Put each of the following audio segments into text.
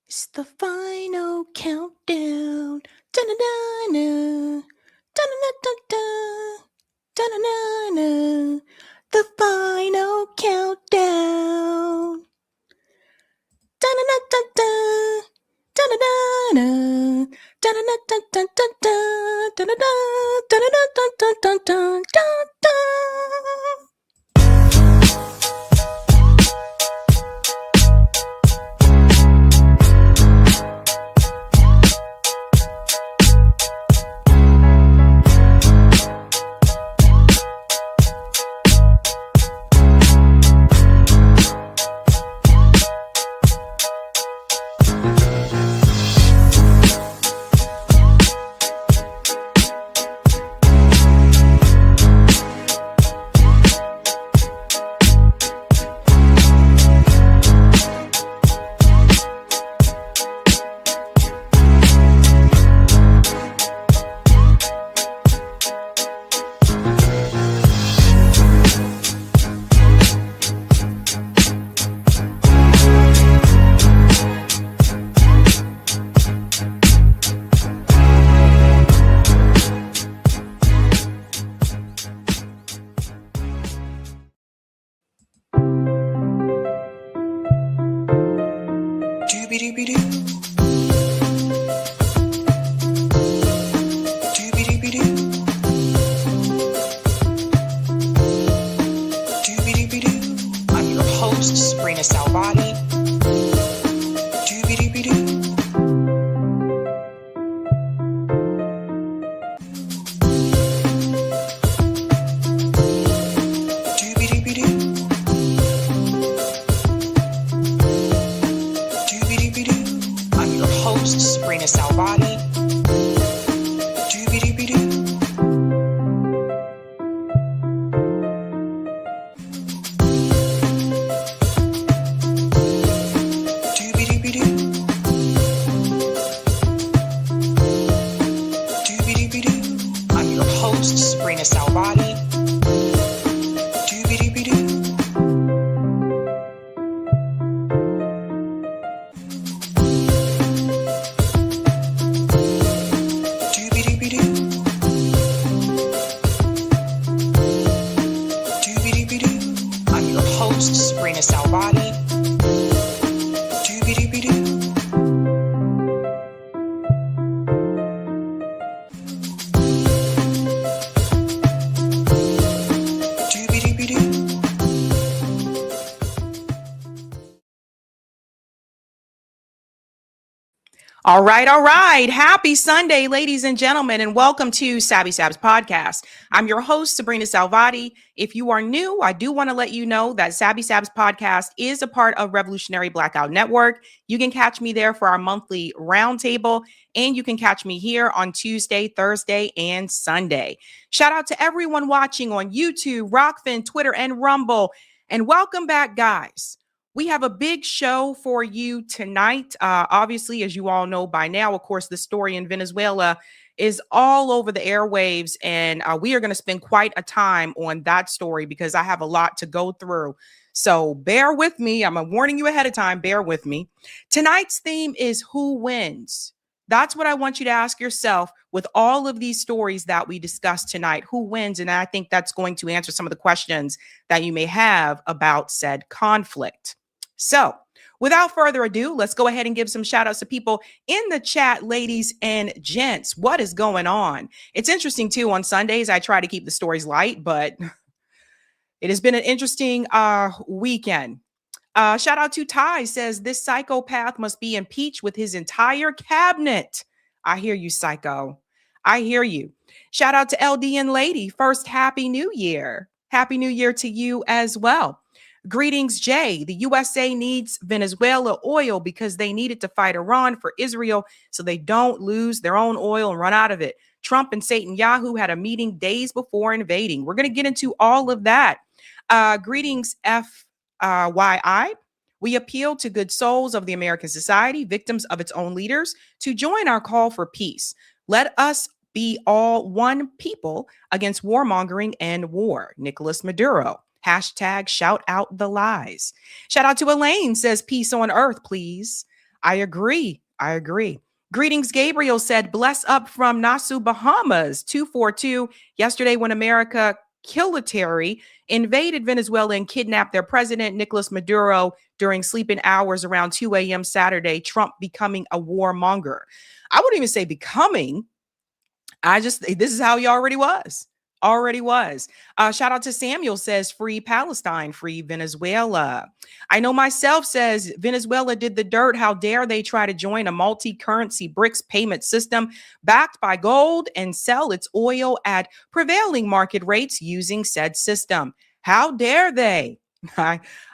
It's the final countdown. Da-na-na-na. Da-na-na-da-da. Da-na-na-na. The final countdown. Da-na-na-da-da. Da-na-na-na. Da-na-na-da-da-da-da. Da-na-na. Da-na-na-da-da-da-da-da. I'm your host, sabrinasalvati. I'm your host, sabrinasalvati. I'm your host, sabrinasalvati. I'm your host, sabrinasalvati. All right. Happy Sunday, ladies and gentlemen, and welcome to Sab's podcast. I'm your host, Sabrina Salvati. If you are new, I do want to let you know that Sab's podcast is a part of Revolutionary Blackout Network. You can catch me there for our monthly roundtable, and you can catch me here on Tuesday, Thursday, and Sunday. Shout out to everyone watching on YouTube, Rockfin, Twitter, and Rumble. And welcome back, guys. We have a big show for you tonight. Obviously, as you all know by now, of course, the story in Venezuela is all over the airwaves, and we are going to spend quite a time on that story because I have a lot to go through. So bear with me. I'm warning you ahead of time. Bear with me. Tonight's theme is who wins. That's what I want you to ask yourself with all of these stories that we discussed tonight. Who wins? And I think that's going to answer some of the questions that you may have about said conflict. So without further ado, let's go ahead and give some shout outs to people in the chat, ladies and gents. What is going on? It's interesting too. On Sundays, I try to keep the stories light, but it has been an interesting weekend. Shout out to Ty, says this psychopath must be impeached with his entire cabinet. I hear you, psycho. I hear you. Shout out to LD and Lady. First, Happy New Year. Happy New Year to you as well. Greetings, Jay. The USA needs Venezuela oil because they need it to fight Iran for Israel so they don't lose their own oil and run out of it. Trump and Satan Yahoo had a meeting days before invading. We're going to get into all of that. Greetings, FYI. We appeal to good souls of the American society, victims of its own leaders, to join our call for peace. Let us be all one people against warmongering and war. Nicolas Maduro. Hashtag shout out the lies. Shout out to Elaine, says peace on earth, please. I agree. I agree. Greetings, Gabriel said, bless up from Nassau, Bahamas, 242. Yesterday, when America military invaded Venezuela and kidnapped their president, Nicolas Maduro, during sleeping hours around 2 a.m. Saturday, Trump becoming a warmonger. I wouldn't even say becoming. This is how he already was. Already was. Shout out to Samuel says, free Palestine, free Venezuela. I know myself says, Venezuela did the dirt. How dare they try to join a multi-currency BRICS payment system backed by gold and sell its oil at prevailing market rates using said system. How dare they?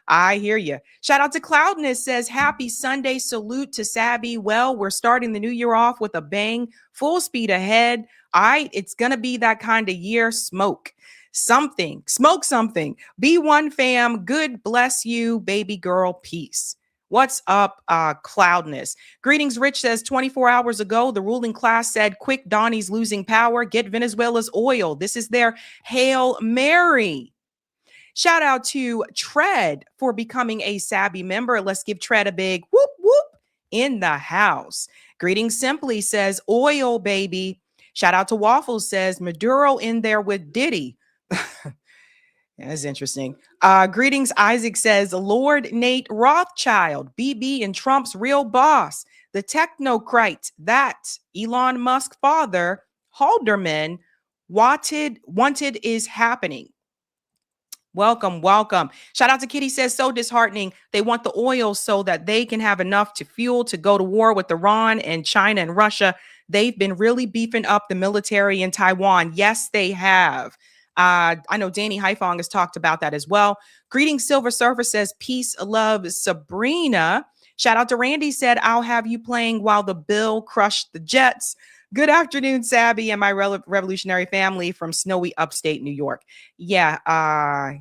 I hear you. Shout out to Cloudness says, happy Sunday. Salute to Sabby. Well, we're starting the new year off with a bang, full speed ahead. All right, it's going to be that kind of year. Smoke something. B1 fam, good bless you, baby girl, peace. What's up, Cloudness? Greetings, Rich says 24 hours ago, the ruling class said, quick, Donnie's losing power. Get Venezuela's oil. This is their Hail Mary. Shout out to Tread for becoming a Sabby member. Let's give Tread a big whoop, whoop in the house. Greetings Simply says, oil, baby. Shout out to Waffles says, Maduro in there with Diddy. That's interesting. Greetings Isaac says, Lord Nate Rothschild, BB and Trump's real boss, the technocrat that Elon Musk father, Halderman, wanted is happening. Welcome. Shout out to Kitty says, so disheartening. They want the oil so that they can have enough to fuel to go to war with Iran and China and Russia. They've been really beefing up the military in Taiwan. Yes, they have. I know Danny Haifong has talked about that as well. Greetings Silver Surfer says, peace, love, Sabrina. Shout out to Randy said, I'll have you playing while the bill crushed the Jets. Good afternoon, Sabby and my revolutionary family from snowy upstate New York. Yeah,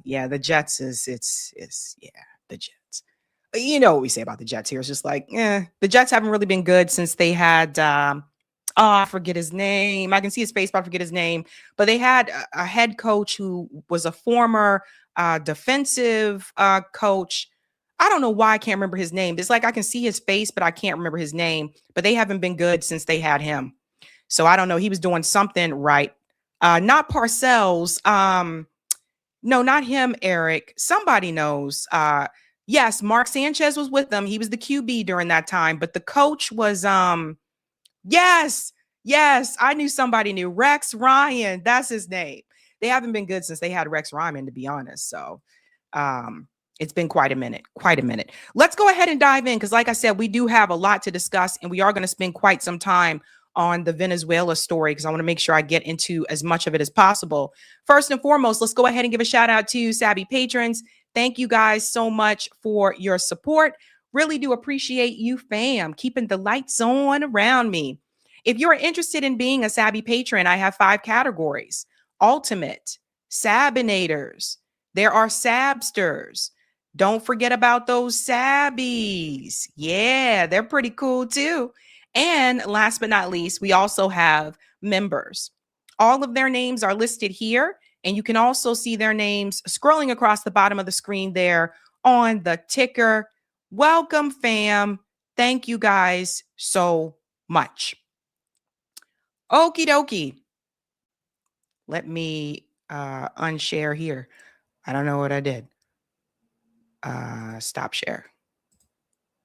the Jets the Jets. You know what we say about the Jets here. It's just like, the Jets haven't really been good since they had, I forget his name. I can see his face, but I forget his name. But they had a head coach who was a former defensive coach. I don't know why I can't remember his name. It's like I can see his face, but I can't remember his name. But they haven't been good since they had him. So I don't know. He was doing something right. Not Parcells. No, not him, Eric. Somebody knows. Yes, Mark Sanchez was with them. He was the QB during that time. But the coach was, yes, I knew somebody knew. Rex Ryan. That's his name. They haven't been good since they had Rex Ryan, to be honest. So it's been quite a minute. Let's go ahead and dive in because like I said, we do have a lot to discuss and we are going to spend quite some time on the Venezuela story because I want to make sure I get into as much of it as possible. First and foremost, let's go ahead and give a shout out to Sabby patrons. Thank you guys so much for your support. Really do appreciate you, fam, keeping the lights on around me. If you're interested in being a Sabby patron, I have 5 categories. Ultimate, Sabinators. There are Sabsters. Don't forget about those Sabbies. Yeah, they're pretty cool too. And last but not least, we also have members. All of their names are listed here, and you can also see their names scrolling across the bottom of the screen there on the ticker. Welcome, fam. Thank you guys so much. Okie dokie. Let me unshare here. I don't know what I did. Stop share.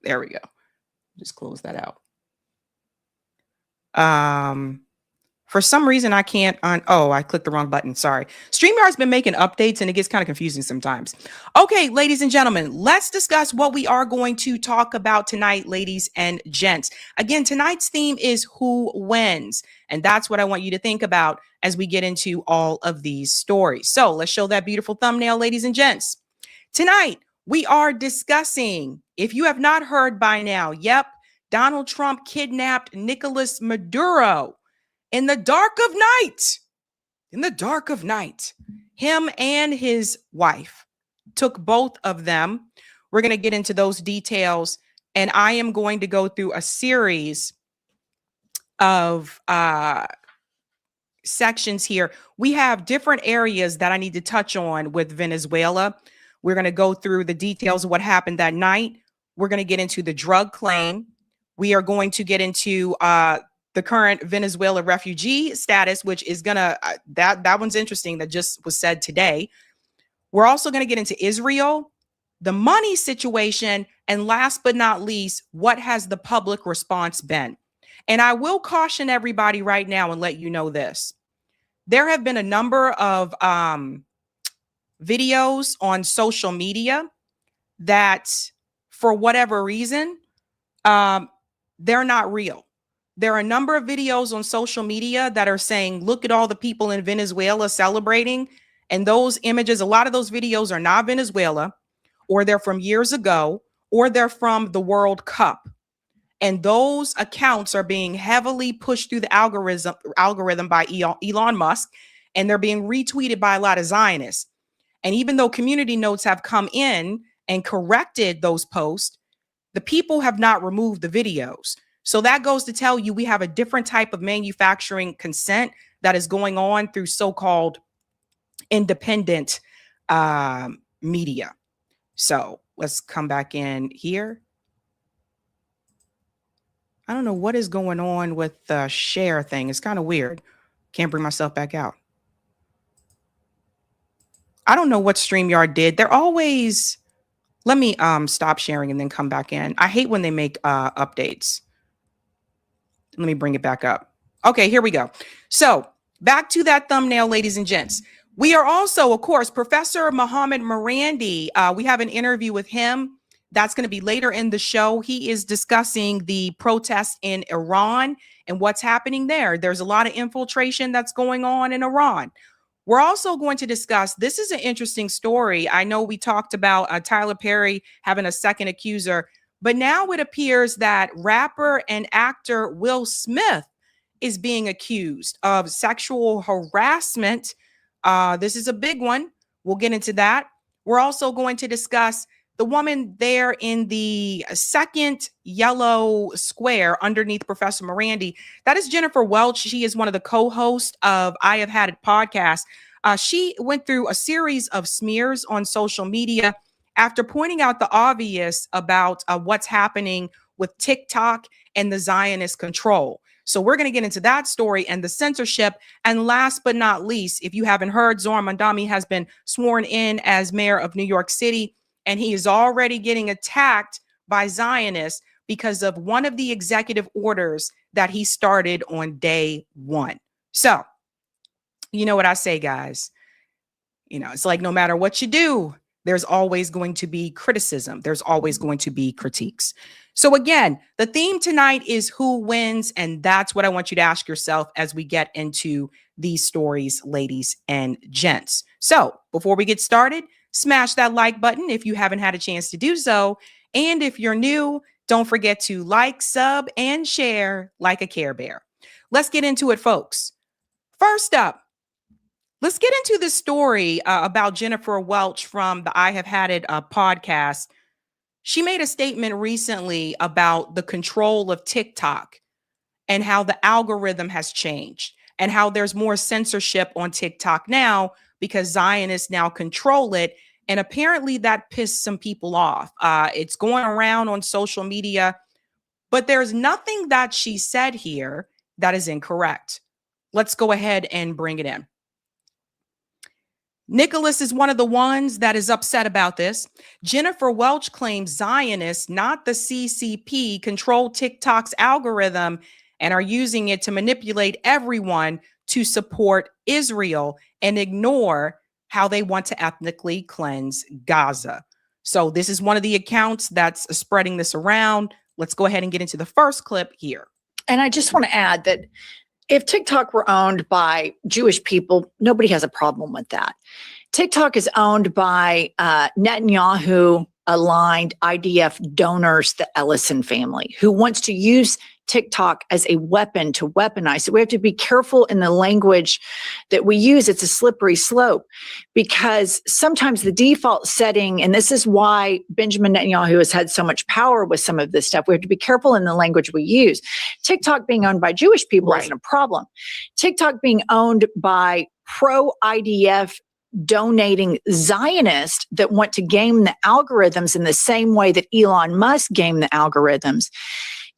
There we go. Just close that out. For some reason I can't I clicked the wrong button. Sorry. StreamYard's been making updates and it gets kind of confusing sometimes. Okay, ladies and gentlemen, let's discuss what we are going to talk about tonight, ladies and gents. Again, tonight's theme is who wins. And that's what I want you to think about as we get into all of these stories. So let's show that beautiful thumbnail, ladies and gents. Tonight, we are discussing, if you have not heard by now, yep, Donald Trump kidnapped Nicolas Maduro in the dark of night. In the dark of night, him and his wife took both of them. We're going to get into those details, and I am going to go through a series of sections here. We have different areas that I need to touch on with Venezuela. We're going to go through the details of what happened that night. We're going to get into the drug claim. We are going to get into the current Venezuela refugee status, which is gonna that one's interesting. That just was said today. We're also going to get into Israel, the money situation, and last but not least, what has the public response been? And I will caution everybody right now and let you know this. There have been a number of videos on social media that, for whatever reason, they're not real. There are a number of videos on social media that are saying, look at all the people in Venezuela celebrating. And those images, a lot of those videos are not Venezuela, or they're from years ago, or they're from the World Cup. And those accounts are being heavily pushed through the algorithm by Elon Musk, and they're being retweeted by a lot of Zionists. And even though community notes have come in and corrected those posts, the people have not removed the videos. So that goes to tell you we have a different type of manufacturing consent that is going on through so-called independent media. So let's come back in here. I don't know what is going on with the share thing. It's kind of weird. Can't bring myself back out. I don't know what StreamYard did. They're always, let me stop sharing and then come back in. I hate when they make updates. Let me bring it back up. Okay, here we go. So back to that thumbnail, ladies and gents. We are also, of course, Professor MOHAMMAD MARANDI. We have an interview with him. That's going to be later in the show. He is discussing the protests in Iran and what's happening there. There's a lot of infiltration that's going on in Iran. We're also going to discuss, this is an interesting story. I know we talked about Tyler Perry having a second accuser, but now it appears that rapper and actor Will Smith is being accused of sexual harassment. This is a big one. We'll get into that. We're also going to discuss the woman there in the second yellow square underneath Professor Marandi. That is Jennifer Welch. She is one of the co-hosts of I Have Had It podcast. She went through a series of smears on social media after pointing out the obvious about what's happening with TikTok and the Zionist control. So we're going to get into that story and the censorship. And last but not least, if you haven't heard, Zohran Mamdani has been sworn in as mayor of New York City, and he is already getting attacked by Zionists because of one of the executive orders that he started on day one. So, you know what I say, guys? You know, it's like no matter what you do, there's always going to be criticism. There's always going to be critiques. So again, the theme tonight is who wins, and that's what I want you to ask yourself as we get into these stories, ladies and gents. So before we get started, smash that like button if you haven't had a chance to do so. And if you're new, don't forget to like, sub, and share like a Care Bear. Let's get into it, folks. First up, let's get into this story about Jennifer Welch from the I Have Had It podcast. She made a statement recently about the control of TikTok and how the algorithm has changed and how there's more censorship on TikTok now because Zionists now control it. And apparently that pissed some people off. It's going around on social media, but there's nothing that she said here that is incorrect. Let's go ahead and bring it in. Nicholas is one of the ones that is upset about this. Jennifer Welch claims Zionists, not the CCP, control TikTok's algorithm and are using it to manipulate everyone to support Israel and ignore how they want to ethnically cleanse Gaza. So this is one of the accounts that's spreading this around. Let's go ahead and get into the first clip here. And I just want to add that if TikTok were owned by Jewish people, nobody has a problem with that. TikTok is owned by Netanyahu-aligned IDF donors, the Ellison family, who wants to use TikTok as a weapon to weaponize. So we have to be careful in the language that we use. It's a slippery slope because sometimes the default setting, and this is why Benjamin Netanyahu has had so much power with some of this stuff. We have to be careful in the language we use. TikTok being owned by Jewish people isn't a problem. TikTok being owned by pro-IDF donating Zionists that want to game the algorithms in the same way that Elon Musk gamed the algorithms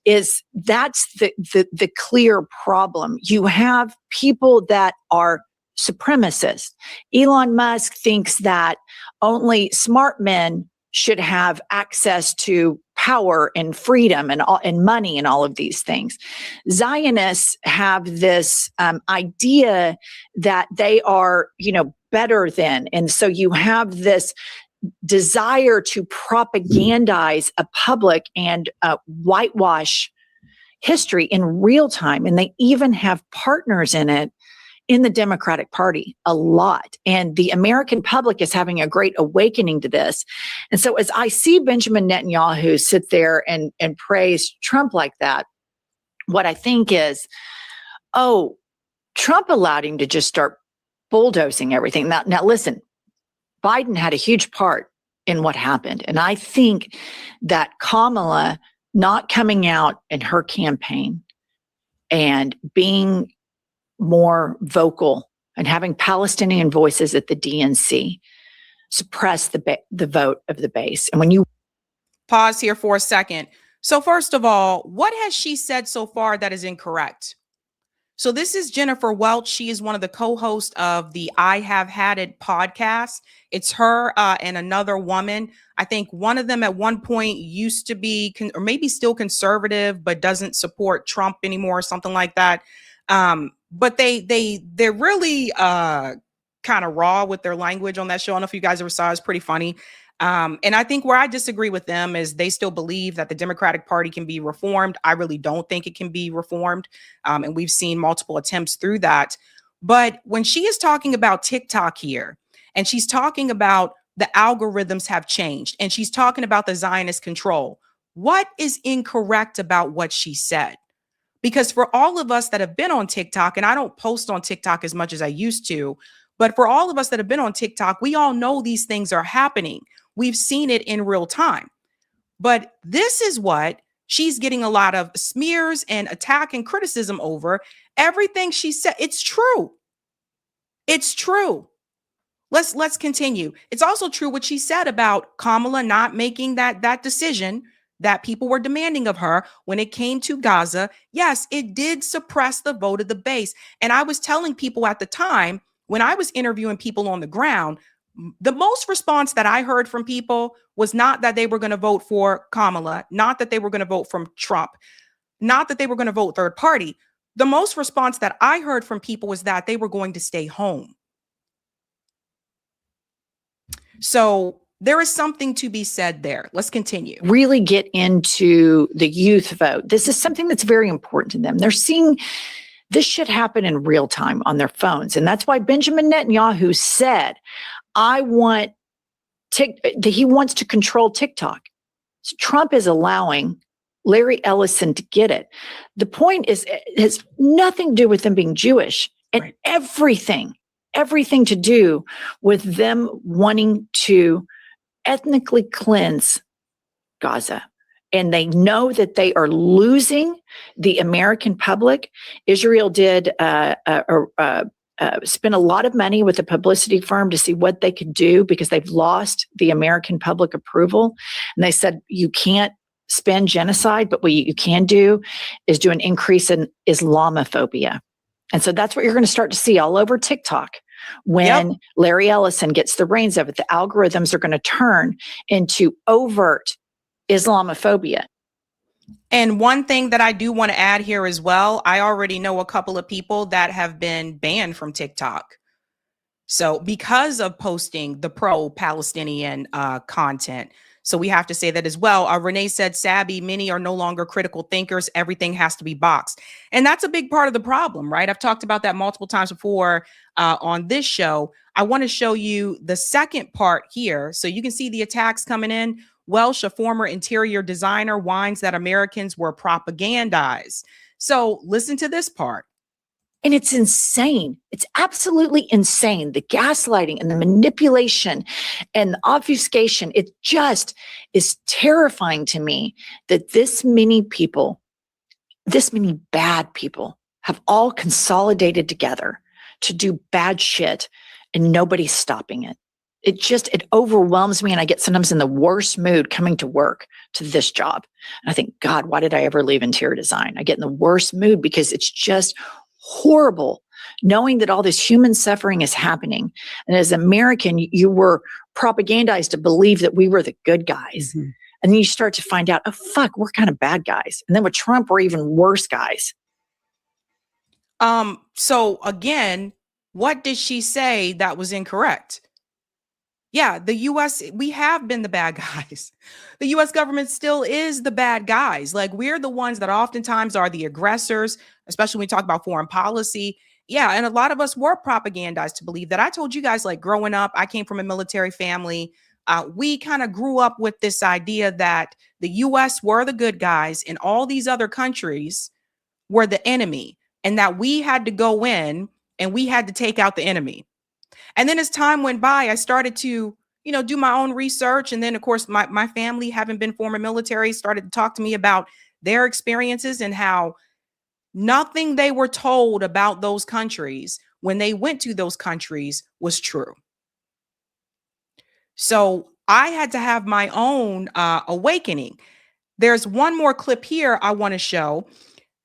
is that's the clear problem. You have people that are supremacists. Elon Musk thinks that only smart men should have access to power and freedom and money and all of these things. Zionists have this idea that they are, better than. And so you have this desire to propagandize a public and whitewash history in real time. And they even have partners in it in the Democratic Party a lot. And the American public is having a great awakening to this. And so as I see Benjamin Netanyahu sit there and praise Trump like that, what I think is, oh, Trump allowed him to just start bulldozing everything. Now listen, Biden had a huge part in what happened. And I think that Kamala not coming out in her campaign and being more vocal and having Palestinian voices at the DNC suppress the vote of the base. And when you pause here for a second. So first of all, what has she said so far that is incorrect? So this is Jennifer Welch. She is one of the co-hosts of the I Have Had It podcast. It's her and another woman. I think one of them at one point used to be or maybe still conservative, but doesn't support Trump anymore or something like that. But they're really kind of raw with their language on that show. I don't know if you guys ever saw it. It's pretty funny. And I think where I disagree with them is they still believe that the Democratic Party can be reformed. I really don't think it can be reformed. And we've seen multiple attempts through that. But when she is talking about TikTok here, and she's talking about the algorithms have changed, and she's talking about the Zionist control, what is incorrect about what she said? Because for all of us that have been on TikTok, and I don't post on TikTok as much as I used to, but for all of us that have been on TikTok, we all know these things are happening. We've seen it in real time. But this is what she's getting a lot of smears and attack and criticism over. Everything she said, it's true. It's true. Let's continue. It's also true what she said about Kamala not making that decision that people were demanding of her when it came to Gaza. Yes, it did suppress the vote of the base. And I was telling people at the time, when I was interviewing people on the ground, the most response that I heard from people was not that they were going to vote for Kamala, not that they were going to vote from Trump, not that they were going to vote third party. The most response that I heard from people was that they were going to stay home. So there is something to be said there. Let's continue. Really get into the youth vote. This is something that's very important to them. They're seeing this shit happen in real time on their phones. And that's why Benjamin Netanyahu said, he wants to control TikTok. So Trump is allowing Larry Ellison to get it. The point is, it has nothing to do with them being Jewish, and right. everything to do with them wanting to ethnically cleanse Gaza. And they know that they are losing the American public. Israel did spend a lot of money with a publicity firm to see what they could do because they've lost the American public approval. And they said, you can't spend genocide, but what you can do is do an increase in Islamophobia. And so that's what you're going to start to see all over TikTok. When Larry Ellison gets the reins of it, the algorithms are going to turn into overt Islamophobia. And one thing that I do want to add here as well, I already know a couple of people that have been banned from TikTok. So because of posting the pro-Palestinian content. So we have to say that as well. Renee said, Sabby, many are no longer critical thinkers. Everything has to be boxed. And that's a big part of the problem, right? I've talked about that multiple times before on this show. I want to show you the second part here. So you can see the attacks coming in. Welsh, a former interior designer, whines that Americans were propagandized. So listen to this part. And it's insane. It's absolutely insane. The gaslighting and the manipulation and the obfuscation, it just is terrifying to me that this many people, this many bad people have all consolidated together to do bad shit and nobody's stopping it. it overwhelms me, and I get sometimes in the worst mood coming to work to this job. And I think, God, why did I ever leave interior design? I get in the worst mood because it's just horrible knowing that all this human suffering is happening. And as an American, you were propagandized to believe that we were the good guys. Mm-hmm. And then you start to find out, oh, fuck, we're kind of bad guys. And then with Trump, we're even worse guys. So again, what did she say that was incorrect? Yeah, the US, we have been the bad guys. The US government still is the bad guys. Like, we're the ones that oftentimes are the aggressors, especially when we talk about foreign policy. Yeah, and a lot of us were propagandized to believe that. I told you guys, like, growing up, I came from a military family. We kind of grew up with this idea that the US were the good guys and all these other countries were the enemy, and that we had to go in and we had to take out the enemy. And then as time went by, I started to, do my own research. And then, of course, my family, having been former military, started to talk to me about their experiences and how nothing they were told about those countries when they went to those countries was true. So I had to have my own awakening. There's one more clip here I want to show.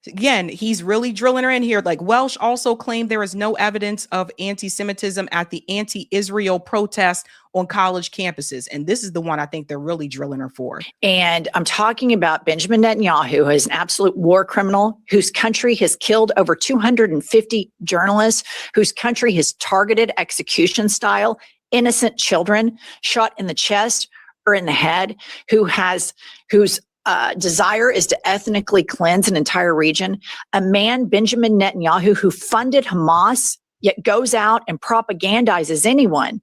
Again, he's really drilling her in here. Like, Welsh also claimed there is no evidence of anti-Semitism at the anti-Israel protest on college campuses. And this is the one I think they're really drilling her for. And I'm talking about Benjamin Netanyahu, who is an absolute war criminal, whose country has killed over 250 journalists, whose country has targeted execution style innocent children, shot in the chest or in the head, whose desire is to ethnically cleanse an entire region. A man, Benjamin Netanyahu, who funded Hamas, yet goes out and propagandizes anyone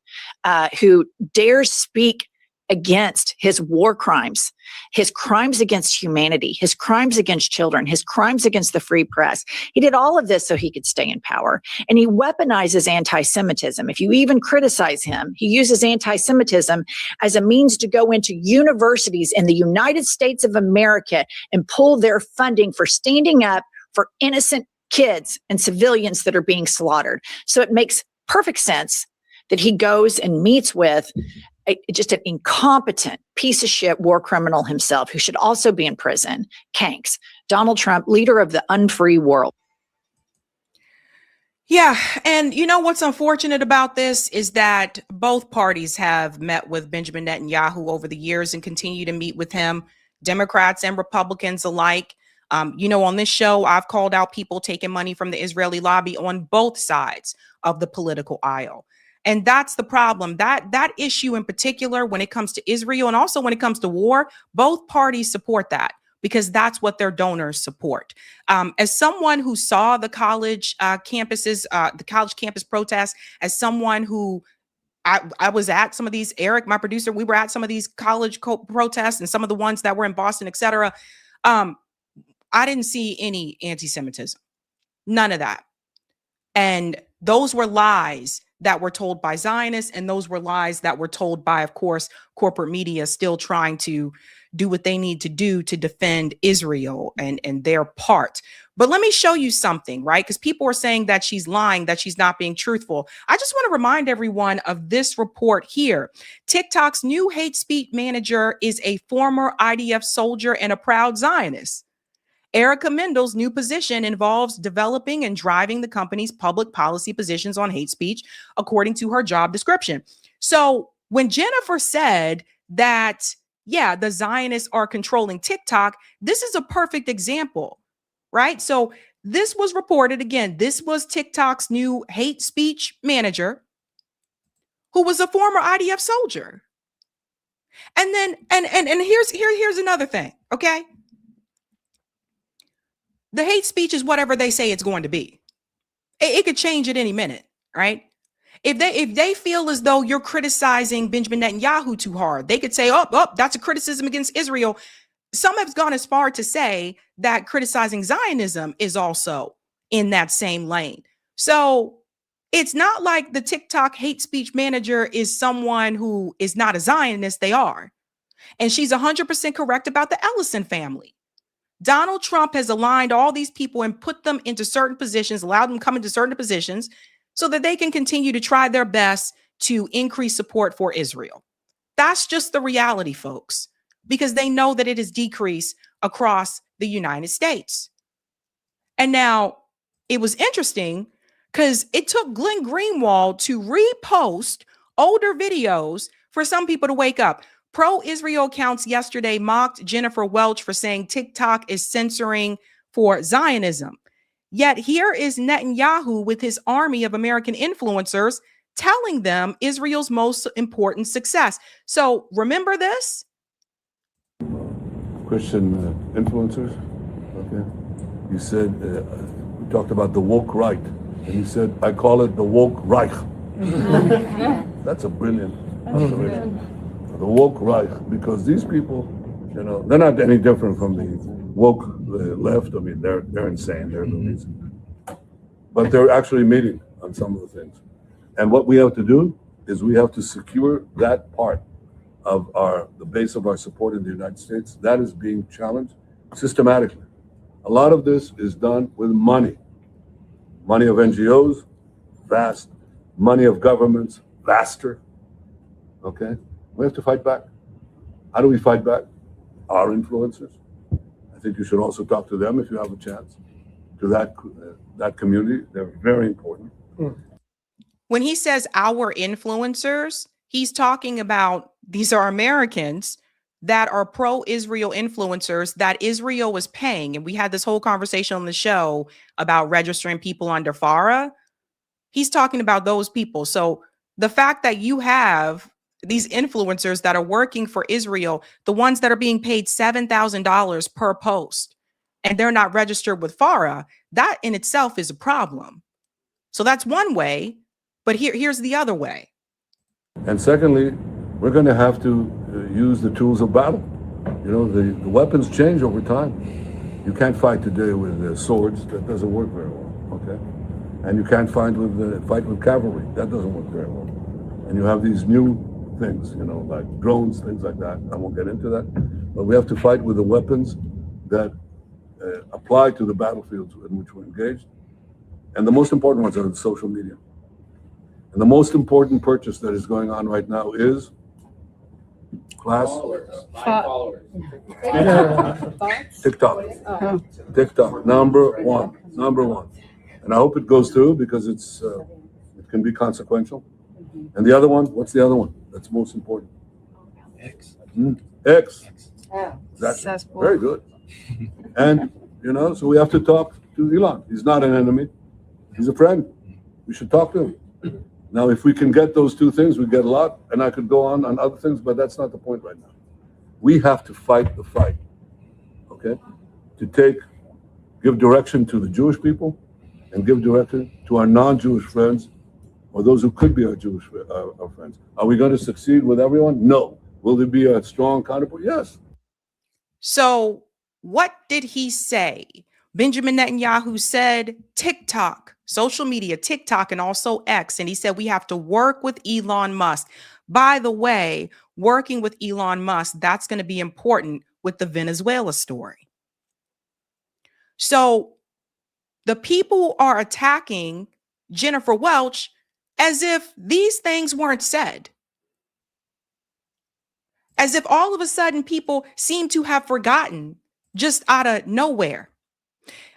who dares speak against his war crimes, his crimes against humanity, his crimes against children, his crimes against the free press. He did all of this so he could stay in power. And he weaponizes anti-Semitism. If you even criticize him, he uses anti-Semitism as a means to go into universities in the United States of America and pull their funding for standing up for innocent kids and civilians that are being slaughtered. So it makes perfect sense that he goes and meets with just an incompetent piece of shit war criminal himself, who should also be in prison. Kanks, Donald Trump, leader of the unfree world. Yeah. And what's unfortunate about this is that both parties have met with Benjamin Netanyahu over the years and continue to meet with him, Democrats and Republicans alike. On this show, I've called out people taking money from the Israeli lobby on both sides of the political aisle. And that's the problem. That issue in particular, when it comes to Israel and also when it comes to war, both parties support that because that's what their donors support. As someone who saw the college campuses, the college campus protests, as someone who I was at some of these, Eric, my producer, we were at some of these college protests and some of the ones that were in Boston, et cetera. I didn't see any anti-Semitism, none of that. And those were lies that were told by Zionists, and those were lies that were told by, of course, corporate media still trying to do what they need to do to defend Israel and their part. But let me show you something, right? Because people are saying that she's lying, that she's not being truthful. I just want to remind everyone of this report here. TikTok's new hate speech manager is a former IDF soldier and a proud Zionist. Erica Mendel's new position involves developing and driving the company's public policy positions on hate speech, according to her job description. So when Jennifer said that, yeah, the Zionists are controlling TikTok, this is a perfect example, right? So this was reported again. This was TikTok's new hate speech manager, who was a former IDF soldier. And then, and here's another thing, okay? The hate speech is whatever they say it's going to be. It could change at any minute, right? If they feel as though you're criticizing Benjamin Netanyahu too hard, they could say, oh, that's a criticism against Israel. Some have gone as far to say that criticizing Zionism is also in that same lane. So it's not like the TikTok hate speech manager is someone who is not a Zionist. They are. And she's 100% correct about the Ellison family. Donald Trump has aligned all these people and put them into certain positions, allowed them to come into certain positions so that they can continue to try their best to increase support for Israel. That's just the reality, folks, because they know that it has decreased across the United States. And now it was interesting because it took Glenn Greenwald to repost older videos for some people to wake up. Pro-Israel accounts yesterday mocked Jennifer Welch for saying TikTok is censoring for Zionism. Yet here is Netanyahu with his army of American influencers telling them Israel's most important success. So remember this? Christian influencers. Okay. You said, we talked about the woke right. And you said, I call it the woke Reich. That's a brilliant observation. The woke Reich, because these people, you know, they're not any different from the woke left. I mean, they're insane. They're lunatic. But they're actually meeting on some of the things. And what we have to do is we have to secure that part of the base of our support in the United States. That is being challenged systematically. A lot of this is done with money. Money of NGOs, vast. Money of governments, vaster. Okay? We have to fight back. How do we fight back? Our influencers. I think you should also talk to them if you have a chance. To that community, they're very important. When he says our influencers, he's talking about these are Americans that are pro-Israel influencers that Israel was paying. And we had this whole conversation on the show about registering people under FARA. He's talking about those people. So the fact that you have these influencers that are working for Israel, the ones that are being paid $7,000 per post, and they're not registered with FARA, that in itself is a problem. So that's one way, but here's the other way. And secondly, we're going to have to use the tools of battle. You know, the weapons change over time. You can't fight today with swords. That doesn't work very well, okay? And you can't fight with cavalry. That doesn't work very well. And you have these new things, you know, like drones, things like that. I won't get into that. But we have to fight with the weapons that apply to the battlefields in which we're engaged. And the most important ones are the social media. And the most important purchase that is going on right now is followers. TikTok. TikTok, number one. And I hope it goes through because it can be consequential. And the other one, what's the other one that's most important? X. That's very good. And, you know, so we have to talk to Elon. He's not an enemy. He's a friend. We should talk to him. Now, if we can get those two things, we get a lot. And I could go on other things, but that's not the point right now. We have to fight the fight, okay? To give direction to the Jewish people and give direction to our non-Jewish friends or those who could be our Jewish our friends. Are we going to succeed with everyone? No. Will there be a strong counterpoint? Yes. So what did he say? Benjamin Netanyahu said TikTok, social media, TikTok, and also X. And he said we have to work with Elon Musk. By the way, working with Elon Musk, that's going to be important with the Venezuela story. So the people are attacking Jennifer Welch as if these things weren't said. As if all of a sudden people seem to have forgotten just out of nowhere.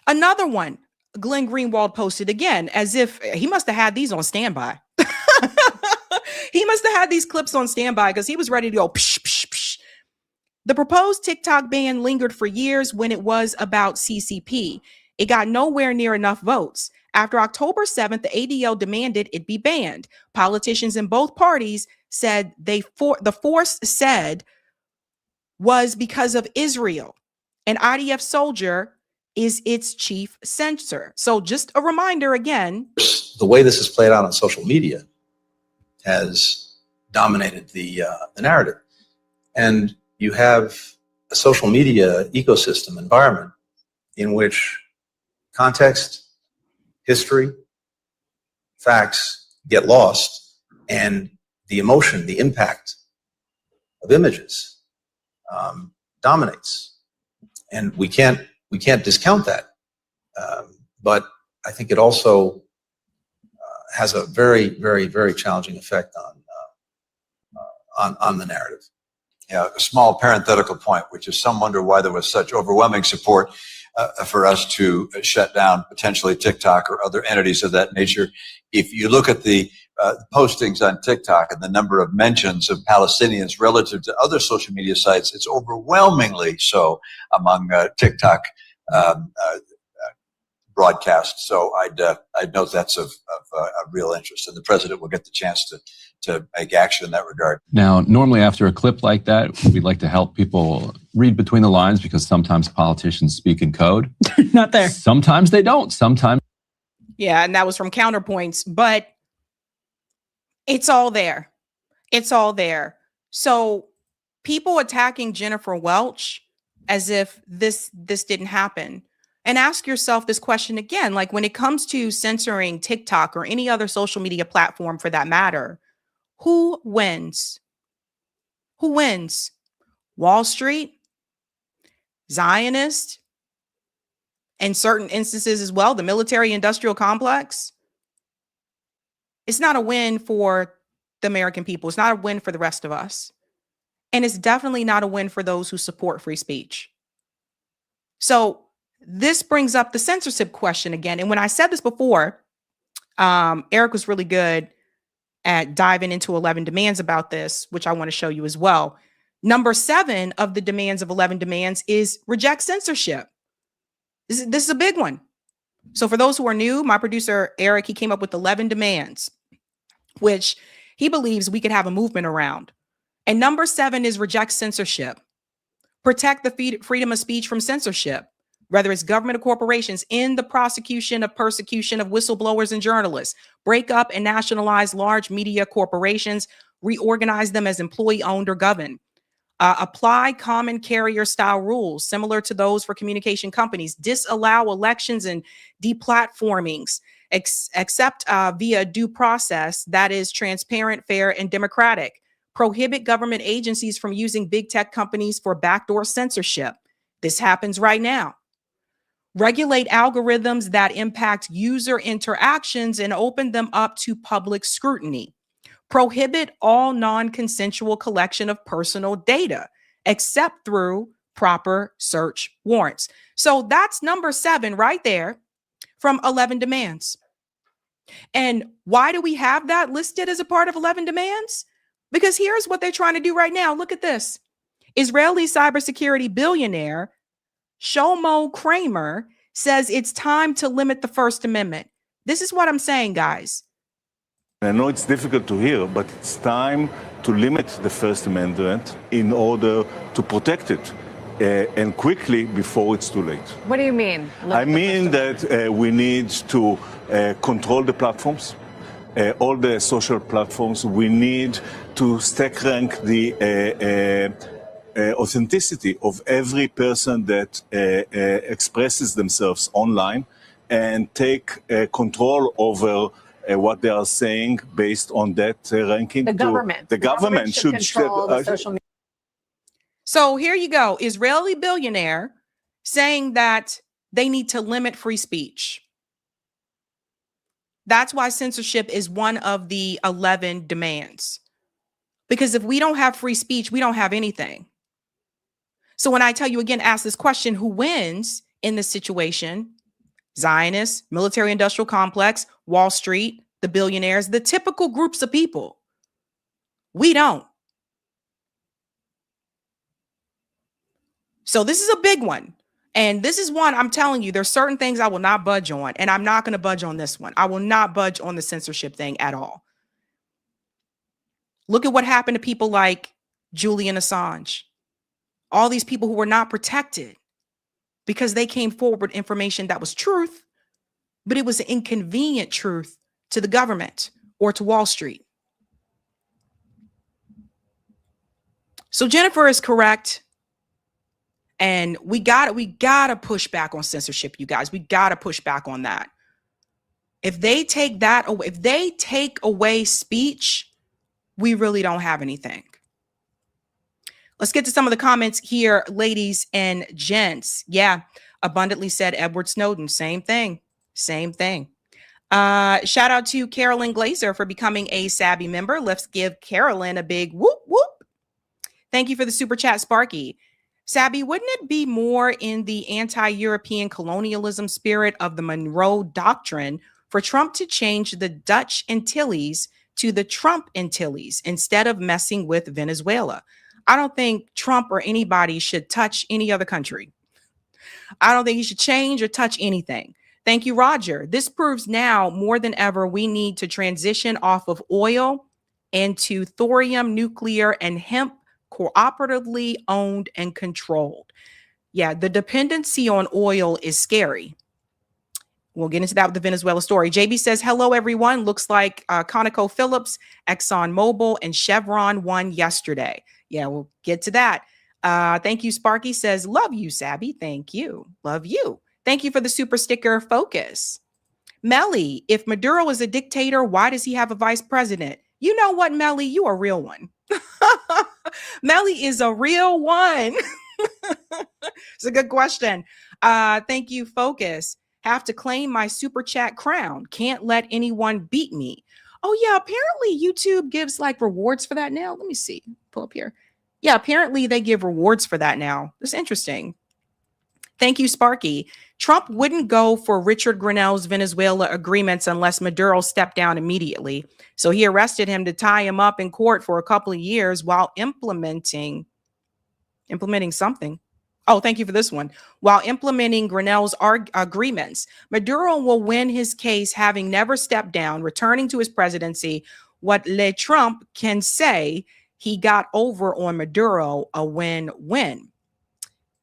Another one, Glenn Greenwald posted again, as if he must have had these on standby. He must have had these clips on standby because he was ready to go. Psh, psh, psh. The proposed TikTok ban lingered for years when it was about CCP. It got nowhere near enough votes. After October 7th, the ADL demanded it be banned. Politicians in both parties said the force said was because of Israel. An IDF soldier is its chief censor. So just a reminder again. The way this is played out on social media has dominated the narrative. And you have a social media ecosystem environment in which context, history, facts get lost, and the emotion, the impact of images dominates. And we can't discount that. But I think it also has a very, very, very challenging effect on the narrative. Yeah, a small parenthetical point, which is some wonder why there was such overwhelming support for us to shut down potentially TikTok or other entities of that nature. If you look at the postings on TikTok and the number of mentions of Palestinians relative to other social media sites, it's overwhelmingly so among TikTok broadcasts. So I'd note that's of real interest, and the president will get the chance to make action in that regard. Now, normally after a clip like that, we'd like to help people read between the lines because sometimes politicians speak in code. Not there. Sometimes they don't. Sometimes. Yeah, and that was from Counterpoints, but it's all there. It's all there. So people attacking Jennifer Welch as if this didn't happen. And ask yourself this question again, like when it comes to censoring TikTok or any other social media platform for that matter, who wins? Who wins? Wall Street, Zionist, in certain instances as well, the military industrial complex. It's not a win for the American people. It's not a win for the rest of us. And it's definitely not a win for those who support free speech. So this brings up the censorship question again. And when I said this before, Eric was really good at diving into 11 demands about this, which I want to show you as well. Number 7 of the demands of 11 demands is reject censorship. This is a big one. So for those who are new, my producer, Eric, he came up with 11 demands, which he believes we could have a movement around. And number 7 is reject censorship. Protect the freedom of speech from censorship, whether it's government or corporations, in the prosecution of persecution of whistleblowers and journalists, break up and nationalize large media corporations, reorganize them as employee-owned or governed, apply common carrier style rules similar to those for communication companies, disallow elections and deplatformings, except via due process that is transparent, fair, and democratic, prohibit government agencies from using big tech companies for backdoor censorship. This happens right now. Regulate algorithms that impact user interactions and open them up to public scrutiny. Prohibit all non-consensual collection of personal data, except through proper search warrants. So that's number 7 right there from 11 demands. And why do we have that listed as a part of 11 demands? Because here's what they're trying to do right now. Look at this. Israeli cybersecurity billionaire Shlomo Kramer says it's time to limit the First Amendment. This is what I'm saying, guys. I know it's difficult to hear, but it's time to limit the First Amendment in order to protect it, and quickly before it's too late. What do you mean? I mean that we need to control the platforms, all the social platforms. We need to stack rank the authenticity of every person that expresses themselves online and take control over what they are saying based on that ranking. The government. The government should control the social media. So here you go. Israeli billionaire saying that they need to limit free speech. That's why censorship is one of the 11 demands. Because if we don't have free speech, we don't have anything. So when I tell you again, ask this question, who wins in this situation? Zionists, military industrial complex, Wall Street, the billionaires, the typical groups of people. We don't. So this is a big one. And this is one I'm telling you, there's certain things I will not budge on. And I'm not going to budge on this one. I will not budge on the censorship thing at all. Look at what happened to people like Julian Assange. All these people who were not protected because they came forward with information that was truth, but it was an inconvenient truth to the government or to Wall Street. So Jennifer is correct. And we gotta push back on censorship, you guys. We gotta push back on that. If they take that away, if they take away speech, we really don't have anything. Let's get to some of the comments here, ladies and gents. Yeah, abundantly said Edward Snowden. Same thing. Same thing. Shout out to Carolyn Glazer for becoming a Sabby member. Let's give Carolyn a big whoop whoop. Thank you for the super chat, Sparky. Sabby, wouldn't it be more in the anti-European colonialism spirit of the Monroe Doctrine for Trump to change the Dutch Antilles to the Trump Antilles instead of messing with Venezuela? I don't think Trump or anybody should touch any other country. I don't think he should change or touch anything. Thank you, Roger. This proves now more than ever we need to transition off of oil into thorium, nuclear, and hemp cooperatively owned and controlled. Yeah, the dependency on oil is scary. We'll get into that with the Venezuela story. JB says, hello, everyone. Looks like ConocoPhillips, ExxonMobil, and Chevron won yesterday. Yeah, we'll get to that. Thank you, Sparky says, love you, Sabby. Thank you. Love you. Thank you for the super sticker focus. Melly, if Maduro is a dictator, why does he have a vice president? You know what, Melly? You a real one. Melly is a real one. It's a good question. Thank you, Focus. Have to claim my super chat crown. Can't let anyone beat me. Oh, yeah. Apparently, YouTube gives like rewards for that now. Let me see. Pull up here. Yeah, apparently they give rewards for that now. That's interesting. Thank you, Sparky. Trump wouldn't go for Richard Grenell's Venezuela agreements unless Maduro stepped down immediately. So he arrested him to tie him up in court for a couple of years while implementing something. Oh, thank you for this one. While implementing Grenell's agreements, Maduro will win his case having never stepped down, returning to his presidency. What Le Trump can say he got over on Maduro, a win-win.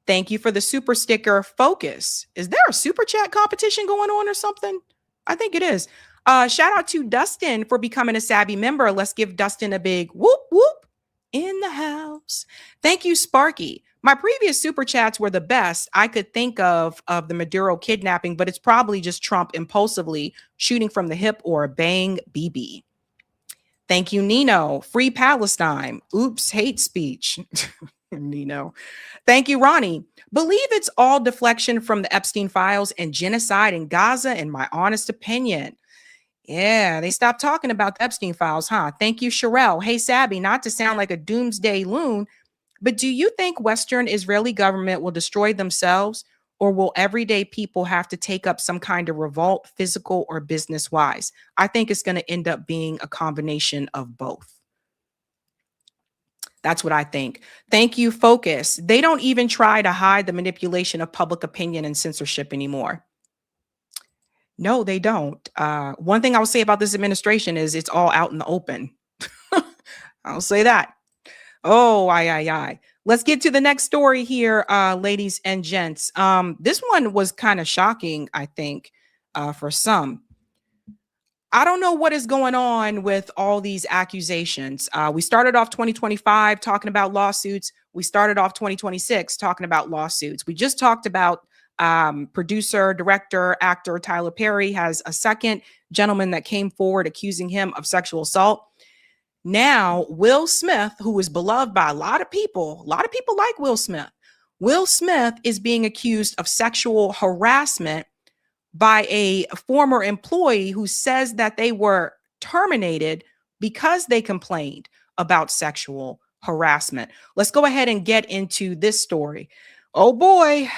Thank you for the super sticker focus. Is there a super chat competition going on or something? I think it is. Shout out to Dustin for becoming a Sabby member. Let's give Dustin a big whoop whoop in the house. Thank you, Sparky. My previous super chats were the best I could think of the Maduro kidnapping, but it's probably just Trump impulsively shooting from the hip or a bang BB. Thank you, Nino. Free Palestine. Oops, hate speech. Nino. Thank you, Ronnie. Believe it's all deflection from the Epstein files and genocide in Gaza, in my honest opinion. Yeah, they stopped talking about the Epstein files, huh? Thank you, Sherelle. Hey, Sabby, not to sound like a doomsday loon, but do you think Western Israeli government will destroy themselves, or will everyday people have to take up some kind of revolt, physical or business-wise? I think it's going to end up being a combination of both. That's what I think. Thank you, Focus. They don't even try to hide the manipulation of public opinion and censorship anymore. No, they don't. One thing I will say about this administration is it's all out in the open. I'll say that. Oh, aye. Let's get to the next story here, ladies and gents. This one was kind of shocking, I think, for some. I don't know what is going on with all these accusations. We started off 2025 talking about lawsuits. We started off 2026 talking about lawsuits. We just talked about producer, director, actor Tyler Perry has a second gentleman that came forward accusing him of sexual assault. Now, Will Smith, who is beloved by a lot of people like Will Smith. Will Smith is being accused of sexual harassment by a former employee who says that they were terminated because they complained about sexual harassment. Let's go ahead and get into this story. Oh boy,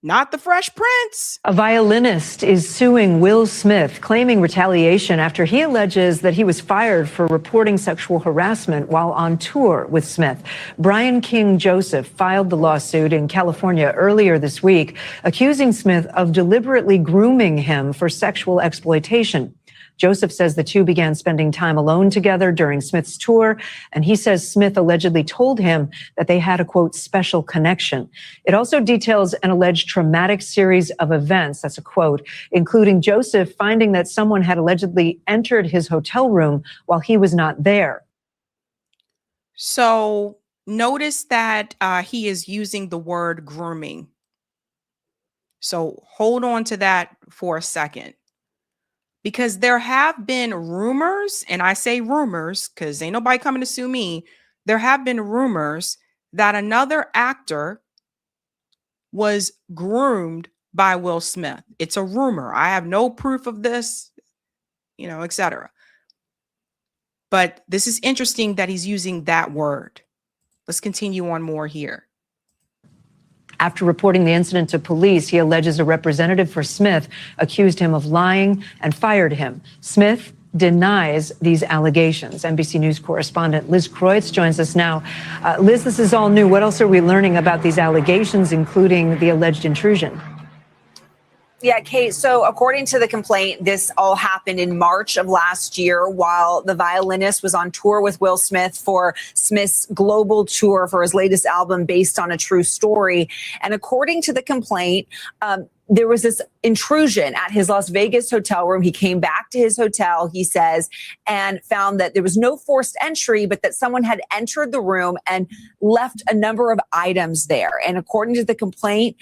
not the Fresh Prince. A violinist is suing Will Smith, claiming retaliation after he alleges that he was fired for reporting sexual harassment while on tour with Smith. Brian King Joseph filed the lawsuit in California earlier this week, accusing Smith of deliberately grooming him for sexual exploitation. Joseph says the two began spending time alone together during Smith's tour, and he says Smith allegedly told him that they had a, quote, special connection. It also details an alleged traumatic series of events, that's a quote, including Joseph finding that someone had allegedly entered his hotel room while he was not there. So notice that he is using the word grooming. So hold on to that for a second. Because there have been rumors, and I say rumors because ain't nobody coming to sue me. There have been rumors that another actor was groomed by Will Smith. It's a rumor. I have no proof of this. etc. But this is interesting that he's using that word. Let's continue on more here. After reporting the incident to police, he alleges a representative for Smith accused him of lying and fired him. Smith denies these allegations. NBC News correspondent Liz Kreutz joins us now. Liz, this is all new. What else are we learning about these allegations, including the alleged intrusion? Yeah, Kate. So according to the complaint, this all happened in March of last year while the violinist was on tour with Will Smith for Smith's global tour for his latest album based on a true story. And according to the complaint, there was this intrusion at his Las Vegas hotel room. He came back to his hotel, he says, and found that there was no forced entry, but that someone had entered the room and left a number of items there. And according to the complaint,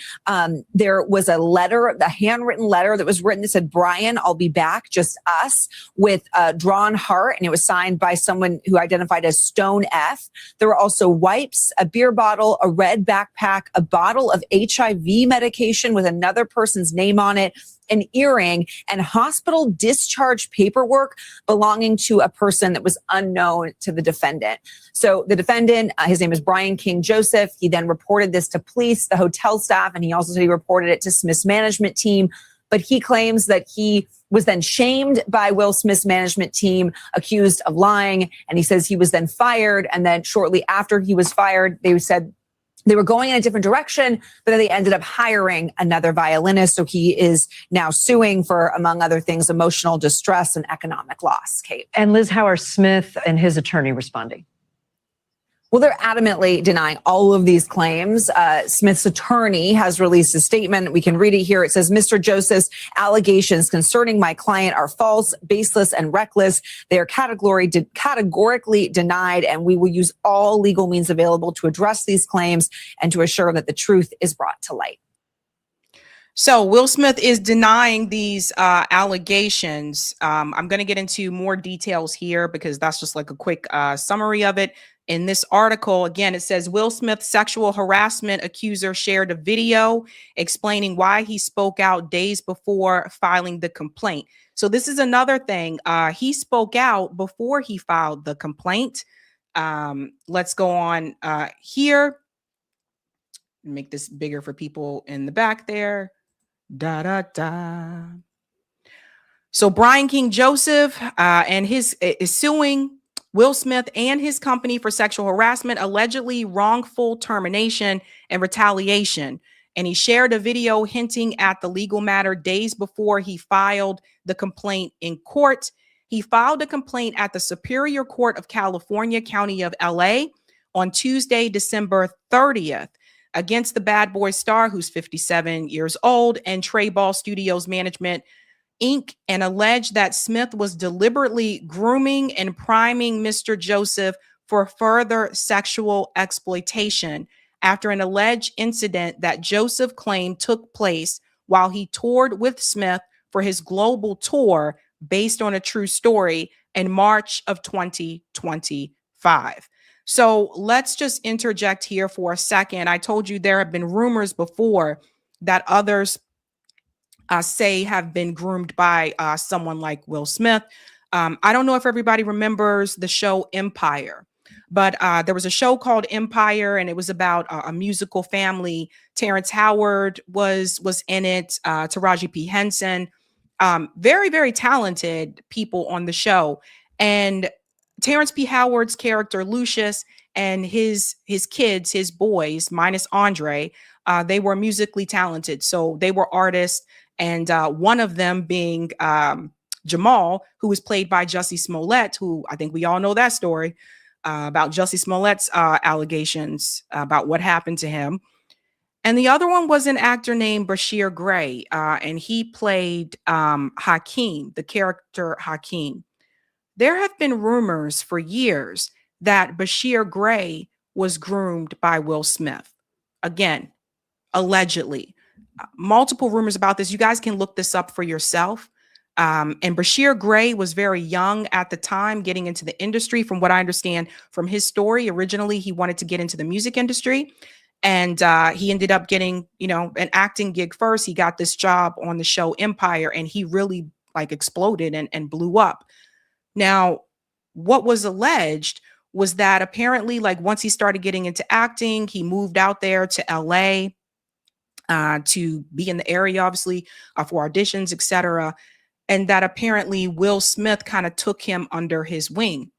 there was a letter, the handwritten letter that was written that said, "Brian, I'll be back, just us," with a drawn heart. And it was signed by someone who identified as Stone F. There were also wipes, a beer bottle, a red backpack, a bottle of HIV medication with another person's name on it, an earring, and hospital discharge paperwork belonging to a person that was unknown to the defendant. So the defendant, his name is Brian King Joseph. He then reported this to police, the hotel staff, and he also said he reported it to Smith's management team. But he claims that he was then shamed by Will Smith's management team, accused of lying, and he says he was then fired. And then shortly after he was fired, they said they were going in a different direction, but then they ended up hiring another violinist. So he is now suing for, among other things, emotional distress and economic loss, Kate. And Liz, how are Smith and his attorney responding? Well, they're adamantly denying all of these claims. Smith's attorney has released a statement. We can read it here. It says, "Mr. Joseph's allegations concerning my client are false, baseless, and reckless. They are categorically denied, and we will use all legal means available to address these claims and to assure that the truth is brought to light." So Will Smith is denying these allegations. I'm going to get into more details here because that's just like a quick summary of it. In this article, again, it says Will Smith's sexual harassment accuser shared a video explaining why he spoke out days before filing the complaint. So this is another thing. He spoke out before he filed the complaint. Let's go on here. Make this bigger for people in the back there. Da, da, da. So Brian King Joseph and his is suing Will Smith and his company for sexual harassment, allegedly wrongful termination, and retaliation. And he shared a video hinting at the legal matter days before he filed the complaint in court. He filed a complaint at the Superior Court of California, County of LA, on Tuesday, December 30th, against the Bad Boy star, who's 57 years old, and Trey Ball Studios Management, Inc., and alleged that Smith was deliberately grooming and priming Mr. Joseph for further sexual exploitation after an alleged incident that Joseph claimed took place while he toured with Smith for his global tour based on a true story in March of 2025. So let's just interject here for a second. I told you there have been rumors before that others say have been groomed by someone like Will Smith. I don't know if everybody remembers the show Empire, but there was a show called Empire, and it was about a musical family. Terrence Howard was in it, Taraji P. Henson, very, very talented people on the show. And Terrence P. Howard's character, Lucius, and his kids, his boys, minus Andre, they were musically talented. So they were artists. And one of them being Jamal, who was played by Jussie Smollett, who I think we all know that story about Jussie Smollett's allegations about what happened to him. And the other one was an actor named Bashir Gray, and he played Hakeem, the character Hakeem. There have been rumors for years that Bashir Gray was groomed by Will Smith. Again, allegedly. Multiple rumors about this. You guys can look this up for yourself. And Bashir Gray was very young at the time getting into the industry. From what I understand from his story, originally he wanted to get into the music industry, and he ended up getting, an acting gig first. He got this job on the show Empire, and he really like exploded and blew up. Now, what was alleged was that apparently, like, once he started getting into acting, he moved out there to LA to be in the area, obviously, for auditions, etc. And that apparently Will Smith kind of took him under his wing.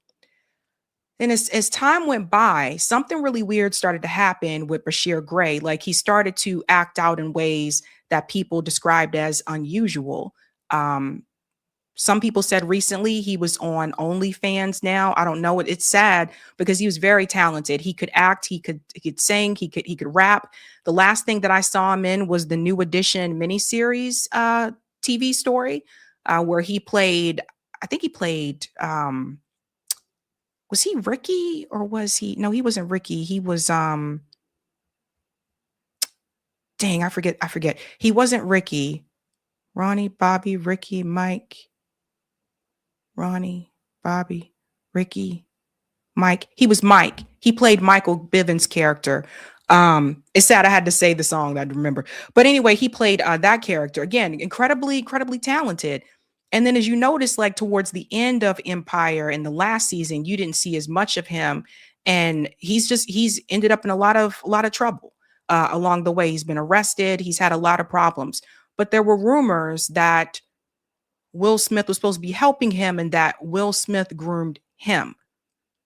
And as time went by, something really weird started to happen with Bashir Gray. Like, he started to act out in ways that people described as unusual. Some people said recently he was on OnlyFans now. I don't know. It's sad because he was very talented. He could act, he could sing, he could rap. The last thing that I saw him in was the New Edition miniseries TV story where he played, I think he played, was he Ricky or was he? No, he wasn't Ricky. He was, dang, I forget. He wasn't Ricky. Ronnie, Bobby, Ricky, Mike. Ronnie, Bobby, Ricky, Mike. He was Mike. He played Michael Bivins' character. It's sad I had to say the song that I remember. But anyway, he played that character. Again, incredibly talented. And then as you notice, like towards the end of Empire in the last season, you didn't see as much of him. And he's ended up in a lot of trouble along the way. He's been arrested. He's had a lot of problems. But there were rumors that Will Smith was supposed to be helping him and that Will Smith groomed him.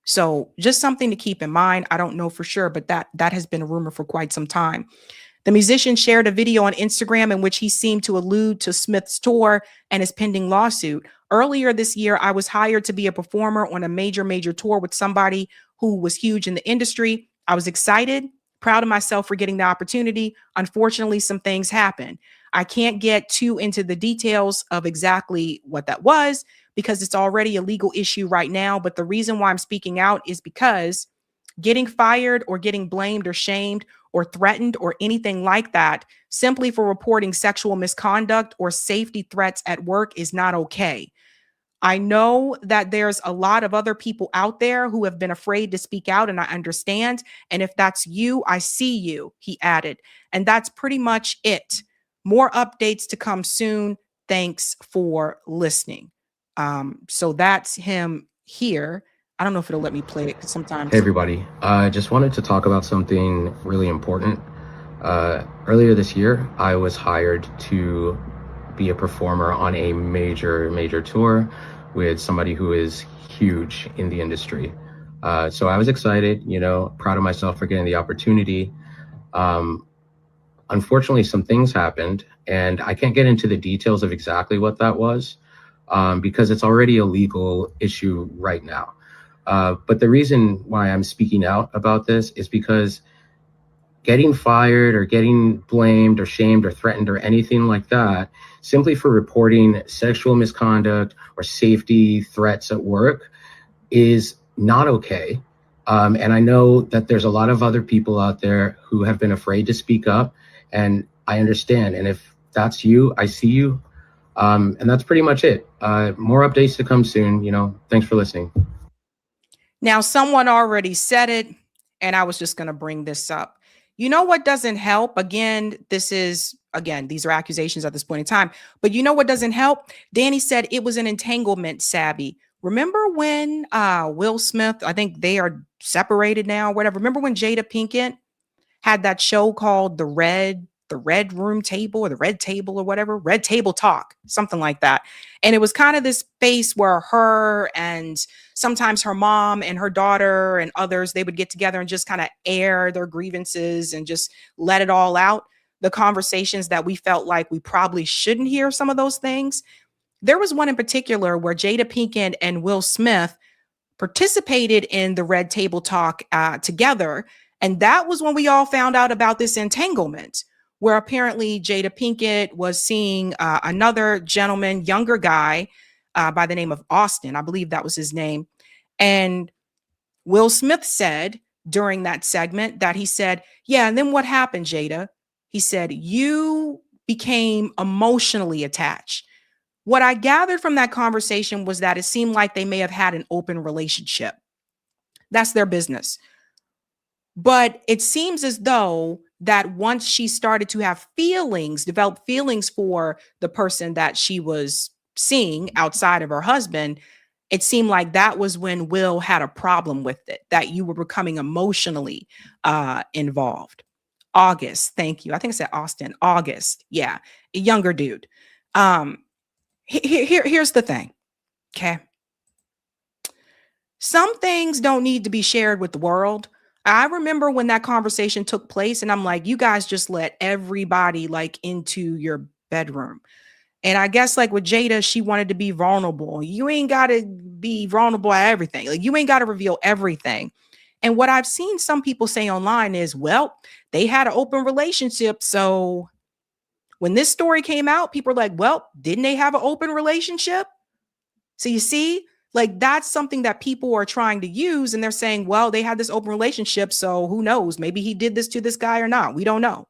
So just something to keep in mind. I don't know for sure, but that has been a rumor for quite some time. The musician shared a video on Instagram in which he seemed to allude to Smith's tour and his pending lawsuit. Earlier this year, I was hired to be a performer on a major tour with somebody who was huge in the industry. I was excited, proud of myself for getting the opportunity. Unfortunately, some things happened. I can't get too into the details of exactly what that was because it's already a legal issue right now. But the reason why I'm speaking out is because getting fired or getting blamed or shamed or threatened or anything like that simply for reporting sexual misconduct or safety threats at work is not okay. I know that there's a lot of other people out there who have been afraid to speak out, and I understand. And if that's you, I see you, he added. And that's pretty much it. More updates to come soon. Thanks for listening. So that's him here. I don't know if it'll let me play it because sometimes. Hey everybody, I just wanted to talk about something really important. Earlier this year, I was hired to be a performer on a major tour with somebody who is huge in the industry. So I was excited, proud of myself for getting the opportunity. Unfortunately, some things happened, and I can't get into the details of exactly what that was because it's already a legal issue right now. But the reason why I'm speaking out about this is because getting fired or getting blamed or shamed or threatened or anything like that, simply for reporting sexual misconduct or safety threats at work is not okay. And I know that there's a lot of other people out there who have been afraid to speak up, and I understand. And if that's you, I see you. And that's pretty much it. More updates to come soon. Thanks for listening. Now, someone already said it, and I was just going to bring this up. You know what doesn't help? These are accusations at this point in time. But you know what doesn't help? Danny said it was an entanglement, Sabby. Remember when Will Smith, I think they are separated now, or whatever. Remember when Jada Pinkett had that show called The Red Room Table or The Red Table or whatever, Red Table Talk, something like that. And it was kind of this space where her and sometimes her mom and her daughter and others, they would get together and just kind of air their grievances and just let it all out. The conversations that we felt like we probably shouldn't hear some of those things. There was one in particular where Jada Pinkett and Will Smith participated in the Red Table Talk together. And that was when we all found out about this entanglement, where apparently Jada Pinkett was seeing another gentleman, younger guy by the name of Austin. I believe that was his name. And Will Smith said during that segment that he said, yeah, and then what happened, Jada? He said, you became emotionally attached. What I gathered from that conversation was that it seemed like they may have had an open relationship. That's their business. But it seems as though that once she started to have feelings, develop feelings for the person that she was seeing outside of her husband, it seemed like that was when Will had a problem with it, that you were becoming emotionally involved. August, thank you. I think I said Austin. August, yeah, a younger dude. Here's the thing, okay? Some things don't need to be shared with the world. I remember when that conversation took place, and I'm like, you guys just let everybody like into your bedroom. And I guess like with Jada, she wanted to be vulnerable. You ain't got to be vulnerable at everything. Like you ain't got to reveal everything. And what I've seen some people say online is, well, they had an open relationship. So when this story came out, people are like, well, didn't they have an open relationship? So you see, like that's something that people are trying to use. And they're saying, well, they had this open relationship. So who knows? Maybe he did this to this guy or not. We don't know.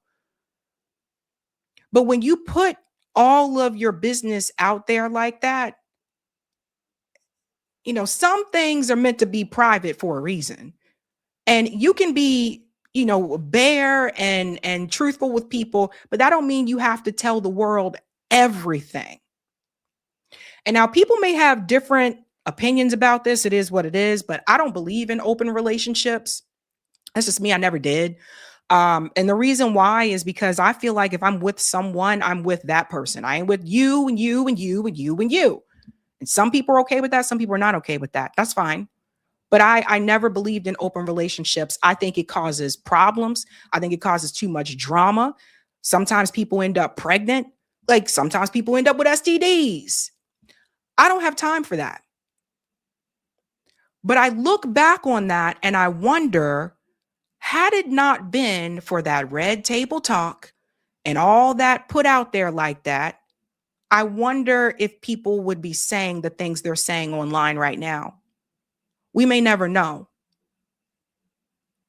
But when you put all of your business out there like that, you know, some things are meant to be private for a reason. And you can be, you know, bare and truthful with people, but that don't mean you have to tell the world everything. And now people may have different opinions about this. It is what it is, but I don't believe in open relationships. That's just me. I never did. And the reason why is because I feel like if I'm with someone, I'm with that person. I ain't with you and you and you and you and you. And some people are okay with that. Some people are not okay with that. That's fine. But I never believed in open relationships. I think it causes problems. I think it causes too much drama. Sometimes people end up pregnant. Like sometimes people end up with STDs. I don't have time for that. But I look back on that and I wonder, had it not been for that red table talk and all that put out there like that, I wonder if people would be saying the things they're saying online right now. We may never know.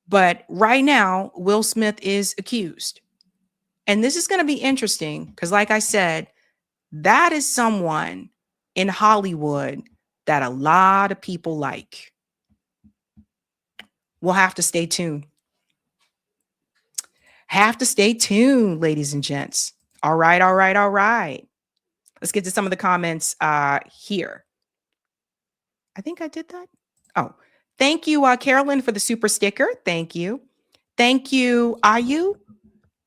But right now, Will Smith is accused. And this is going to be interesting because, like I said, that is someone in Hollywood that a lot of people like. We'll have to stay tuned. Have to stay tuned, ladies and gents. All right, all right, all right. Let's get to some of the comments here. I think I did that. Oh, thank you, Carolyn, for the super sticker. Thank you. Thank you, Ayu.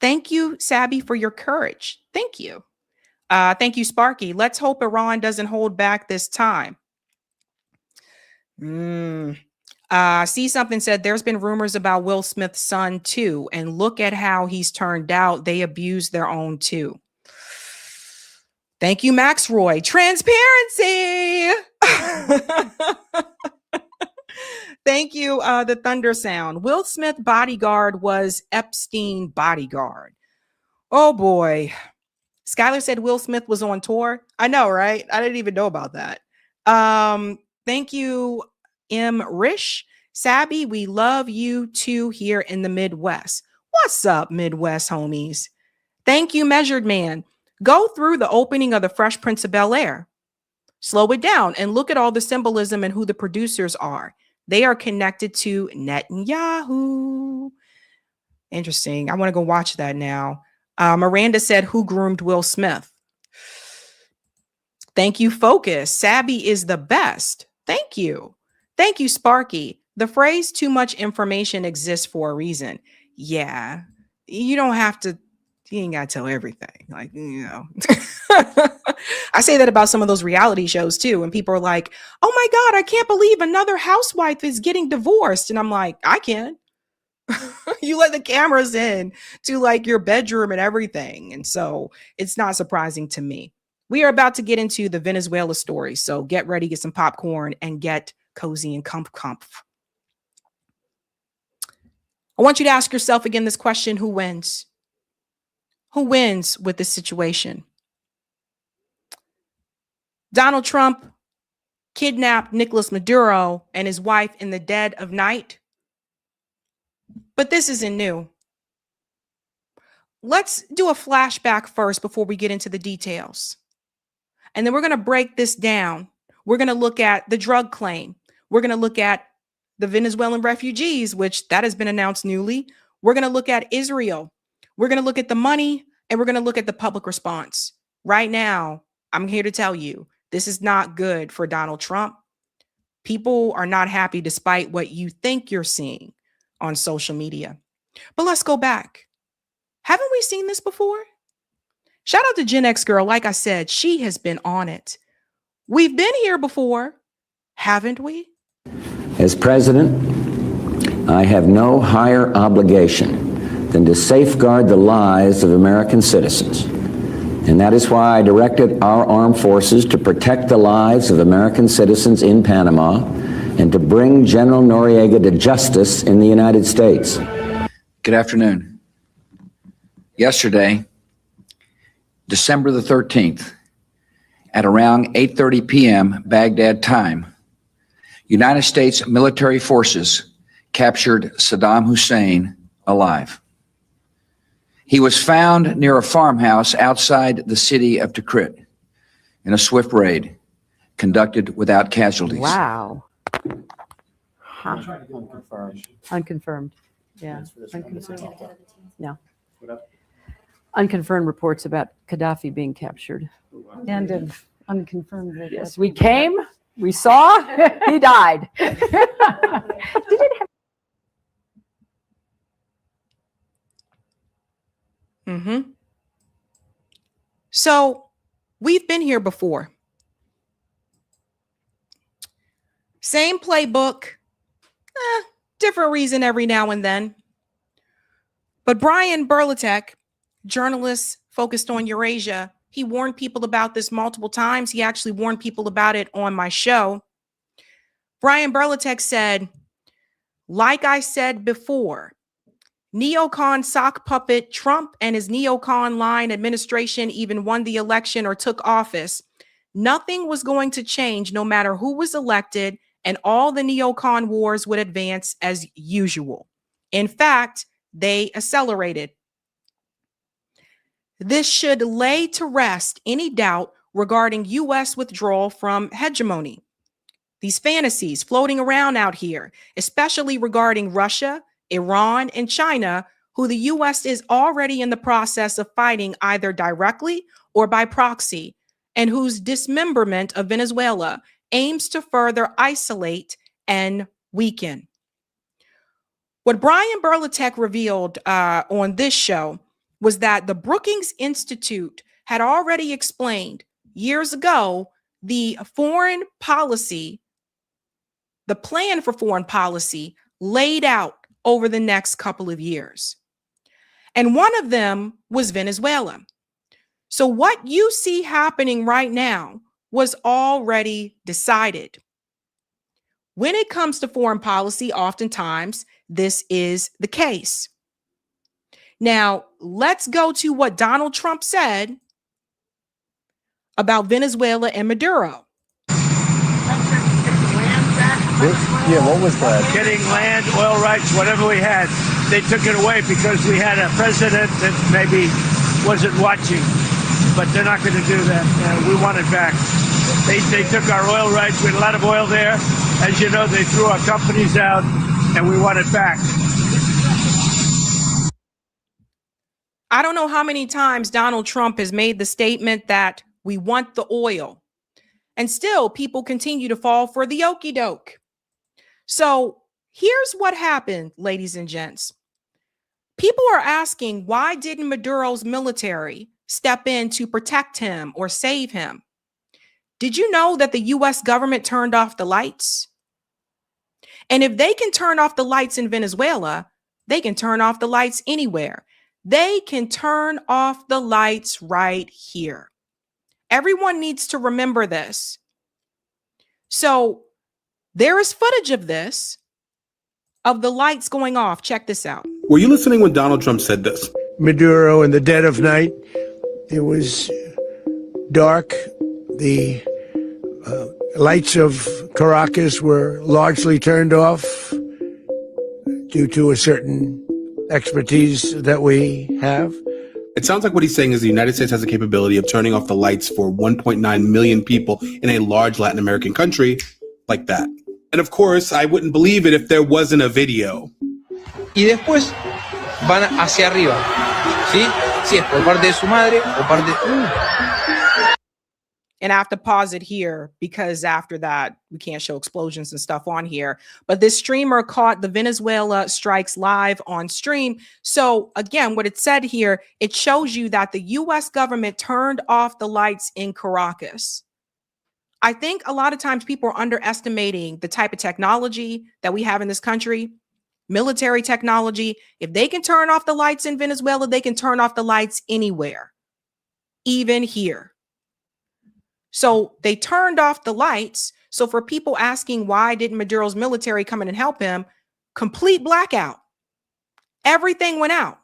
Thank you, Sabby, for your courage. Thank you. Thank you, Sparky. Let's hope Iran doesn't hold back this time. See something said there's been rumors about Will Smith's son too, and look at how he's turned out. They abuse their own too. Thank you, Max Roy. Transparency. Thank you, the thunder sound. Will Smith bodyguard was Epstein bodyguard. Oh boy. Skylar said Will Smith was on tour. I know, right? I didn't even know about that. Thank you, M. Rish. Sabby, we love you too here in the Midwest. What's up, Midwest homies? Thank you, Measured Man. Go through the opening of the Fresh Prince of Bel-Air. Slow it down and look at all the symbolism and who the producers are. They are connected to Netanyahu. Interesting. I want to go watch that now. Miranda said, who groomed Will Smith? Thank you, Focus. Sabby is the best. Thank you. Thank you, Sparky. The phrase too much information exists for a reason. Yeah, you don't have to, you ain't got to tell everything. Like, you know, I say that about some of those reality shows too. And people are like, oh my God, I can't believe another housewife is getting divorced. And I'm like, I can. You let the cameras in to like your bedroom and everything. And so it's not surprising to me. We are about to get into the Venezuela story. So get ready, get some popcorn and get cozy and comf. I want you to ask yourself again this question: who wins? Who wins with this situation? Donald Trump kidnapped Nicolas Maduro and his wife in the dead of night. But this isn't new. Let's do a flashback first before we get into the details. And then we're going to break this down. We're going to look at the drug claim. We're going to look at the Venezuelan refugees, which that has been announced newly. We're going to look at Israel. We're going to look at the money, and we're going to look at the public response. Right now, I'm here to tell you, This is not good for Donald Trump. People are not happy despite what you think you're seeing on social media. But let's go back. Haven't we seen this before? Shout out to Gen X Girl. Like I said, she has been on it. We've been here before, haven't we? As president, I have no higher obligation than to safeguard the lives of American citizens. And that is why I directed our armed forces to protect the lives of American citizens in Panama and to bring General Noriega to justice in the United States. Good afternoon. Yesterday, December the 13th, at around 8:30 p.m. Baghdad time, United States military forces captured Saddam Hussein alive. He was found near a farmhouse outside the city of Tikrit in a swift raid conducted without casualties. Wow. Huh. Unconfirmed. Yeah. Unconfirmed. No. Unconfirmed reports about Gaddafi being captured. And of unconfirmed. Yes, we came, we saw, he died. So we've been here before. Same playbook, different reason every now and then. But Brian Berlatek, journalist focused on Eurasia, he warned people about this multiple times. He actually warned people about it on my show. Brian Berlatek said, like I said before, neocon sock puppet Trump and his neocon line administration even won the election or took office. Nothing was going to change no matter who was elected, and all the neocon wars would advance as usual. In fact, they accelerated. This should lay to rest any doubt regarding U.S. withdrawal from hegemony. These fantasies floating around out here, especially regarding Russia, Iran, and China, who the U.S. is already in the process of fighting either directly or by proxy, and whose dismemberment of Venezuela aims to further isolate and weaken. What Brian Berlatek revealed on this show was that the Brookings Institute had already explained years ago the foreign policy, the plan for foreign policy laid out over the next couple of years. And one of them was Venezuela. So what you see happening right now was already decided. When it comes to foreign policy, oftentimes this is the case. Now, let's go to what Donald Trump said about Venezuela and Maduro. Yeah, what was that? Getting land, oil rights, whatever we had. They took it away because we had a president that maybe wasn't watching. But they're not going to do that. We want it back. They took our oil rights. We had a lot of oil there. As you know, they threw our companies out, and we want it back. I don't know how many times Donald Trump has made the statement that we want the oil, and still people continue to fall for the okie doke. So here's what happened, ladies and gents. People are asking, why didn't Maduro's military step in to protect him or save him? Did you know that the U.S. government turned off the lights? And if they can turn off the lights in Venezuela, they can turn off the lights anywhere. They can turn off the lights right here. Everyone needs to remember this. So there is footage of this, of the lights going off. Check this out. Were you listening when Donald Trump said this? Maduro in the dead of night. It was dark. The lights of Caracas were largely turned off due to a certain expertise that we have. It sounds like what he's saying is the United States has the capability of turning off the lights for 1.9 million people in a large Latin American country like that. And of course, I wouldn't believe it if there wasn't a video. Y después van hacia arriba, ¿sí? Si es por parte de su madre o parte... And I have to pause it here because after that, we can't show explosions and stuff on here. But this streamer caught the Venezuela strikes live on stream. So again, what it said here, it shows you that the US government turned off the lights in Caracas. I think a lot of times people are underestimating the type of technology that we have in this country, military technology. If they can turn off the lights in Venezuela, they can turn off the lights anywhere, even here. So they turned off the lights. So for people asking why didn't Maduro's military come in and help him, complete blackout. Everything went out.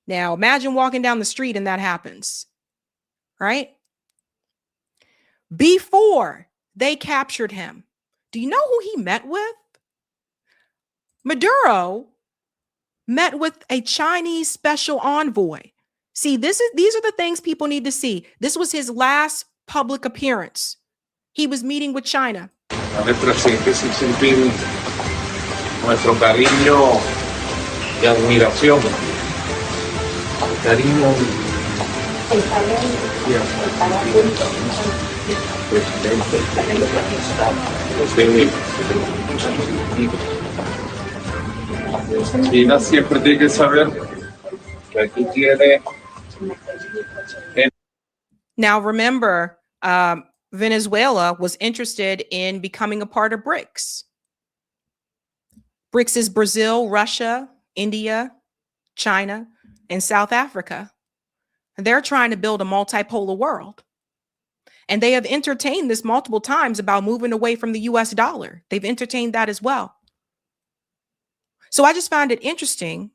Now imagine walking down the street and that happens, right? Before they captured him, do you know who he met with? Maduro met with a Chinese special envoy. See, these are the things people need to see. This was his last public appearance. He was meeting with China. Nuestro sentir nuestro cariño y admiración. Cariño China siempre tiene que saber que aquí tiene. Now, remember, Venezuela was interested in becoming a part of BRICS. BRICS is Brazil, Russia, India, China, and South Africa. They're trying to build a multipolar world. And they have entertained this multiple times about moving away from the US dollar. They've entertained that as well. So I just found it interesting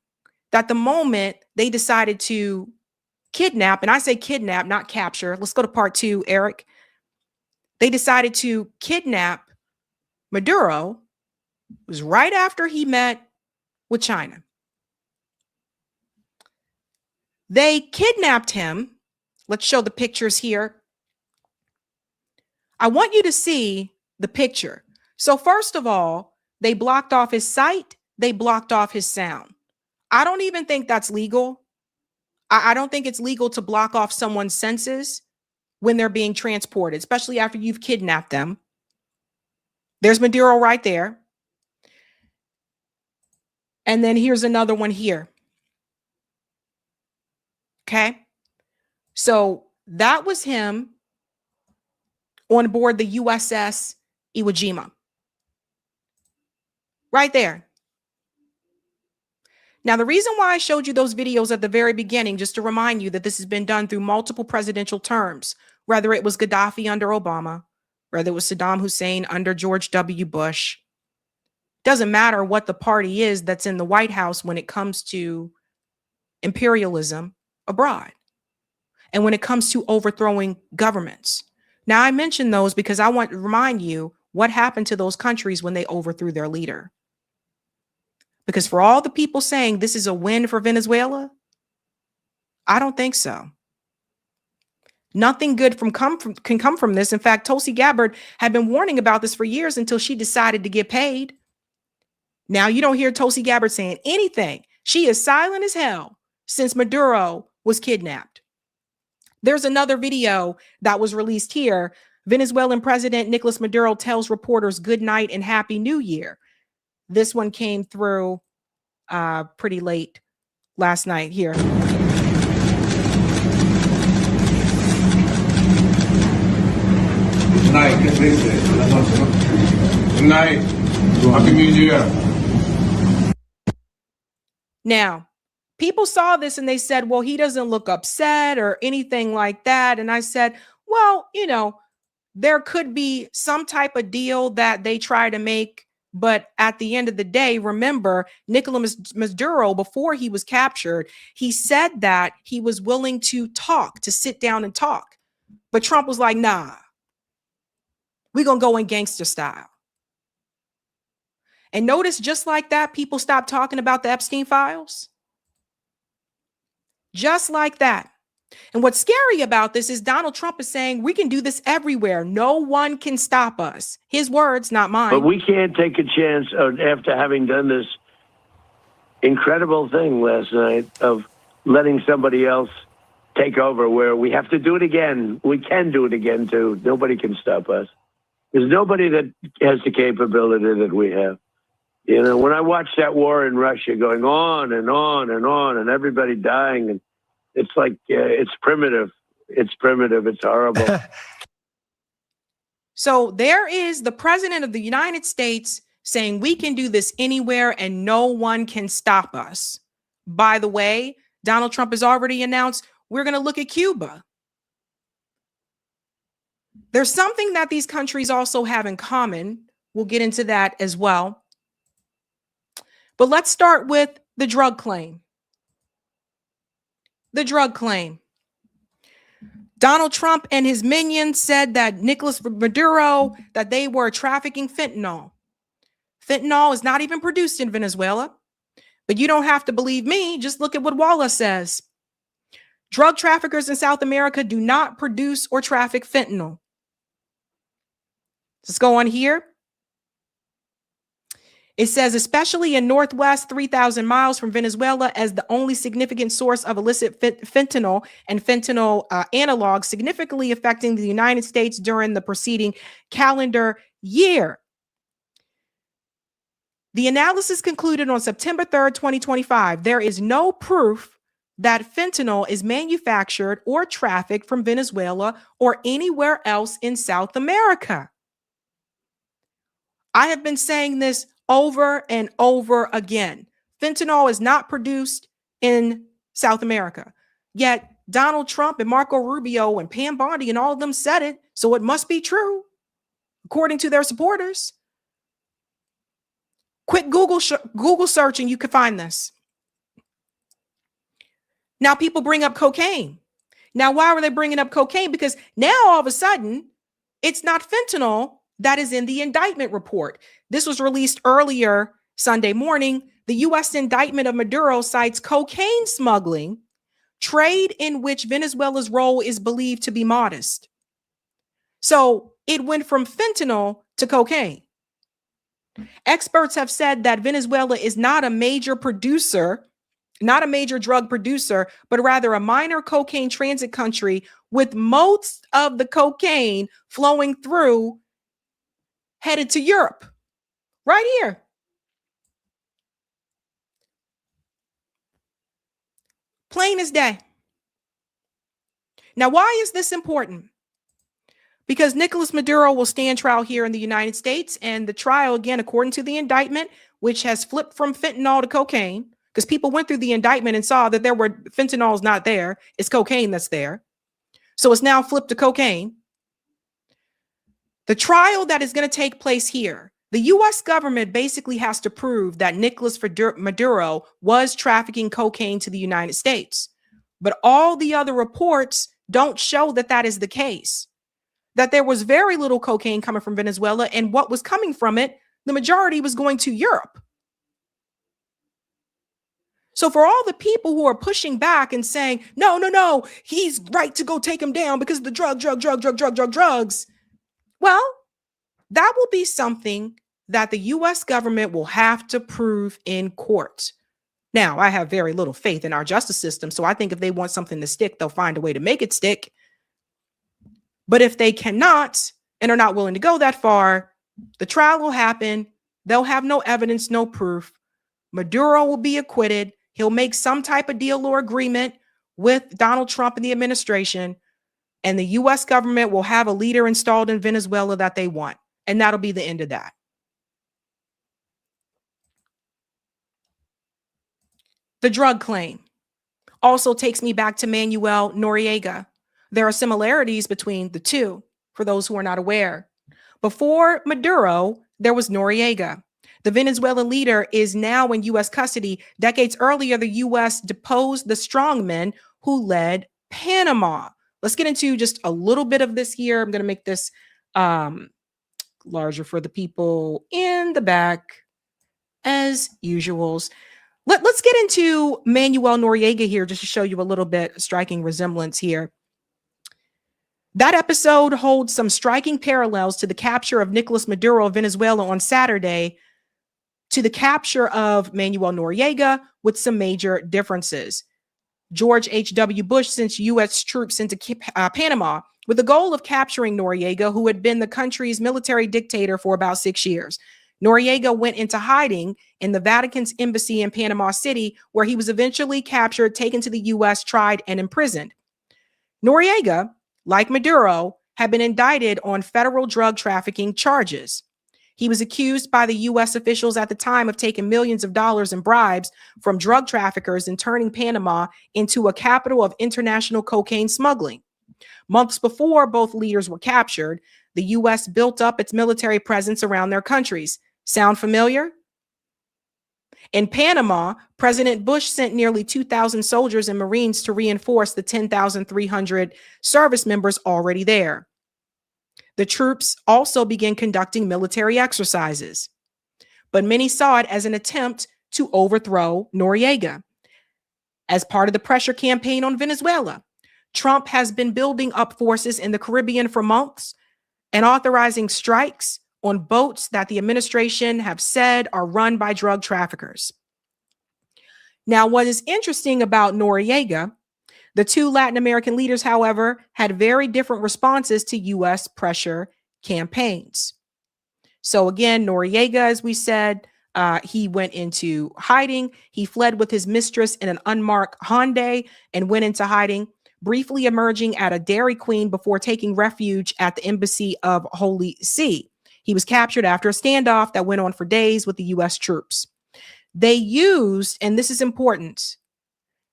that the moment they decided to kidnap, and I say kidnap, not capture. Let's go to part 2, Eric. They decided to kidnap Maduro. It was right after he met with China. They kidnapped him. Let's show the pictures here. I want you to see the picture. So first of all, they blocked off his sight. They blocked off his sound. I don't even think that's legal. I don't think it's legal to block off someone's senses when they're being transported, especially after you've kidnapped them. There's Maduro right there. And then here's another one here. Okay. So that was him on board the USS Iwo Jima. Right there. Now, the reason why I showed you those videos at the very beginning, just to remind you that this has been done through multiple presidential terms, whether it was Gaddafi under Obama, whether it was Saddam Hussein under George W. Bush. Doesn't matter what the party is that's in the White House when it comes to imperialism abroad and when it comes to overthrowing governments. Now, I mention those because I want to remind you what happened to those countries when they overthrew their leader. Because for all the people saying this is a win for Venezuela, I don't think so. Nothing good can come from this. In fact, Tulsi Gabbard had been warning about this for years until she decided to get paid. Now you don't hear Tulsi Gabbard saying anything. She is silent as hell since Maduro was kidnapped. There's another video that was released here. Venezuelan President Nicolas Maduro tells reporters good night and happy new year. This one came through pretty late last night here. Good night. Good night. Happy New Year. Now, people saw this and they said, well, he doesn't look upset or anything like that. And I said, well, you know, there could be some type of deal that they try to make. But at the end of the day, remember, Nicolas Maduro, before he was captured, he said that he was willing to talk, to sit down and talk. But Trump was like, nah, we're going to go in gangster style. And notice just like that, people stopped talking about the Epstein files. Just like that. And what's scary about this is Donald Trump is saying we can do this everywhere. No one can stop us. His words, not mine. But we can't take a chance after having done this incredible thing last night of letting somebody else take over where we have to do it again. We can do it again, too. Nobody can stop us. There's nobody that has the capability that we have. You know, when I watch that war in Russia going on and on and on and everybody dying, and it's like, it's primitive. It's primitive. It's horrible. So there is the president of the United States saying we can do this anywhere and no one can stop us. By the way, Donald Trump has already announced we're going to look at Cuba. There's something that these countries also have in common. We'll get into that as well. But let's start with the drug claim. The drug claim. Donald Trump and his minions said that Nicolas Maduro, that they were trafficking fentanyl. Fentanyl is not even produced in Venezuela. But you don't have to believe me. Just look at what Wallace says. Drug traffickers in South America do not produce or traffic fentanyl. Let's go on here. It says, especially in Northwest, 3,000 miles from Venezuela, as the only significant source of illicit fentanyl and fentanyl analogs, significantly affecting the United States during the preceding calendar year. The analysis concluded on September 3rd, 2025. There is no proof that fentanyl is manufactured or trafficked from Venezuela or anywhere else in South America. I have been saying this over and over again. Fentanyl is not produced in South America. Yet Donald Trump and Marco Rubio and Pam Bondi and all of them said it, so it must be true, according to their supporters. Quick Google search and you can find this. Now people bring up cocaine. Now, why were they bringing up cocaine? Because now all of a sudden, it's not fentanyl that is in the indictment report. This was released earlier Sunday morning. The U.S. indictment of Maduro cites cocaine smuggling, trade in which Venezuela's role is believed to be modest. So it went from fentanyl to cocaine. Experts have said that Venezuela is not a major producer, not a major drug producer, but rather a minor cocaine transit country, with most of the cocaine flowing through headed to Europe. Right here. Plain as day. Now, why is this important? Because Nicolas Maduro will stand trial here in the United States, and the trial, again, according to the indictment, which has flipped from fentanyl to cocaine, because people went through the indictment and saw that there were fentanyls not there. It's cocaine that's there. So it's now flipped to cocaine. The trial that is going to take place here, the U.S. government basically has to prove that Nicolas Maduro was trafficking cocaine to the United States. But all the other reports don't show that that is the case, that there was very little cocaine coming from Venezuela, and what was coming from it, the majority was going to Europe. So for all the people who are pushing back and saying, no, he's right to go take him down because of the drugs. Well, that will be something that the U.S. government will have to prove in court. Now, I have very little faith in our justice system, so I think if they want something to stick, they'll find a way to make it stick. But if they cannot and are not willing to go that far, the trial will happen. They'll have no evidence, no proof. Maduro will be acquitted. He'll make some type of deal or agreement with Donald Trump and the administration, and the U.S. government will have a leader installed in Venezuela that they want. And that'll be the end of that. The drug claim also takes me back to Manuel Noriega. There are similarities between the two, for those who are not aware. Before Maduro, there was Noriega. The Venezuelan leader is now in U.S. custody. Decades earlier, the U.S. deposed the strongmen who led Panama. Let's get into just a little bit of this here. I'm going to make this larger for the people in the back, as usuals. Let's get into Manuel Noriega here just to show you a little bit striking resemblance here. That episode holds some striking parallels to the capture of Nicolas Maduro of Venezuela on Saturday, to the capture of Manuel Noriega, with some major differences. George H.W. Bush sent U.S. troops into Panama with the goal of capturing Noriega, who had been the country's military dictator for about 6 years. Noriega went into hiding in the Vatican's embassy in Panama City, where he was eventually captured, taken to the U.S., tried, and imprisoned. Noriega, like Maduro, had been indicted on federal drug trafficking charges. He was accused by the U.S. officials at the time of taking millions of dollars in bribes from drug traffickers and turning Panama into a capital of international cocaine smuggling. Months before both leaders were captured, the U.S. built up its military presence around their countries. Sound familiar? In Panama, President Bush sent nearly 2,000 soldiers and Marines to reinforce the 10,300 service members already there. The troops also began conducting military exercises, but many saw it as an attempt to overthrow Noriega. As part of the pressure campaign on Venezuela, Trump has been building up forces in the Caribbean for months and authorizing strikes on boats that the administration have said are run by drug traffickers. Now, what is interesting about Noriega, the two Latin American leaders, however, had very different responses to U.S. pressure campaigns. So again, Noriega, as we said, he went into hiding. He fled with his mistress in an unmarked Hyundai and went into hiding, briefly emerging at a Dairy Queen before taking refuge at the Embassy of Holy See. He was captured after a standoff that went on for days with the U.S. troops. They used, and this is important,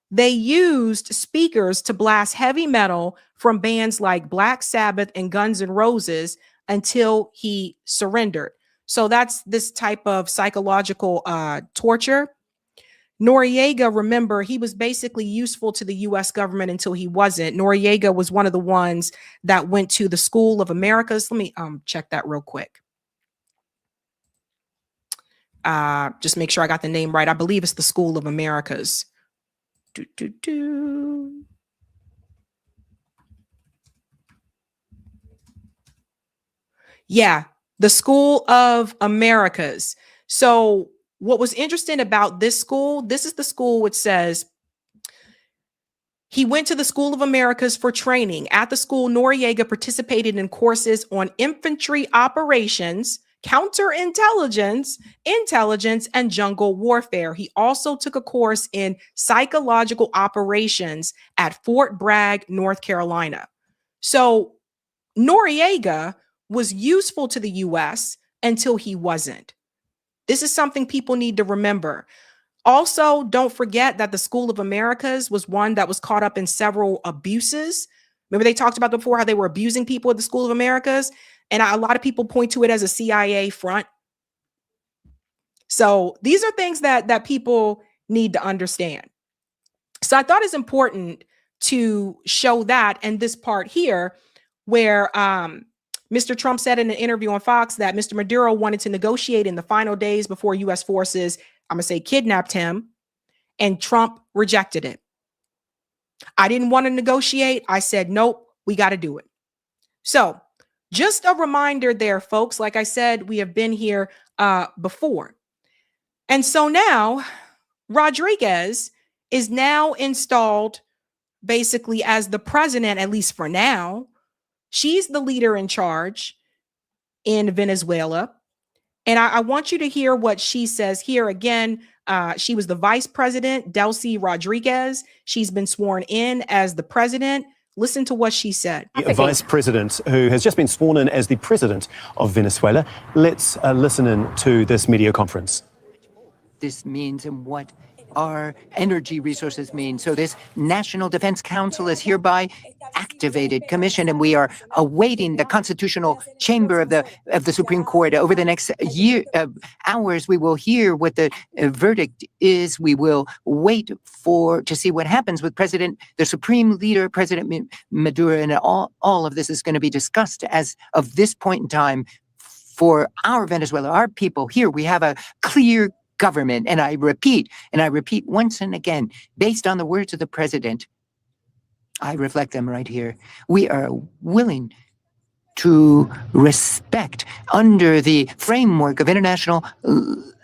they used speakers to blast heavy metal from bands like Black Sabbath and Guns N' Roses until he surrendered. So that's this type of psychological torture. Noriega, remember, he was basically useful to the U.S. government until he wasn't. Noriega was one of the ones that went to the School of Americas. Let me check that real quick. Just make sure I got the name right. I believe it's the School of Americas. Yeah, the School of Americas. So what was interesting about this school, this is the school which says he went to the School of Americas for training. At the school, Noriega participated in courses on infantry operations, counterintelligence, intelligence, and jungle warfare. He also took a course in psychological operations at Fort Bragg, North Carolina. So Noriega was useful to the U.S. until he wasn't. This is something people need to remember. Also, don't forget that the School of Americas was one that was caught up in several abuses. Remember they talked about before how they were abusing people at the School of Americas? And a lot of people point to it as a CIA front. So these are things that people need to understand. So I thought it's important to show that, and this part here where Mr. Trump said in an interview on Fox that Mr. Maduro wanted to negotiate in the final days before U.S. forces, I'm going to say, kidnapped him, and Trump rejected it. I didn't want to negotiate. I said, nope, we got to do it. So just a reminder there, folks. Like I said, we have been here before. And so now Rodriguez is now installed basically as the president, at least for now. She's the leader in charge in Venezuela. And I want you to hear what she says here. Again, she was the vice president, Delcy Rodriguez. She's been sworn in as the president. Listen to what she said. A vice president who has just been sworn in as the president of Venezuela. Let's listen in to this media conference. This means and what our energy resources mean. So this National Defense Council is hereby activated, commissioned, and we are awaiting the constitutional chamber of the Supreme Court. Over the next hours, we will hear what the verdict is. We will wait to see what happens with the Supreme Leader, President Maduro, and all of this is going to be discussed as of this point in time for our Venezuela, our people. Here we have a clear government, and I repeat once and again, based on the words of the president, I reflect them right here. We are willing to respect under the framework of international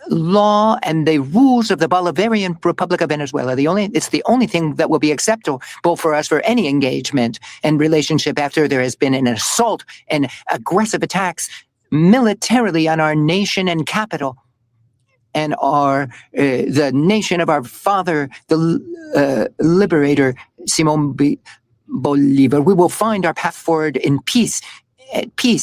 law and the rules of the Bolivarian Republic of Venezuela. It's the only thing that will be acceptable for us for any engagement and relationship after there has been an assault and aggressive attacks militarily on our nation and capital and the nation of our father, the liberator, Simon Bolivar. We will find our path forward in peace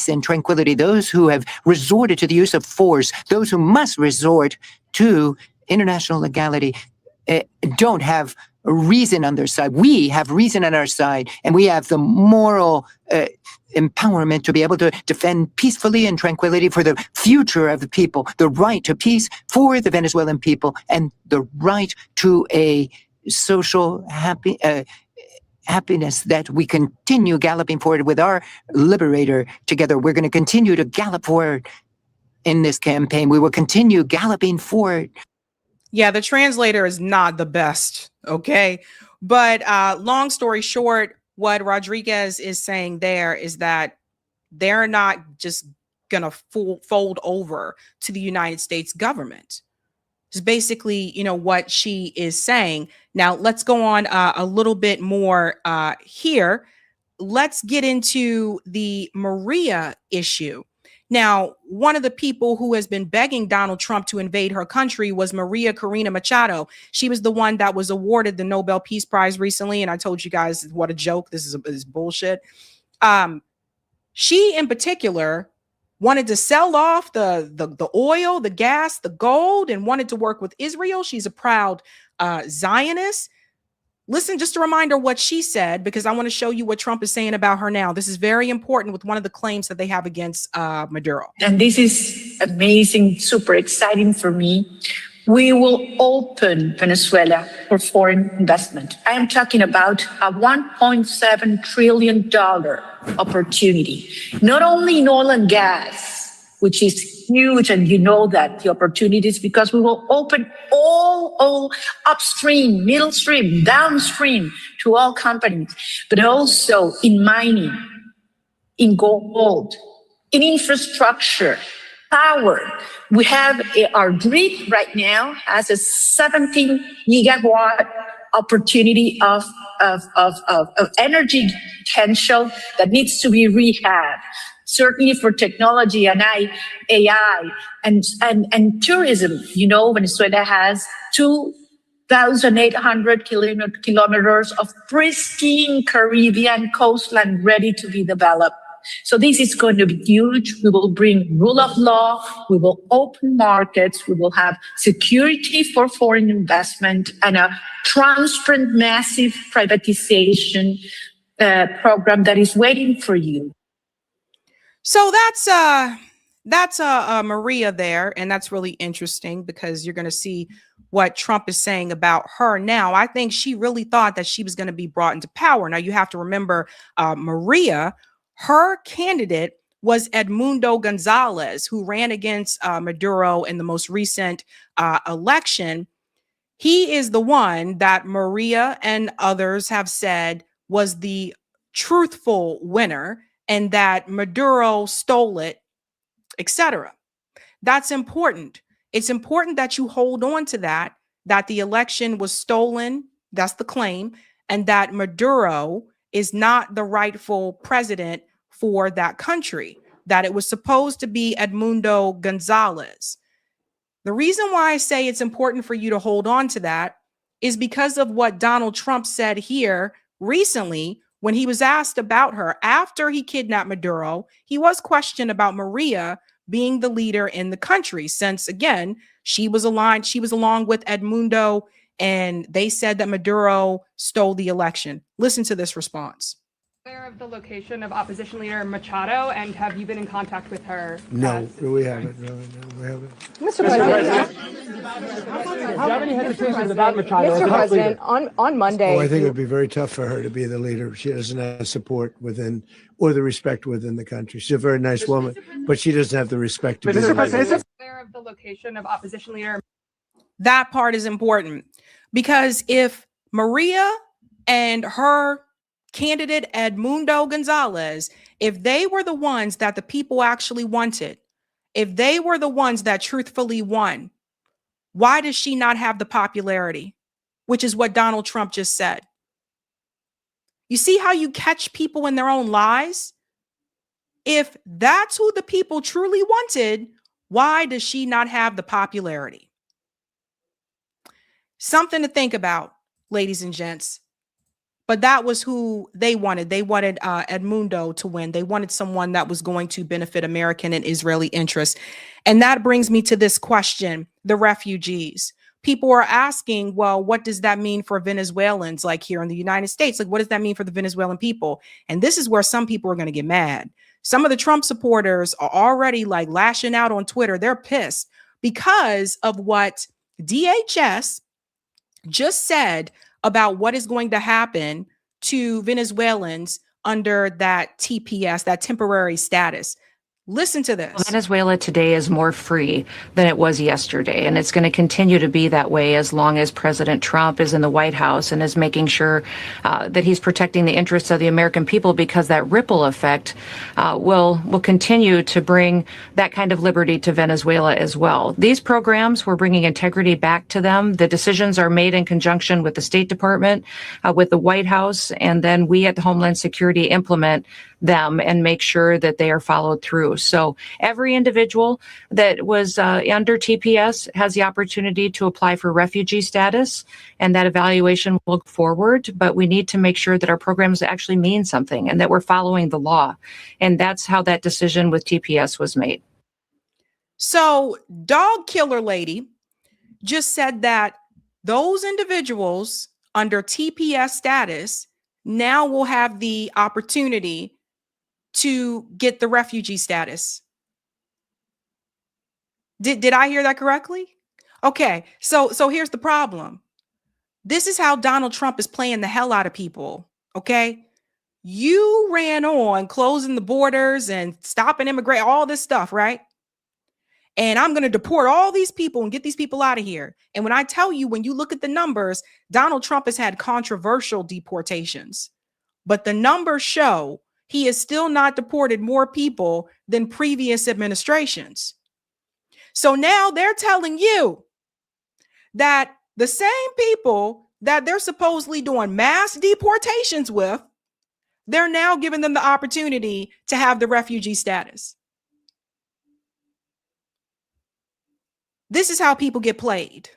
and tranquility. Those who have resorted to the use of force, those who must resort to international legality, don't have reason on their side. We have reason on our side, and we have the moral empowerment to be able to defend peacefully and tranquility for the future of the people, the right to peace for the Venezuelan people, and the right to a social happiness that we continue galloping forward with our liberator together. We're going to continue to gallop forward in this campaign. We will continue galloping forward. Yeah, the translator is not the best, okay? But long story short, what Rodriguez is saying there is that they're not just going to fold over to the United States government. It's basically, what she is saying. Now, let's go on a little bit more here. Let's get into the Maria issue. Now, one of the people who has been begging Donald Trump to invade her country was Maria Corina Machado. She was the one that was awarded the Nobel Peace Prize recently. And I told you guys, what a joke. This is bullshit. She, in particular, wanted to sell off the oil, the gas, the gold, and wanted to work with Israel. She's a proud Zionist. Listen, just a reminder what she said, because I want to show you what Trump is saying about her now. This is very important with one of the claims that they have against Maduro. And this is amazing, super exciting for me. We will open Venezuela for foreign investment. I am talking about a $1.7 trillion opportunity, not only in oil and gas, which is huge, and you know that the opportunities, because we will open all upstream, middle stream, downstream to all companies, but also in mining, in gold, in infrastructure, power. We have our grid right now has a 17 gigawatt opportunity of energy potential that needs to be rehabbed. Certainly for technology and AI and tourism. Venezuela has 2,800 kilometers of pristine Caribbean coastline ready to be developed. So this is going to be huge. We will bring rule of law. We will open markets. We will have security for foreign investment and a transparent, massive privatization program that is waiting for you. So that's Maria there, and that's really interesting because you're going to see what Trump is saying about her now. I think she really thought that she was going to be brought into power. Now you have to remember, Maria, her candidate was Edmundo Gonzalez, who ran against Maduro in the most recent election. He is the one that Maria and others have said was the truthful winner, and that Maduro stole it, etc. That's important. It's important that you hold on to that the election was stolen, that's the claim, and that Maduro is not the rightful president for that country, that it was supposed to be Edmundo Gonzalez. The reason why I say it's important for you to hold on to that is because of what Donald Trump said here recently. When he was asked about her after he kidnapped Maduro, he was questioned about Maria being the leader in the country, since, again, she was along with Edmundo, and they said that Maduro stole the election. Listen to this response. Aware of the location of opposition leader Machado, and have you been in contact with her? No, we haven't. No, we haven't. Mr. President, Mr. President, on Monday. Oh, I think it would be very tough for her to be the leader. She doesn't have support within or the respect within the country. She's a very nice woman, but she doesn't have the respect to be the leader. Aware of the location of opposition leader. That part is important, because if Maria and her candidate Edmundo Gonzalez if they were the ones that the people actually wanted, if they were the ones that truthfully won, why does she not have the popularity? Which is what Donald Trump just said. You see how you catch people in their own lies? If that's who the people truly wanted, why does she not have the popularity? Something to think about, ladies and gents. But that was who they wanted. They wanted Edmundo to win. They wanted someone that was going to benefit American and Israeli interests. And that brings me to this question, the refugees. People are asking, well, what does that mean for Venezuelans like here in the United States? Like, what does that mean for the Venezuelan people? And this is where some people are going to get mad. Some of the Trump supporters are already like lashing out on Twitter. They're pissed because of what DHS just said about what is going to happen to Venezuelans under that TPS, that temporary status. Listen to this. Venezuela today is more free than it was yesterday, and it's going to continue to be that way as long as President Trump is in the White House and is making sure that he's protecting the interests of the American people, because that ripple effect will continue to bring that kind of liberty to Venezuela as well. These programs, we're bringing integrity back to them. The decisions are made in conjunction with the State Department, with the White House, and then we at the Homeland Security implement them and make sure that they are followed through. So every individual that was under TPS has the opportunity to apply for refugee status, and that evaluation will go forward. But we need to make sure that our programs actually mean something and that we're following the law. And that's how that decision with TPS was made. So Dog Killer Lady just said that those individuals under TPS status now will have the opportunity to get the refugee status. Did I hear that correctly? Okay, so here's the problem. This is how Donald Trump is playing the hell out of people, okay? You ran on closing the borders and stopping immigration, all this stuff, right? And I'm going to deport all these people and get these people out of here. And when I tell you, when you look at the numbers, Donald Trump has had controversial deportations, but the numbers show he has still not deported more people than previous administrations. So now they're telling you that the same people that they're supposedly doing mass deportations with, they're now giving them the opportunity to have the refugee status. This is how people get played.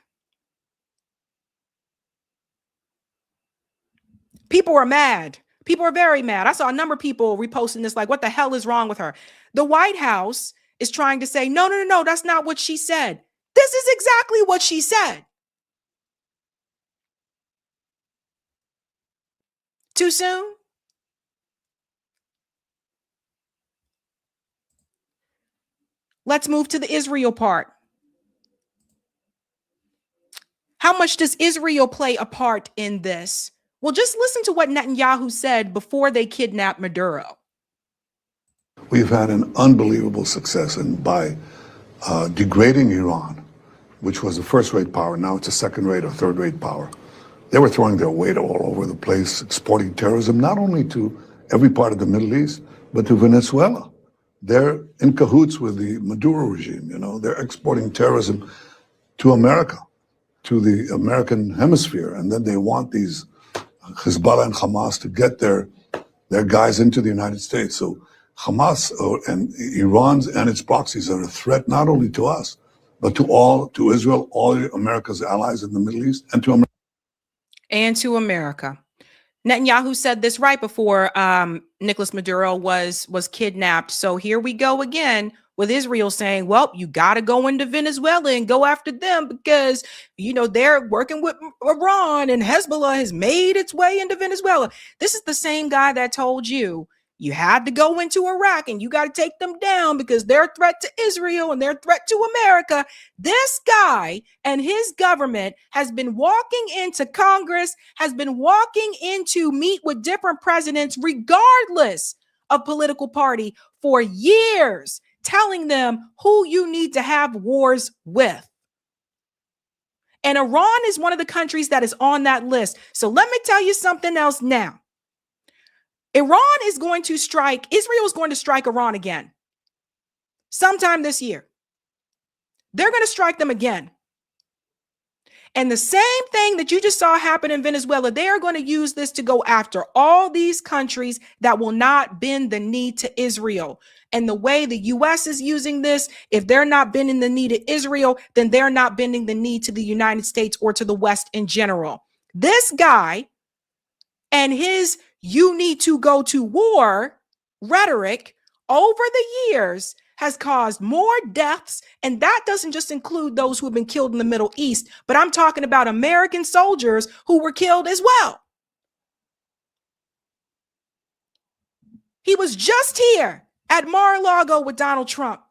People are mad. People are very mad. I saw a number of people reposting this like, what the hell is wrong with her? The White House is trying to say, no, that's not what she said. This is exactly what she said. Too soon? Let's move to the Israel part. How much does Israel play a part in this? Well, just listen to what Netanyahu said before they kidnapped Maduro. We've had an unbelievable success by degrading Iran, which was a first-rate power. Now it's a second-rate or third-rate power. They were throwing their weight all over the place, exporting terrorism, not only to every part of the Middle East, but to Venezuela. They're in cahoots with the Maduro regime, you know. They're exporting terrorism to America, to the American hemisphere, and then they want these Hezbollah and Hamas to get their guys into the United States. So Hamas and Iran's and its proxies are a threat not only to us, but to Israel, all America's allies in the Middle East, and to America. Netanyahu said this right before Nicolas Maduro was kidnapped. So here we go again with Israel saying, well, you got to go into Venezuela and go after them because, you know, they're working with Iran and Hezbollah has made its way into Venezuela. This is the same guy that told you you had to go into Iraq and you got to take them down because they're a threat to Israel and they're a threat to America. This guy and his government has been walking into Congress, has been walking in to meet with different presidents, regardless of political party, for years, telling them who you need to have wars with. And Iran is one of the countries that is on that list. So let me tell you something else now. Iran is going to strike, Israel is going to strike Iran again sometime this year. They're going to strike them again. And the same thing that you just saw happen in Venezuela, they are going to use this to go after all these countries that will not bend the knee to Israel. And the way the U.S. is using this, if they're not bending the knee to Israel, then they're not bending the knee to the United States or to the West in general. This guy and his "you need to go to war" rhetoric over the years has caused more deaths. And that doesn't just include those who have been killed in the Middle East, but I'm talking about American soldiers who were killed as well. He was just here at Mar-a-Lago with Donald Trump.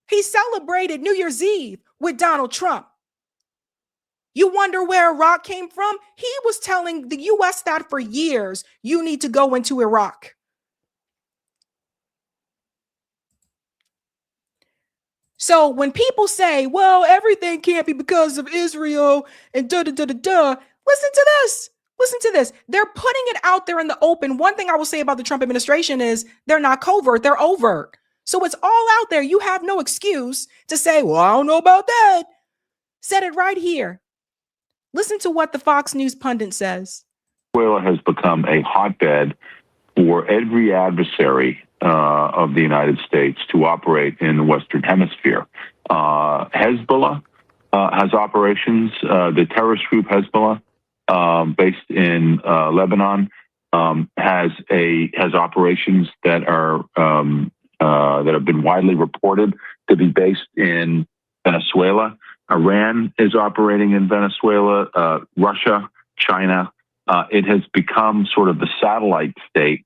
He celebrated New Year's Eve with Donald Trump. You wonder where Iraq came from? He was telling the U.S. that for years, you need to go into Iraq. So when people say, well, everything can't be because of Israel and listen to this. Listen to this. They're putting it out there in the open. One thing I will say about the Trump administration is they're not covert, they're overt. So it's all out there. You have no excuse to say, well, I don't know about that. Said it right here. Listen to what the Fox News pundit says. Venezuela has become a hotbed for every adversary of the United States to operate in the Western Hemisphere. Hezbollah has operations. The terrorist group Hezbollah, based in Lebanon, has operations that are that have been widely reported to be based in Venezuela. Iran is operating in Venezuela. Russia, China. It has become sort of the satellite state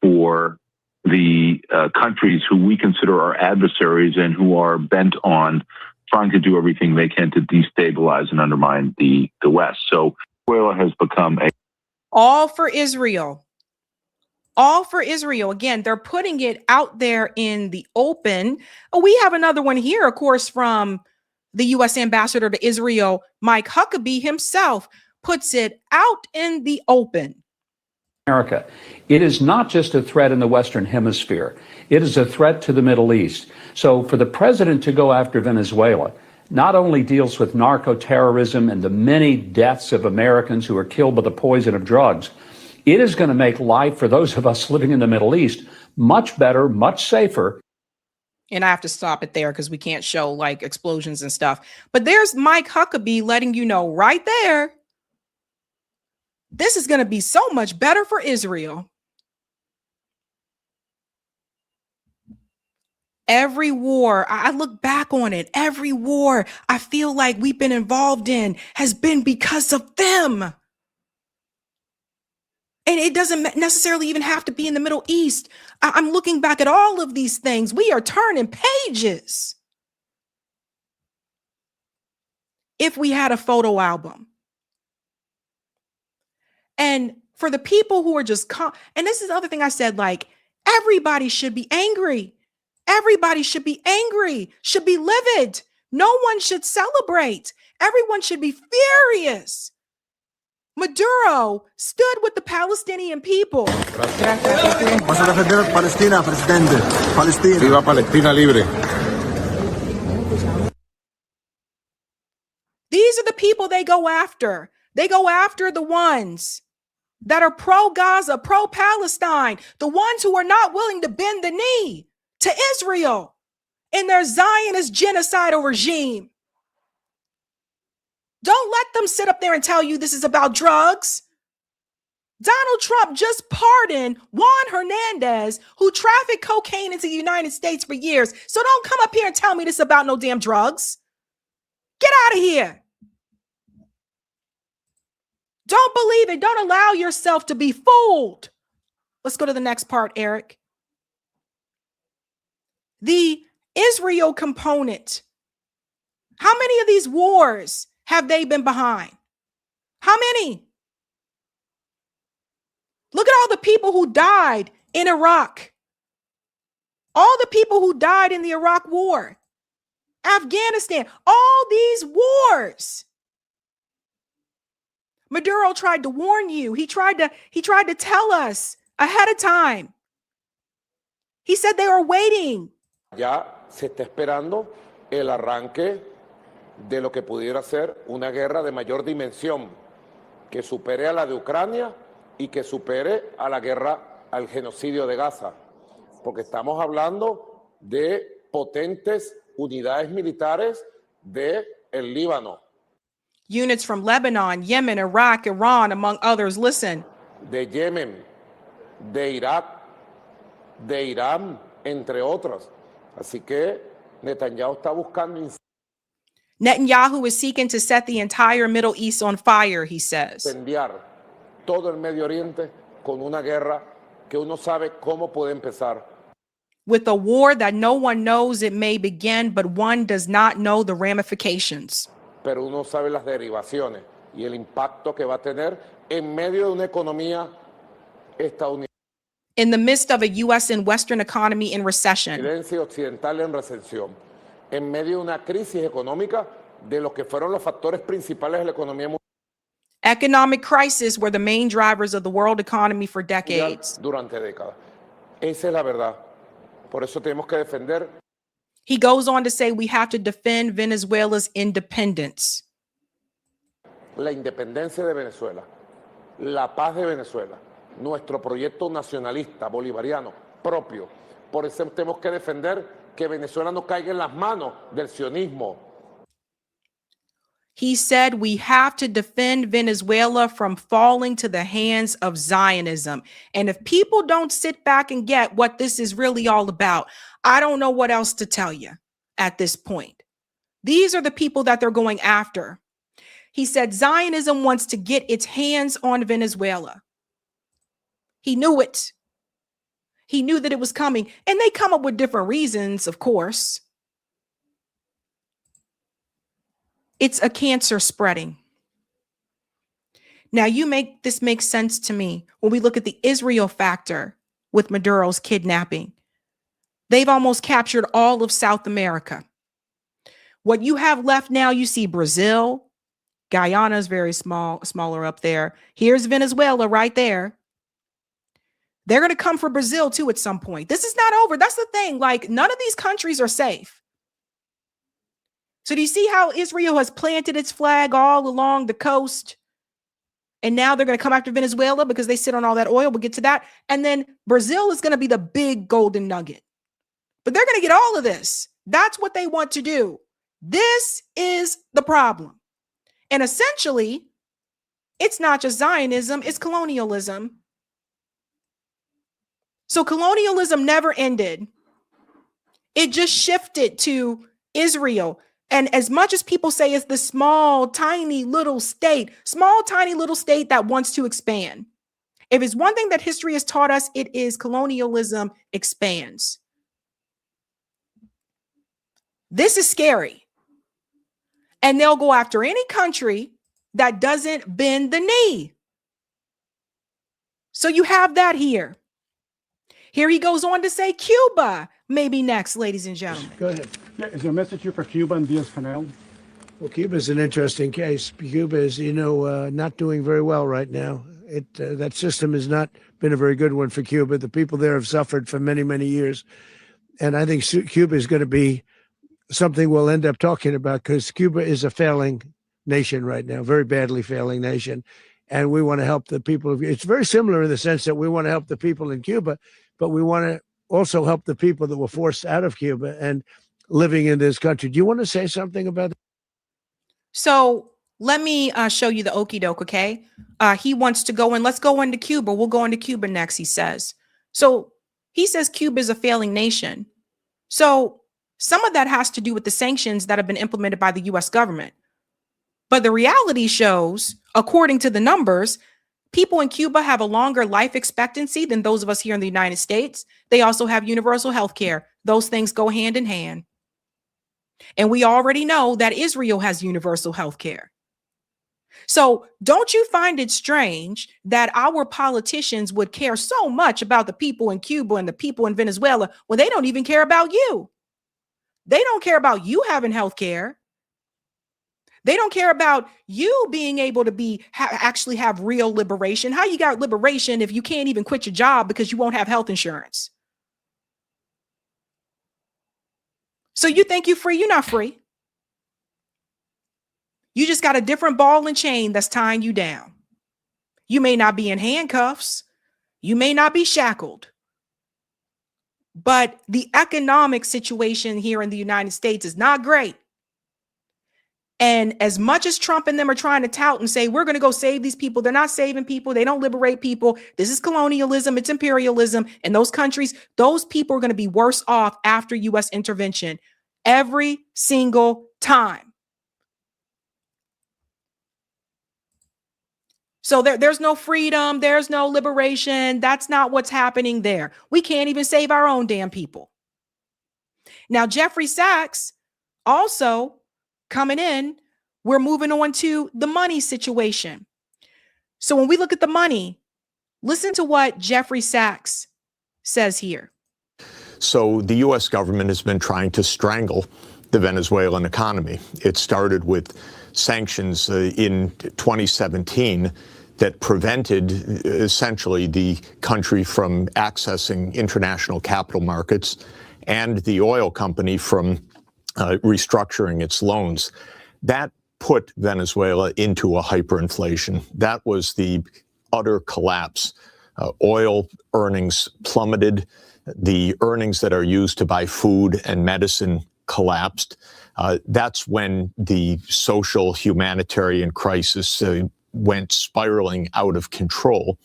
for the countries who we consider our adversaries and who are bent on trying to do everything they can to destabilize and undermine the West. So Venezuela has become a... All for Israel. All for Israel. Again, they're putting it out there in the open. We have another one here, of course, from the U.S. ambassador to Israel, Mike Huckabee himself, puts it out in the open. America. It is not just a threat in the Western Hemisphere. It is a threat to the Middle East. So for the president to go after Venezuela not only deals with narco-terrorism and the many deaths of Americans who are killed by the poison of drugs, it is going to make life for those of us living in the Middle East much better, much safer. And I have to stop it there because we can't show like explosions and stuff. But there's Mike Huckabee letting you know right there, this is going to be so much better for Israel. Every war, I look back on it, every war I feel like we've been involved in has been because of them. And it doesn't necessarily even have to be in the Middle East. I'm looking back at all of these things. We are turning pages. If we had a photo album. And for the people who are just, and this is the other thing I said, like, everybody should be angry. Everybody should be angry, should be livid. No one should celebrate. Everyone should be furious. Maduro stood with the Palestinian people. Vas a defender Palestina, presidente. Palestina. Viva Palestina libre. These are the people they go after. They go after the ones that are pro-Gaza, pro-Palestine, the ones who are not willing to bend the knee to Israel in their Zionist genocidal regime. Don't let them sit up there and tell you this is about drugs. Donald Trump just pardoned Juan Hernandez, who trafficked cocaine into the United States for years. So don't come up here and tell me this is about no damn drugs. Get out of here. Don't believe it. Don't allow yourself to be fooled. Let's go to the next part, Eric. The Israel component. How many of these wars have they been behind? How many? Look at all the people who died in Iraq. All the people who died in the Iraq war. Afghanistan. All these wars. Maduro tried to warn you. He tried to tell us ahead of time. He said they are waiting. Ya se está esperando el arranque de lo que pudiera ser una guerra de mayor dimensión, que supere a la de Ucrania y que supere a la guerra, al genocidio de Gaza. Porque estamos hablando de potentes unidades militares del Líbano. Units from Lebanon, Yemen, Iraq, Iran, among others. Listen. De Yemen, de Irak, de Irán, entre otras. Así que Netanyahu está buscando Netanyahu is seeking to set the entire Middle East on fire, he says. incendiar todo el Medio Oriente con una guerra que uno sabe cómo puede empezar. With a war that no one knows it may begin, but one does not know the ramifications. Pero uno sabe las derivaciones y el impacto que va a tener en medio de una economía estadounidense. In the midst of a U.S. and Western economy in recession. Occidental en recesión, en medio de una crisis económica de los que fueron los factores principales de la economía mundial. Economic crisis were the main drivers of the world economy for decades. Durante décadas. Esa es la verdad. Por eso tenemos que defender. He goes on to say we have to defend Venezuela's independence. La independencia de Venezuela, la paz de Venezuela, nuestro proyecto nacionalista bolivariano propio. Por eso tenemos que defender que Venezuela no caiga en las manos del sionismo. He said we have to defend Venezuela from falling to the hands of Zionism. And if people don't sit back and get what this is really all about, I don't know what else to tell you at this point. These are the people that they're going after. He said Zionism wants to get its hands on Venezuela. He knew it. He knew that it was coming. And they come up with different reasons, of course. It's a cancer spreading. Now, this makes sense to me when we look at the Israel factor with Maduro's kidnapping. They've almost captured all of South America. What you have left now, you see Brazil. Guyana is very smaller up there. Here's Venezuela right there. They're going to come for Brazil too at some point. This is not over. That's the thing. Like, none of these countries are safe. So do you see how Israel has planted its flag all along the coast? And now they're going to come after Venezuela because they sit on all that oil. We'll get to that. And then Brazil is going to be the big golden nugget. But they're going to get all of this. That's what they want to do. This is the problem. And essentially, it's not just Zionism, it's colonialism. So colonialism never ended. It just shifted to Israel. And as much as people say it's the small, tiny little state that wants to expand. If it's one thing that history has taught us, it is colonialism expands. This is scary. And they'll go after any country that doesn't bend the knee. So you have that here. Here he goes on to say Cuba may be next, ladies and gentlemen. Go ahead. Yeah, is there a message here for Cuba and Diaz-Canel? Well, Cuba is an interesting case. Cuba is, not doing very well right now. That system has not been a very good one for Cuba. The people there have suffered for many, many years. And I think Cuba is going to be something we'll end up talking about because Cuba is a failing nation right now, very badly failing nation. And we want to help the people. It's very similar in the sense that we want to help the people in Cuba, but we want to also help the people that were forced out of Cuba and living in this country. Do you want to say something about that? So let me show you the okie doke, okay? He wants to go in. Let's go into Cuba. We'll go into Cuba next, he says. So he says Cuba is a failing nation. So some of that has to do with the sanctions that have been implemented by the U.S. government. But the reality shows, according to the numbers, people in Cuba have a longer life expectancy than those of us here in the United States. They also have universal health care. Those things go hand in hand. And we already know that Israel has universal health care. So don't you find it strange that our politicians would care so much about the people in Cuba and the people in Venezuela when they don't even care about you? They don't care about you having health care. They don't care about you being able to actually have real liberation. How you got liberation if you can't even quit your job because you won't have health insurance? So you think you're free? You're not free. You just got a different ball and chain that's tying you down. You may not be in handcuffs. You may not be shackled. But the economic situation here in the United States is not great. And as much as Trump and them are trying to tout and say, we're going to go save these people, they're not saving people. They don't liberate people. This is colonialism. It's imperialism. And those countries, those people are going to be worse off after U.S. intervention every single time. So there's no freedom. There's no liberation. That's not what's happening there. We can't even save our own damn people. Now, Jeffrey Sachs also coming in, we're moving on to the money situation. So when we look at the money, listen to what Jeffrey Sachs says here. So the U.S. government has been trying to strangle the Venezuelan economy. It started with sanctions in 2017 that prevented essentially the country from accessing international capital markets and the oil company from restructuring its loans. That put Venezuela into a hyperinflation. That was the utter collapse. Oil earnings plummeted. The earnings that are used to buy food and medicine collapsed. That's when the social humanitarian crisis went spiraling out of control.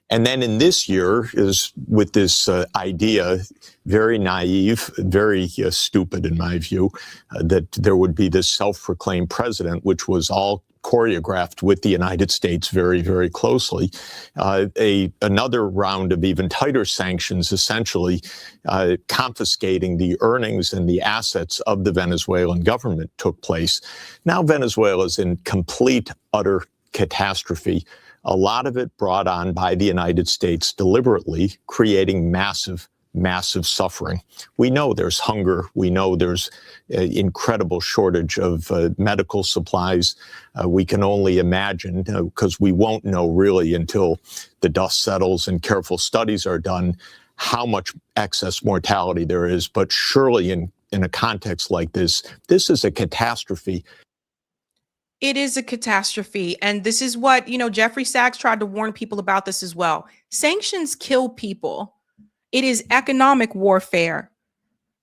And then in this year is with this idea, very naive, very stupid in my view, that there would be this self-proclaimed president, which was all choreographed with the United States very, very closely. Another round of even tighter sanctions, essentially confiscating the earnings and the assets of the Venezuelan government took place. Now Venezuela is in complete, utter catastrophe. A lot of it brought on by the United States deliberately, creating massive, massive suffering. We know there's hunger. We know there's incredible shortage of medical supplies. We can only imagine, because we won't know really until the dust settles and careful studies are done, how much excess mortality there is. But surely in a context like this, this is a catastrophe. It is a catastrophe. And this is what, Jeffrey Sachs tried to warn people about this as well. Sanctions kill people. It is economic warfare.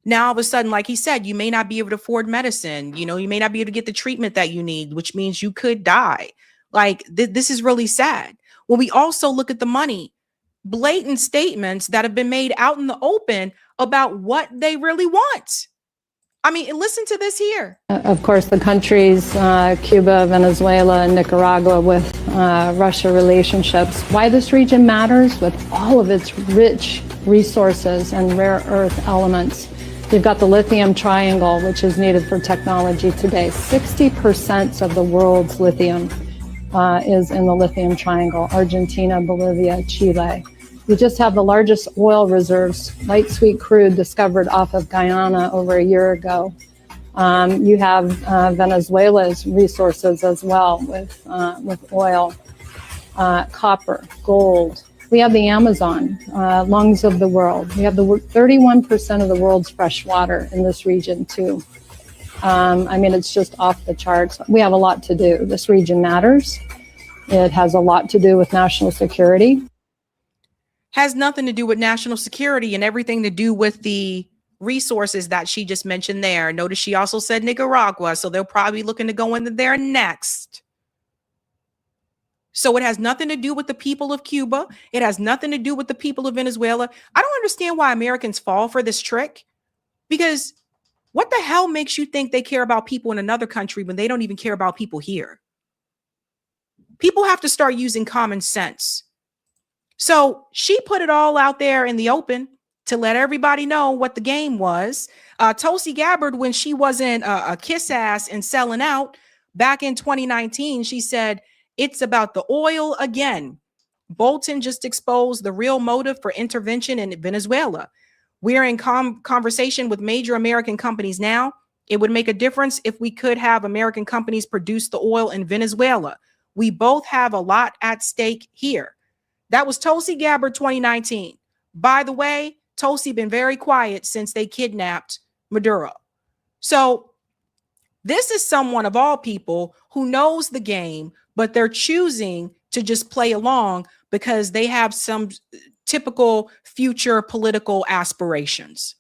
Now, all of a sudden, like he said, you may not be able to afford medicine. You may not be able to get the treatment that you need, which means you could die. Like this is really sad. When we also look at the money, blatant statements that have been made out in the open about what they really want. I mean, listen to this here. Of course, the countries, Cuba, Venezuela, and Nicaragua with Russia relationships. Why this region matters with all of its rich resources and rare earth elements. You've got the lithium triangle, which is needed for technology today. 60% of the world's lithium is in the lithium triangle, Argentina, Bolivia, Chile. We just have the largest oil reserves, light sweet crude, discovered off of Guyana over a year ago. You have Venezuela's resources as well with oil, copper, gold. We have the Amazon, lungs of the world. We have the 31% of the world's fresh water in this region too. I mean, it's just off the charts. We have a lot to do. This region matters. It has a lot to do with national security. Has nothing to do with national security and everything to do with the resources that she just mentioned there. Notice she also said Nicaragua, so they'll probably be looking to go into there next. So it has nothing to do with the people of Cuba. It has nothing to do with the people of Venezuela. I don't understand why Americans fall for this trick, because what the hell makes you think they care about people in another country when they don't even care about people here? People have to start using common sense. So she put it all out there in the open to let everybody know what the game was. Tulsi Gabbard, when she wasn't a kiss ass and selling out back in 2019, she said, it's about the oil again. Bolton just exposed the real motive for intervention in Venezuela. We're in conversation with major American companies now It would make a difference if we could have American companies produce the oil in Venezuela. We both have a lot at stake here. That was Tulsi Gabbard 2019. By the way, Tulsi been very quiet since they kidnapped Maduro. So this is someone of all people who knows the game, but they're choosing to just play along because they have some typical future political aspirations.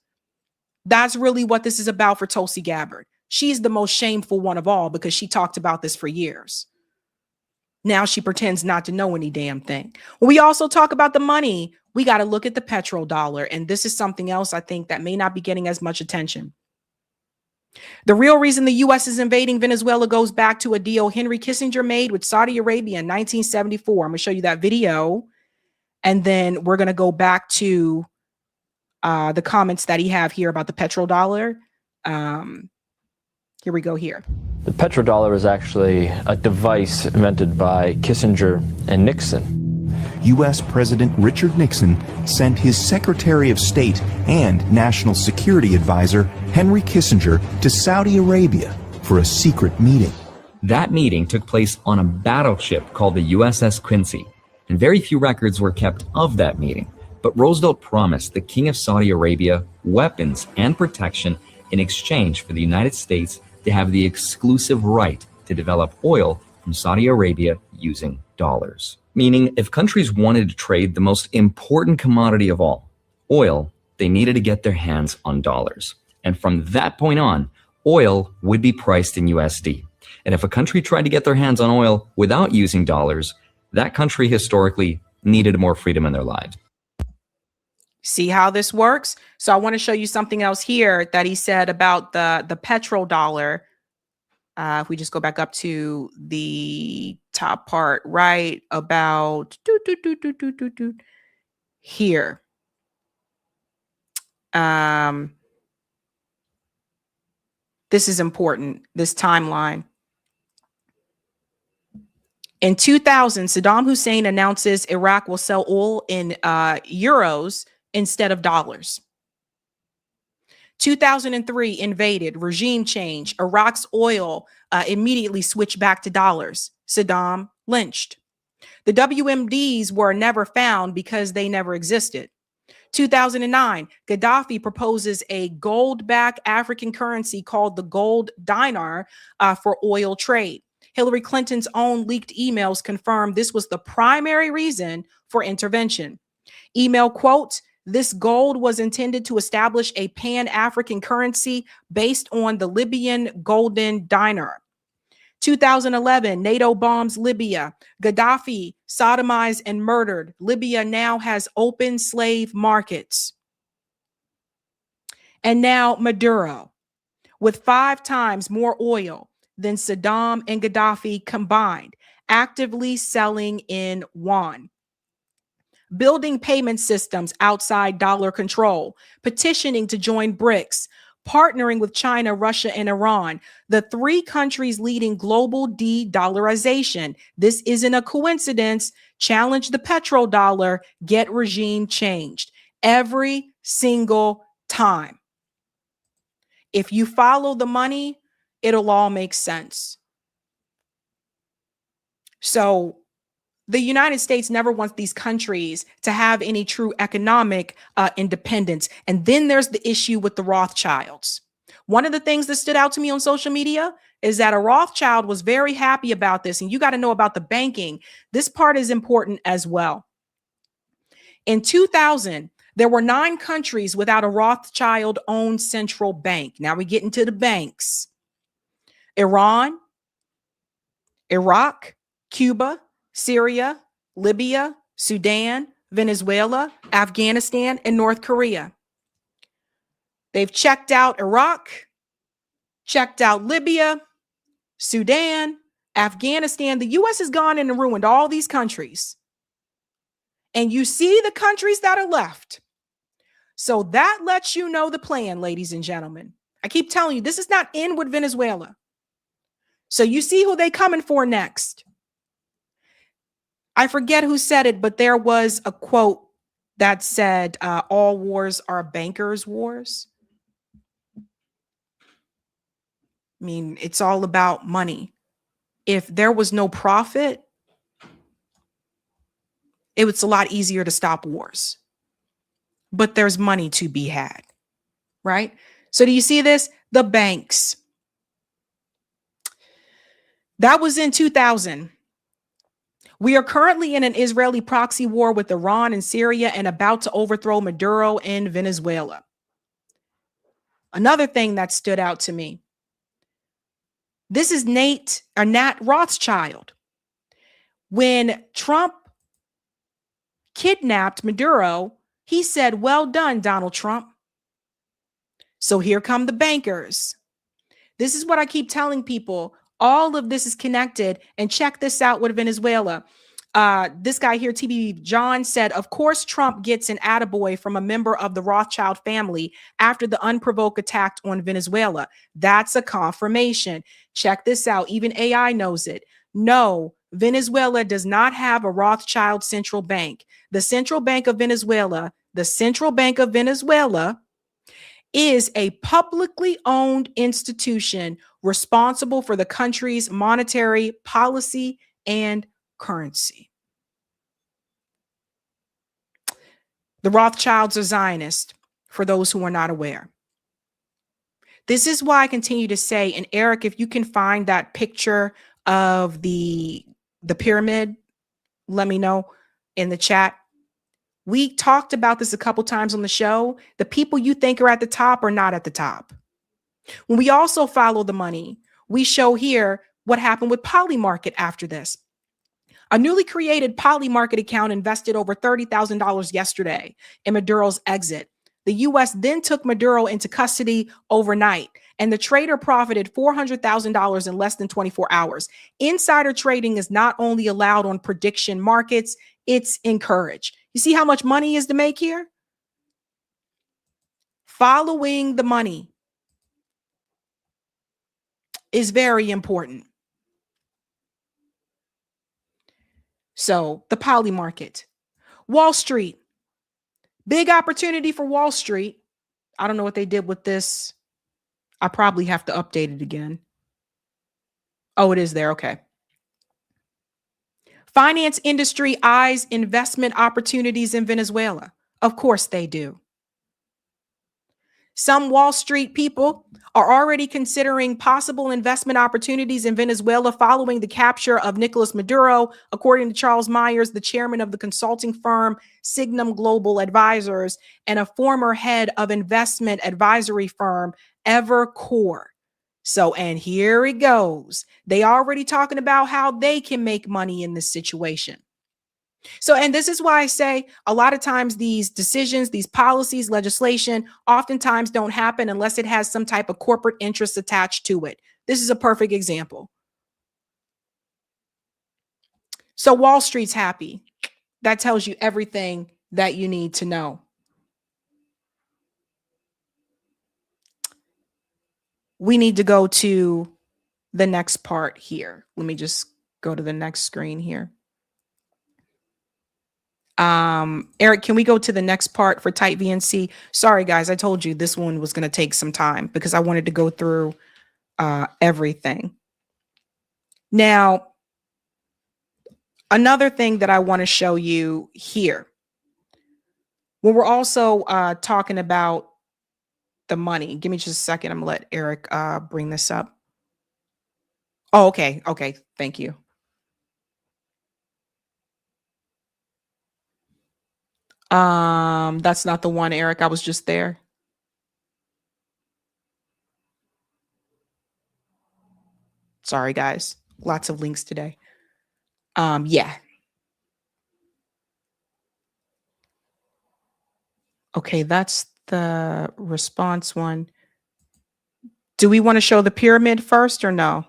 That's really what this is about for Tulsi Gabbard. She's the most shameful one of all because she talked about this for years. Now she pretends not to know any damn thing. When we also talk about the money, we got to look at the petrodollar. And this is something else I think that may not be getting as much attention. The real reason the U.S. is invading Venezuela goes back to a deal Henry Kissinger made with Saudi Arabia in 1974. I'm going to show you that video. And then we're going to go back to the comments that he have here about the petrodollar. Here we go here. The petrodollar is actually a device invented by Kissinger and Nixon. U.S. President Richard Nixon sent his Secretary of State and National Security Advisor, Henry Kissinger, to Saudi Arabia for a secret meeting. That meeting took place on a battleship called the USS Quincy, and very few records were kept of that meeting. But Roosevelt promised the King of Saudi Arabia weapons and protection in exchange for the United States to have the exclusive right to develop oil from Saudi Arabia using dollars. Meaning, if countries wanted to trade the most important commodity of all, oil, they needed to get their hands on dollars. And from that point on, oil would be priced in USD. And if a country tried to get their hands on oil without using dollars, that country historically needed more freedom in their lives. See how this works? So I want to show you something else here that he said about the petrodollar. If we just go back up to the top part, right about here. This is important, this timeline. In 2000, Saddam Hussein announces Iraq will sell oil in euros instead of dollars. 2003 invaded, regime change. Iraq's oil immediately switched back to dollars. Saddam lynched. The WMDs were never found because they never existed. 2009, Gaddafi proposes a gold-backed African currency called the gold dinar for oil trade. Hillary Clinton's own leaked emails confirmed this was the primary reason for intervention. Email quote, "This gold was intended to establish a pan-African currency based on the Libyan golden dinar." 2011, NATO bombs Libya. Gaddafi sodomized and murdered. Libya now has open slave markets. And now Maduro, with 5 times more oil than Saddam and Gaddafi combined, actively selling in yuan. Building payment systems outside dollar control, petitioning to join BRICS, partnering with China, Russia, and Iran, the 3 countries leading global de-dollarization. This isn't a coincidence. Challenge the petrodollar, get regime changed every single time. If you follow the money, it'll all make sense. So the United States never wants these countries to have any true economic independence. And then there's the issue with the Rothschilds. One of the things that stood out to me on social media is that a Rothschild was very happy about this. And you got to know about the banking. This part is important as well. In 2000, there were 9 countries without a Rothschild-owned central bank. Now we get into the banks. Iran, Iraq, Cuba, Syria, Libya, Sudan, Venezuela, Afghanistan, and North Korea. They've checked out Iraq, checked out Libya, Sudan, Afghanistan. The U.S. has gone in and ruined all these countries. And you see the countries that are left. So that lets you know the plan, ladies and gentlemen. I keep telling you, this is not in with Venezuela. So you see who they coming for next. I forget who said it, but there was a quote that said, all wars are bankers' wars. I mean, it's all about money. If there was no profit, it was a lot easier to stop wars. But there's money to be had, right? So do you see this? The banks. That was in 2000. We are currently in an Israeli proxy war with Iran and Syria and about to overthrow Maduro in Venezuela. Another thing that stood out to me. This is Nat Rothschild. When Trump kidnapped Maduro, he said, "Well done, Donald Trump." So here come the bankers. This is what I keep telling people. All of this is connected. And check this out with Venezuela. This guy here, TB John, said, of course, Trump gets an attaboy from a member of the Rothschild family after the unprovoked attack on Venezuela. That's a confirmation. Check this out. Even AI knows it. No, Venezuela does not have a Rothschild central bank. The Central Bank of Venezuela, is a publicly owned institution responsible for the country's monetary policy and currency. The Rothschilds are Zionist, for those who are not aware. This is why I continue to say, and Eric, if you can find that picture of the pyramid, let me know in the chat. We talked about this a couple times on the show. The people you think are at the top are not at the top. When we also follow the money, we show here what happened with Polymarket after this. A newly created Polymarket account invested over $30,000 yesterday in Maduro's exit. The U.S. then took Maduro into custody overnight, and the trader profited $400,000 in less than 24 hours. Insider trading is not only allowed on prediction markets, it's encouraged. You see how much money is to make here? Following the money is very important. So the poly market, Wall Street, big opportunity for Wall Street. I don't know what they did with this. I probably have to update it again. Oh, it is there. Okay. Finance industry eyes investment opportunities in Venezuela. Of course they do. Some Wall Street people are already considering possible investment opportunities in Venezuela following the capture of Nicolas Maduro, according to Charles Myers, the chairman of the consulting firm Signum Global Advisors and a former head of investment advisory firm Evercore. So, and here it goes. They already talking about how they can make money in this situation. So, and this is why I say a lot of times these decisions, these policies, legislation, oftentimes don't happen unless it has some type of corporate interest attached to it. This is a perfect example. So Wall Street's happy. That tells you everything that you need to know. We need to go to the next part here. Let me just go to the next screen here. Eric, can we go to the next part for Type VNC? Sorry, guys, I told you this one was going to take some time because I wanted to go through everything. Now, another thing that I want to show you here, when we're also talking about the money, give me just a second. I'm going to let Eric bring this up. Oh, okay. Okay. Thank you. That's not the one, Eric. I was just there. Sorry, guys. Lots of links today. Yeah. Okay, that's the response one. Do we want to show the pyramid first or no?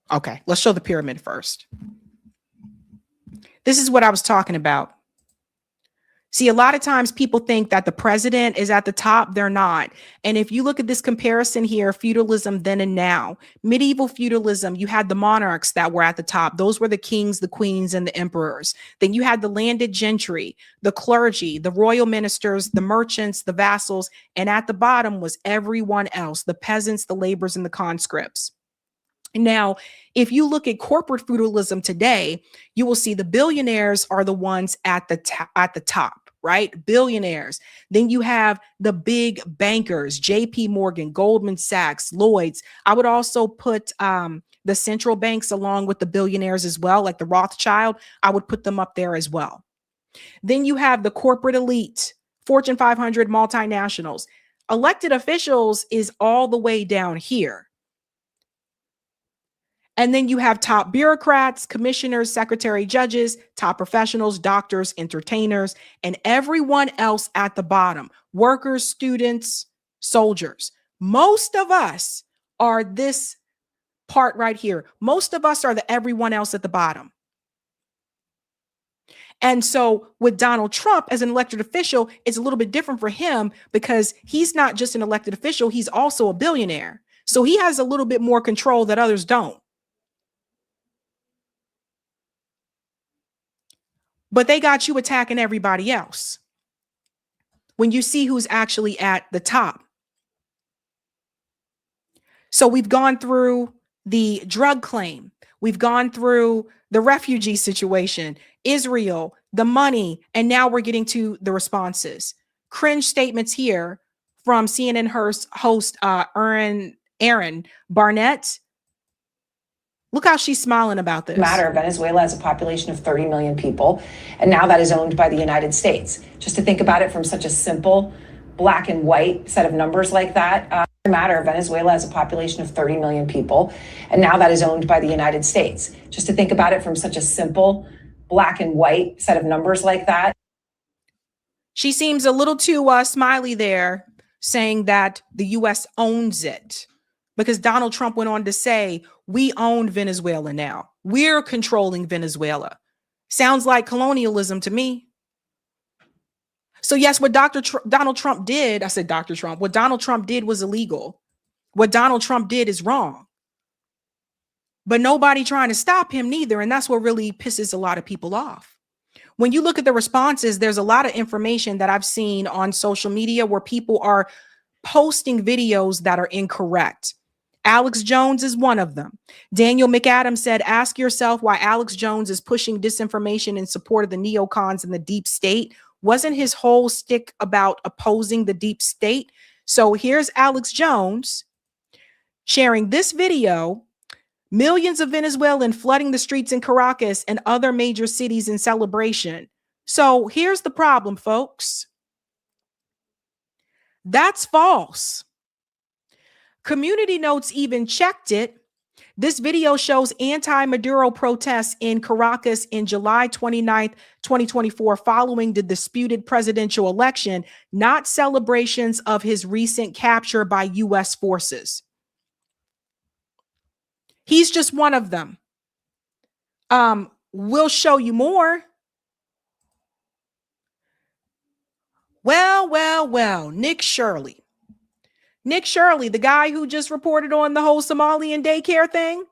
Okay, let's show the pyramid first. This is what I was talking about. See, a lot of times people think that the president is at the top. They're not. And if you look at this comparison here, feudalism then and now, medieval feudalism, you had the monarchs that were at the top. Those were the kings, the queens, and the emperors. Then you had the landed gentry, the clergy, the royal ministers, the merchants, the vassals, and at the bottom was everyone else, the peasants, the laborers, and the conscripts. Now, if you look at corporate feudalism today, you will see the billionaires are the ones at the top, right? Billionaires. Then you have the big bankers, JP Morgan, Goldman Sachs, Lloyd's. I would also put the central banks along with the billionaires as well, like the Rothschild. I would put them up there as well. Then you have the corporate elite, Fortune 500 multinationals. Elected officials is all the way down here. And then you have top bureaucrats, commissioners, secretary, judges, top professionals, doctors, entertainers, and everyone else at the bottom, workers, students, soldiers. Most of us are this part right here. Most of us are the everyone else at the bottom. And so with Donald Trump as an elected official, it's a little bit different for him because he's not just an elected official, he's also a billionaire. So he has a little bit more control that others don't. But they got you attacking everybody else when you see who's actually at the top. So we've gone through the drug claim. We've gone through the refugee situation, Israel, the money, and now we're getting to the responses. Cringe statements here from CNN host Erin Barnett. Look how she's smiling about this. Venezuela has a population of 30 million people, and now that is owned by the United States. Just to think about it from such a simple black and white set of numbers like that. Venezuela has a population of 30 million people, and now that is owned by the United States. Just to think about it from such a simple black and white set of numbers like that. She seems a little too smiley there, saying that the U.S. owns it. Because Donald Trump went on to say, we own Venezuela now. We're controlling Venezuela. Sounds like colonialism to me. So yes, what Donald Trump did, I said Dr. Trump, what Donald Trump did was illegal. What Donald Trump did is wrong. But nobody trying to stop him neither. And that's what really pisses a lot of people off. When you look at the responses, there's a lot of information that I've seen on social media where people are posting videos that are incorrect. Alex Jones is one of them. Daniel McAdams said, ask yourself why Alex Jones is pushing disinformation in support of the neocons and the deep state. Wasn't his whole stick about opposing the deep state? So here's Alex Jones sharing this video. Millions of Venezuelans flooding the streets in Caracas and other major cities in celebration. So here's the problem, folks. That's false. Community Notes even checked it. This video shows anti-Maduro protests in Caracas in July 29th, 2024, following the disputed presidential election, not celebrations of his recent capture by U.S. forces. He's just one of them. We'll show you more. Well, Nick Shirley. Nick Shirley, the guy who just reported on the whole Somalian daycare thing.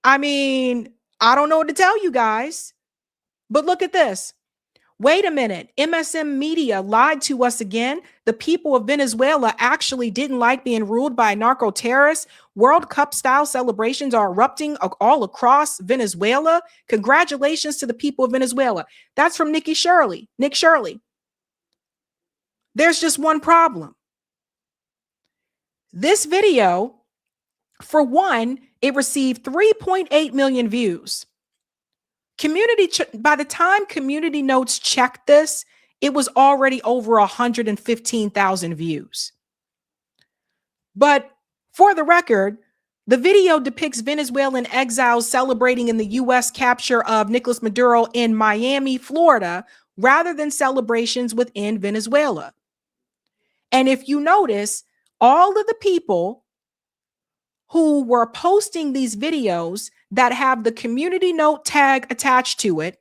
I mean, I don't know what to tell you guys, but look at this. Wait a minute. MSM Media lied to us again. The people of Venezuela actually didn't like being ruled by narco terrorists. World Cup style celebrations are erupting all across Venezuela. Congratulations to the people of Venezuela. That's from Nick Shirley. There's just one problem. This video, for one, it received 3.8 million views. By the time Community Notes checked this, it was already over 115,000 views. But for the record, the video depicts Venezuelan exiles celebrating in the U.S. capture of Nicolas Maduro in Miami, Florida, rather than celebrations within Venezuela. And if you notice, all of the people who were posting these videos that have the Community Note tag attached to it,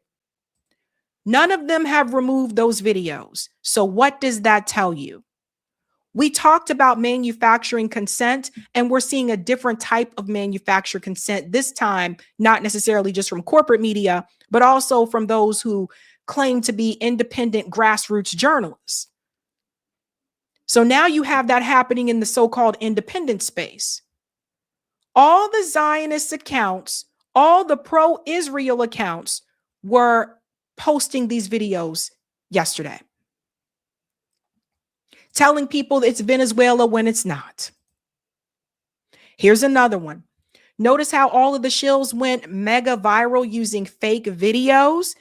None of them have removed those videos. So what does that tell you? We talked about manufacturing consent, and we're seeing a different type of manufactured consent this time, not necessarily just from corporate media, but also from those who claim to be independent grassroots journalists. So now you have that happening in the so-called independent space. All the Zionist accounts, all the pro-Israel accounts were posting these videos yesterday, telling people it's Venezuela when it's not. Here's another one. Notice how all of the shills went mega viral using fake videos.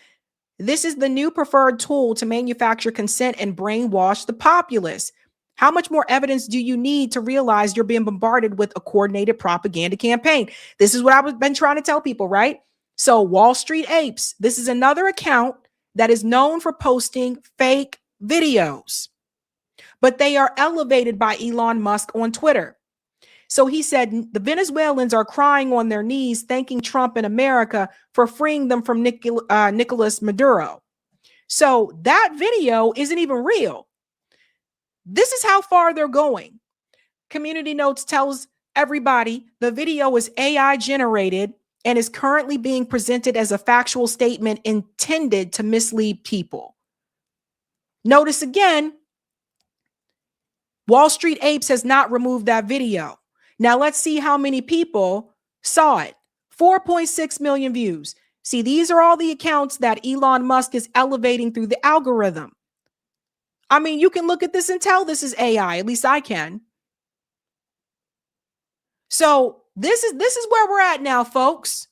This is the new preferred tool to manufacture consent and brainwash the populace. How much more evidence do you need to realize you're being bombarded with a coordinated propaganda campaign? This is what I've been trying to tell people, right? So Wall Street Apes, this is another account that is known for posting fake videos, but they are elevated by Elon Musk on Twitter. So he said the Venezuelans are crying on their knees, thanking Trump and America for freeing them from Nicolas Maduro. So that video isn't even real. This is how far they're going. Community Notes tells everybody the video is AI generated and is currently being presented as a factual statement intended to mislead people. Notice again, Wall Street Apes has not removed that video. Now let's see how many people saw it. 4.6 million views. See, these are all the accounts that Elon Musk is elevating through the algorithm. I mean, you can look at this and tell this is AI. At least I can. So this is where we're at now, folks.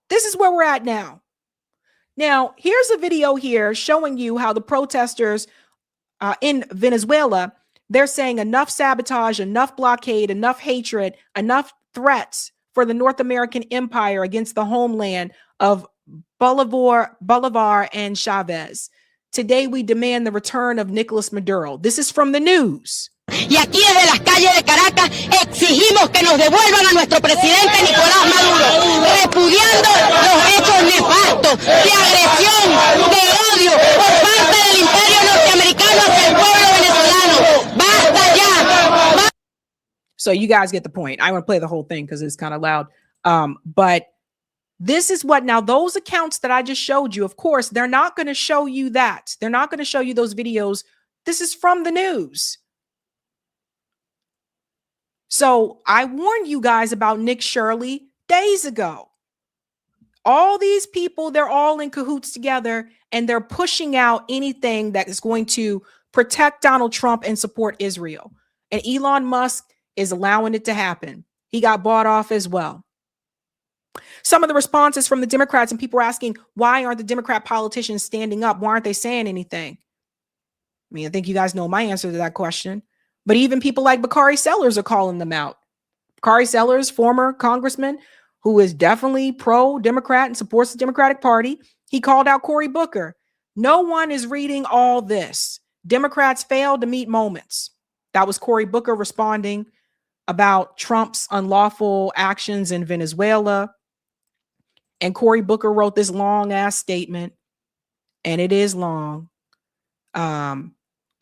This is where we're at now. Now, here's a video here showing you how the protesters in Venezuela, they're saying enough sabotage, enough blockade, enough hatred, enough threats for the North American empire against the homeland of Bolivar and Chavez. Today, we demand the return of Nicolas Maduro. This is from the news. Y aquí desde las calles de Caracas exigimos que nos devuelvan a nuestro presidente Nicolás Maduro, repudiando los hechos nefastos de agresión, de odio por parte del imperio norteamericano hacia el pueblo venezolano. ¡Basta ya! So you guys get the point. I want to play the whole thing because it's kind of loud. But this is what now those accounts that I just showed you, of course, they're not going to show you that. They're not going to show you those videos. This is from the news. So I warned you guys about Nick Shirley days ago. All these people, they're all in cahoots together and they're pushing out anything that is going to protect Donald Trump and support Israel. And Elon Musk is allowing it to happen. He got bought off as well. Some of the responses from the Democrats and people are asking, why aren't the Democrat politicians standing up? Why aren't they saying anything? I mean, I think you guys know my answer to that question. But even people like Bakari Sellers are calling them out. Bakari Sellers, former congressman, who is definitely pro-Democrat and supports the Democratic Party. He called out Cory Booker. No one is reading all this. Democrats failed to meet moments. That was Cory Booker responding about Trump's unlawful actions in Venezuela. And Cory Booker wrote this long ass statement, and it is long.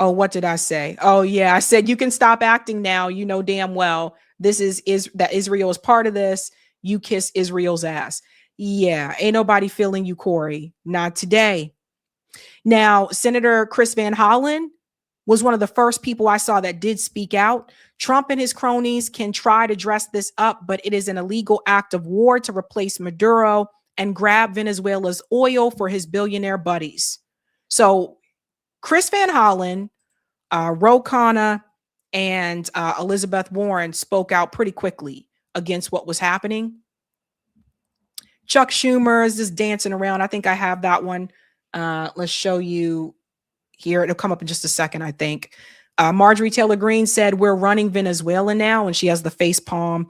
Oh, what did I say? Oh, yeah, I said you can stop acting now. You know damn well this is that Israel is part of this. You kiss Israel's ass. Yeah, ain't nobody feeling you, Cory. Not today. Now, Senator Chris Van Hollen was one of the first people I saw that did speak out. Trump and his cronies can try to dress this up, but it is an illegal act of war to replace Maduro and grab Venezuela's oil for his billionaire buddies. So Chris Van Hollen, Ro Khanna, and Elizabeth Warren spoke out pretty quickly against what was happening. Chuck Schumer is just dancing around. I think I have that one. Let's show you here. It'll come up in just a second, I think. Marjorie Taylor Greene said, we're running Venezuela now, and she has the face palm,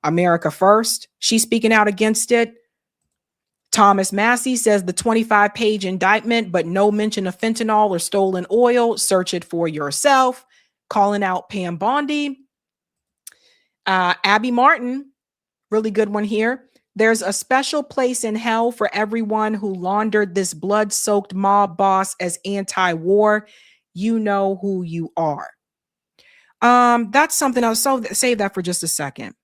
America first. She's speaking out against it. Thomas Massey says the 25-page indictment, but no mention of fentanyl or stolen oil. Search it for yourself. Calling out Pam Bondi. Abby Martin, really good one here. There's a special place in hell for everyone who laundered this blood-soaked mob boss as anti-war. You know who you are. That's something else. So save that for just a second.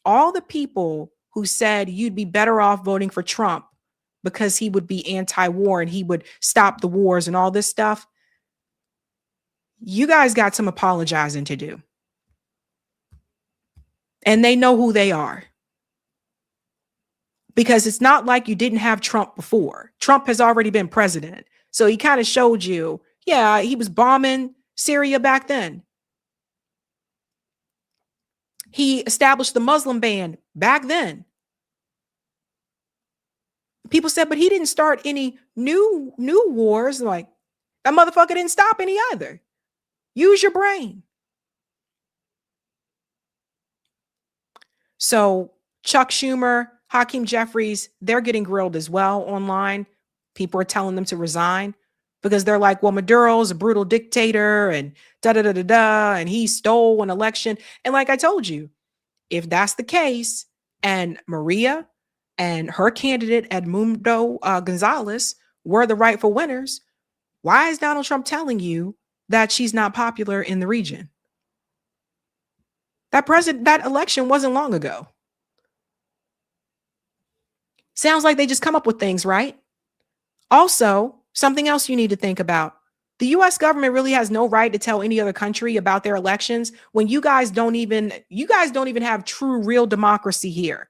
All the people who said you'd be better off voting for Trump because he would be anti-war and he would stop the wars and all this stuff. You guys got some apologizing to do. And they know who they are. Because it's not like you didn't have Trump before. Trump has already been president. So he kind of showed you, yeah, he was bombing Syria back then. He established the Muslim ban back then. People said, but he didn't start any new wars. Like, that motherfucker didn't stop any either. Use your brain. So Chuck Schumer, Hakeem Jeffries, they're getting grilled as well online. People are telling them to resign because they're like, well, Maduro's a brutal dictator and da-da-da-da-da, and he stole an election. And like I told you, if that's the case, and Maria and her candidate Edmundo Gonzalez were the rightful winners, why is Donald Trump telling you that she's not popular in the region? That election wasn't long ago. Sounds like they just come up with things, right? Also, something else you need to think about. The US government really has no right to tell any other country about their elections when you guys don't even have true, real democracy here.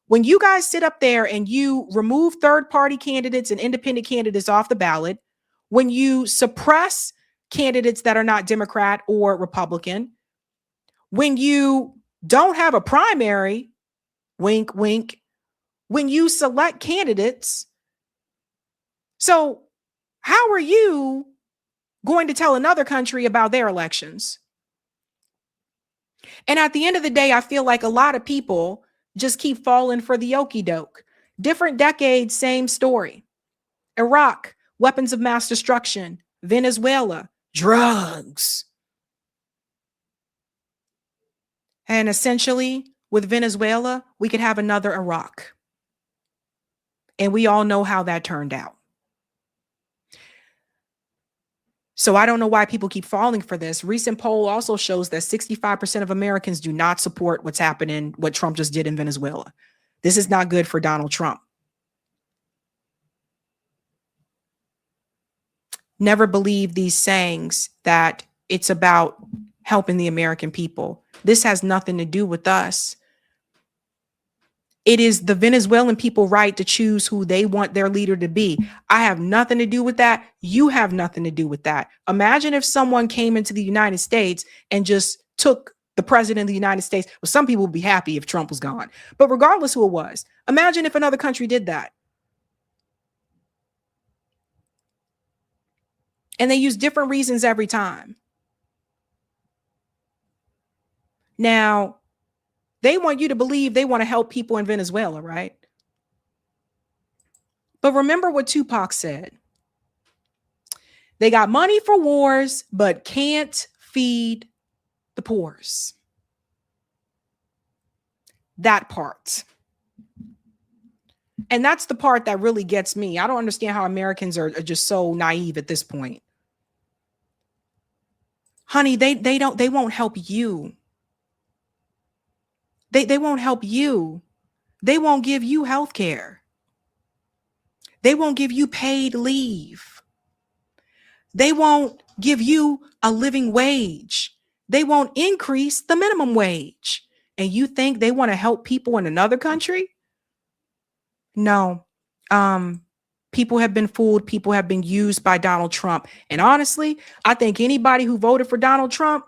When you guys sit up there and you remove third-party candidates and independent candidates off the ballot, when you suppress candidates that are not Democrat or Republican, when you don't have a primary, wink, wink, when you select candidates. So how are you going to tell another country about their elections? And at the end of the day, I feel like a lot of people just keep falling for the okie doke. Different decades, same story. Iraq, weapons of mass destruction. Venezuela, drugs. And essentially, with Venezuela, we could have another Iraq. And we all know how that turned out. So I don't know why people keep falling for this. Recent poll also shows that 65% of Americans do not support what's happening, what Trump just did in Venezuela. This is not good for Donald Trump. Never believe these sayings that it's about helping the American people. This has nothing to do with us. It is the Venezuelan people right to choose who they want their leader to be. I have nothing to do with that. You have nothing to do with that. Imagine if someone came into the United States and just took the president of the United States. Well, some people would be happy if Trump was gone. But regardless who it was, imagine if another country did that. And they use different reasons every time. Now, they want you to believe they want to help people in Venezuela, right? But remember what Tupac said. They got money for wars, but can't feed the poor. That part. And that's the part that really gets me. I don't understand how Americans are just so naive at this point. Honey, they won't help you. They won't help you. They won't give you health care. They won't give you paid leave. They won't give you a living wage. They won't increase the minimum wage. And you think they want to help people in another country? No. People have been fooled. People have been used by Donald Trump. And honestly, I think anybody who voted for Donald Trump,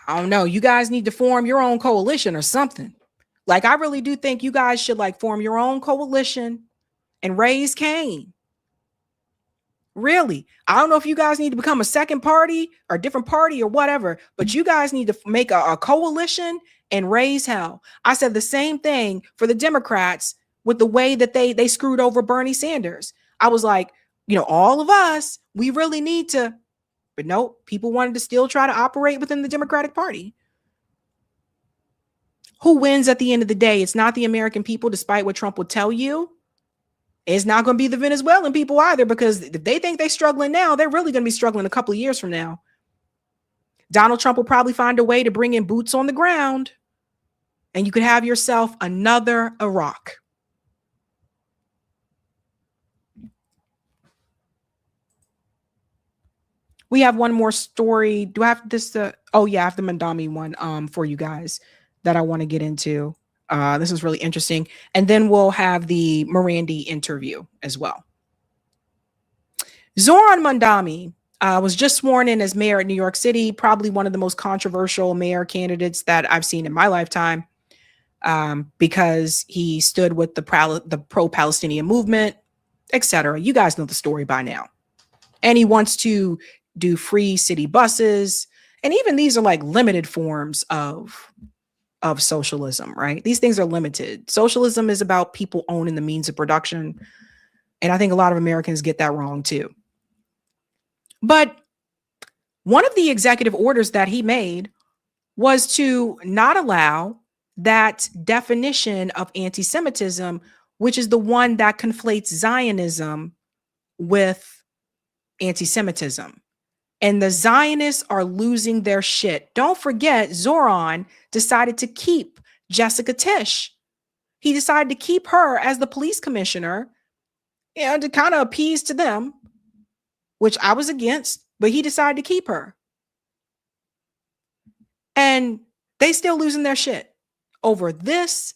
I don't know. You guys need to form your own coalition or something. Like, I really do think you guys should form your own coalition and raise Cain. Really. I don't know if you guys need to become a second party or a different party or whatever, but you guys need to make a coalition and raise hell. I said the same thing for the Democrats with the way that they screwed over Bernie Sanders. I was like, all of us, we really need to. But no, people wanted to still try to operate within the Democratic Party. Who wins at the end of the day? It's not the American people, despite what Trump will tell you. It's not going to be the Venezuelan people either, because if they think they're struggling now, they're really going to be struggling a couple of years from now. Donald Trump will probably find a way to bring in boots on the ground, and you could have yourself another Iraq. We have one more story. Do I have this? Oh yeah, I have the Mandami one for you guys that I want to get into. This is really interesting. And then we'll have the Marandi interview as well. Zohran Mandami was just sworn in as mayor at New York City, probably one of the most controversial mayor candidates that I've seen in my lifetime, because he stood with the pro-Palestinian movement, etc. You guys know the story by now. And he wants to do free city buses. And even these are like limited forms of socialism, right? These things are limited. Socialism is about people owning the means of production. And I think a lot of Americans get that wrong too. But one of the executive orders that he made was to not allow that definition of anti-Semitism, which is the one that conflates Zionism with anti-Semitism. And the Zionists are losing their shit. Don't forget, Zohran decided to keep Jessica Tisch. He decided to keep her as the police commissioner and to kind of appease to them, which I was against, but he decided to keep her. And they still losing their shit over this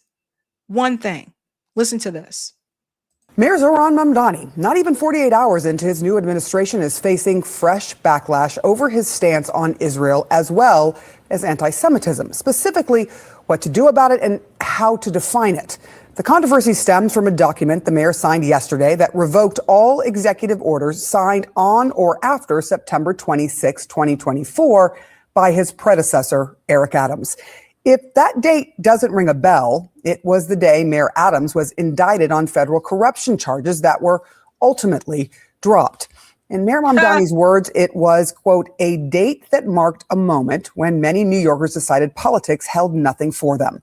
one thing. Listen to this. Mayor Zohran Mamdani, not even 48 hours into his new administration, is facing fresh backlash over his stance on Israel as well as anti-Semitism, specifically what to do about it and how to define it. The controversy stems from a document the mayor signed yesterday that revoked all executive orders signed on or after September 26, 2024 by his predecessor, Eric Adams. If that date doesn't ring a bell, it was the day Mayor Adams was indicted on federal corruption charges that were ultimately dropped. In Mayor Mamdani's words, it was, quote, a date that marked a moment when many New Yorkers decided politics held nothing for them.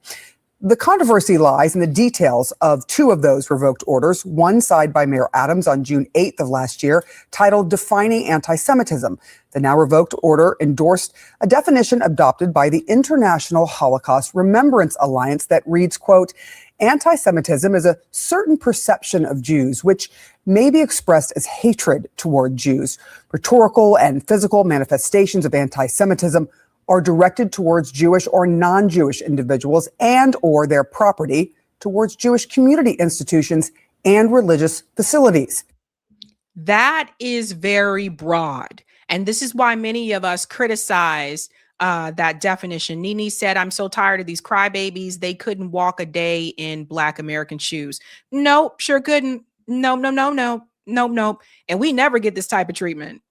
The controversy lies in the details of two of those revoked orders, one signed by Mayor Adams on June 8th of last year, titled Defining Anti-Semitism. The now revoked order endorsed a definition adopted by the International Holocaust Remembrance Alliance that reads, quote, anti-Semitism is a certain perception of Jews which may be expressed as hatred toward Jews. Rhetorical and physical manifestations of anti-Semitism are directed towards Jewish or non-Jewish individuals and or their property, towards Jewish community institutions and religious facilities. That is very broad. And this is why many of us criticize that definition. Nene said, I'm so tired of these crybabies. They couldn't walk a day in Black American shoes. Nope, sure couldn't. Nope. And we never get this type of treatment.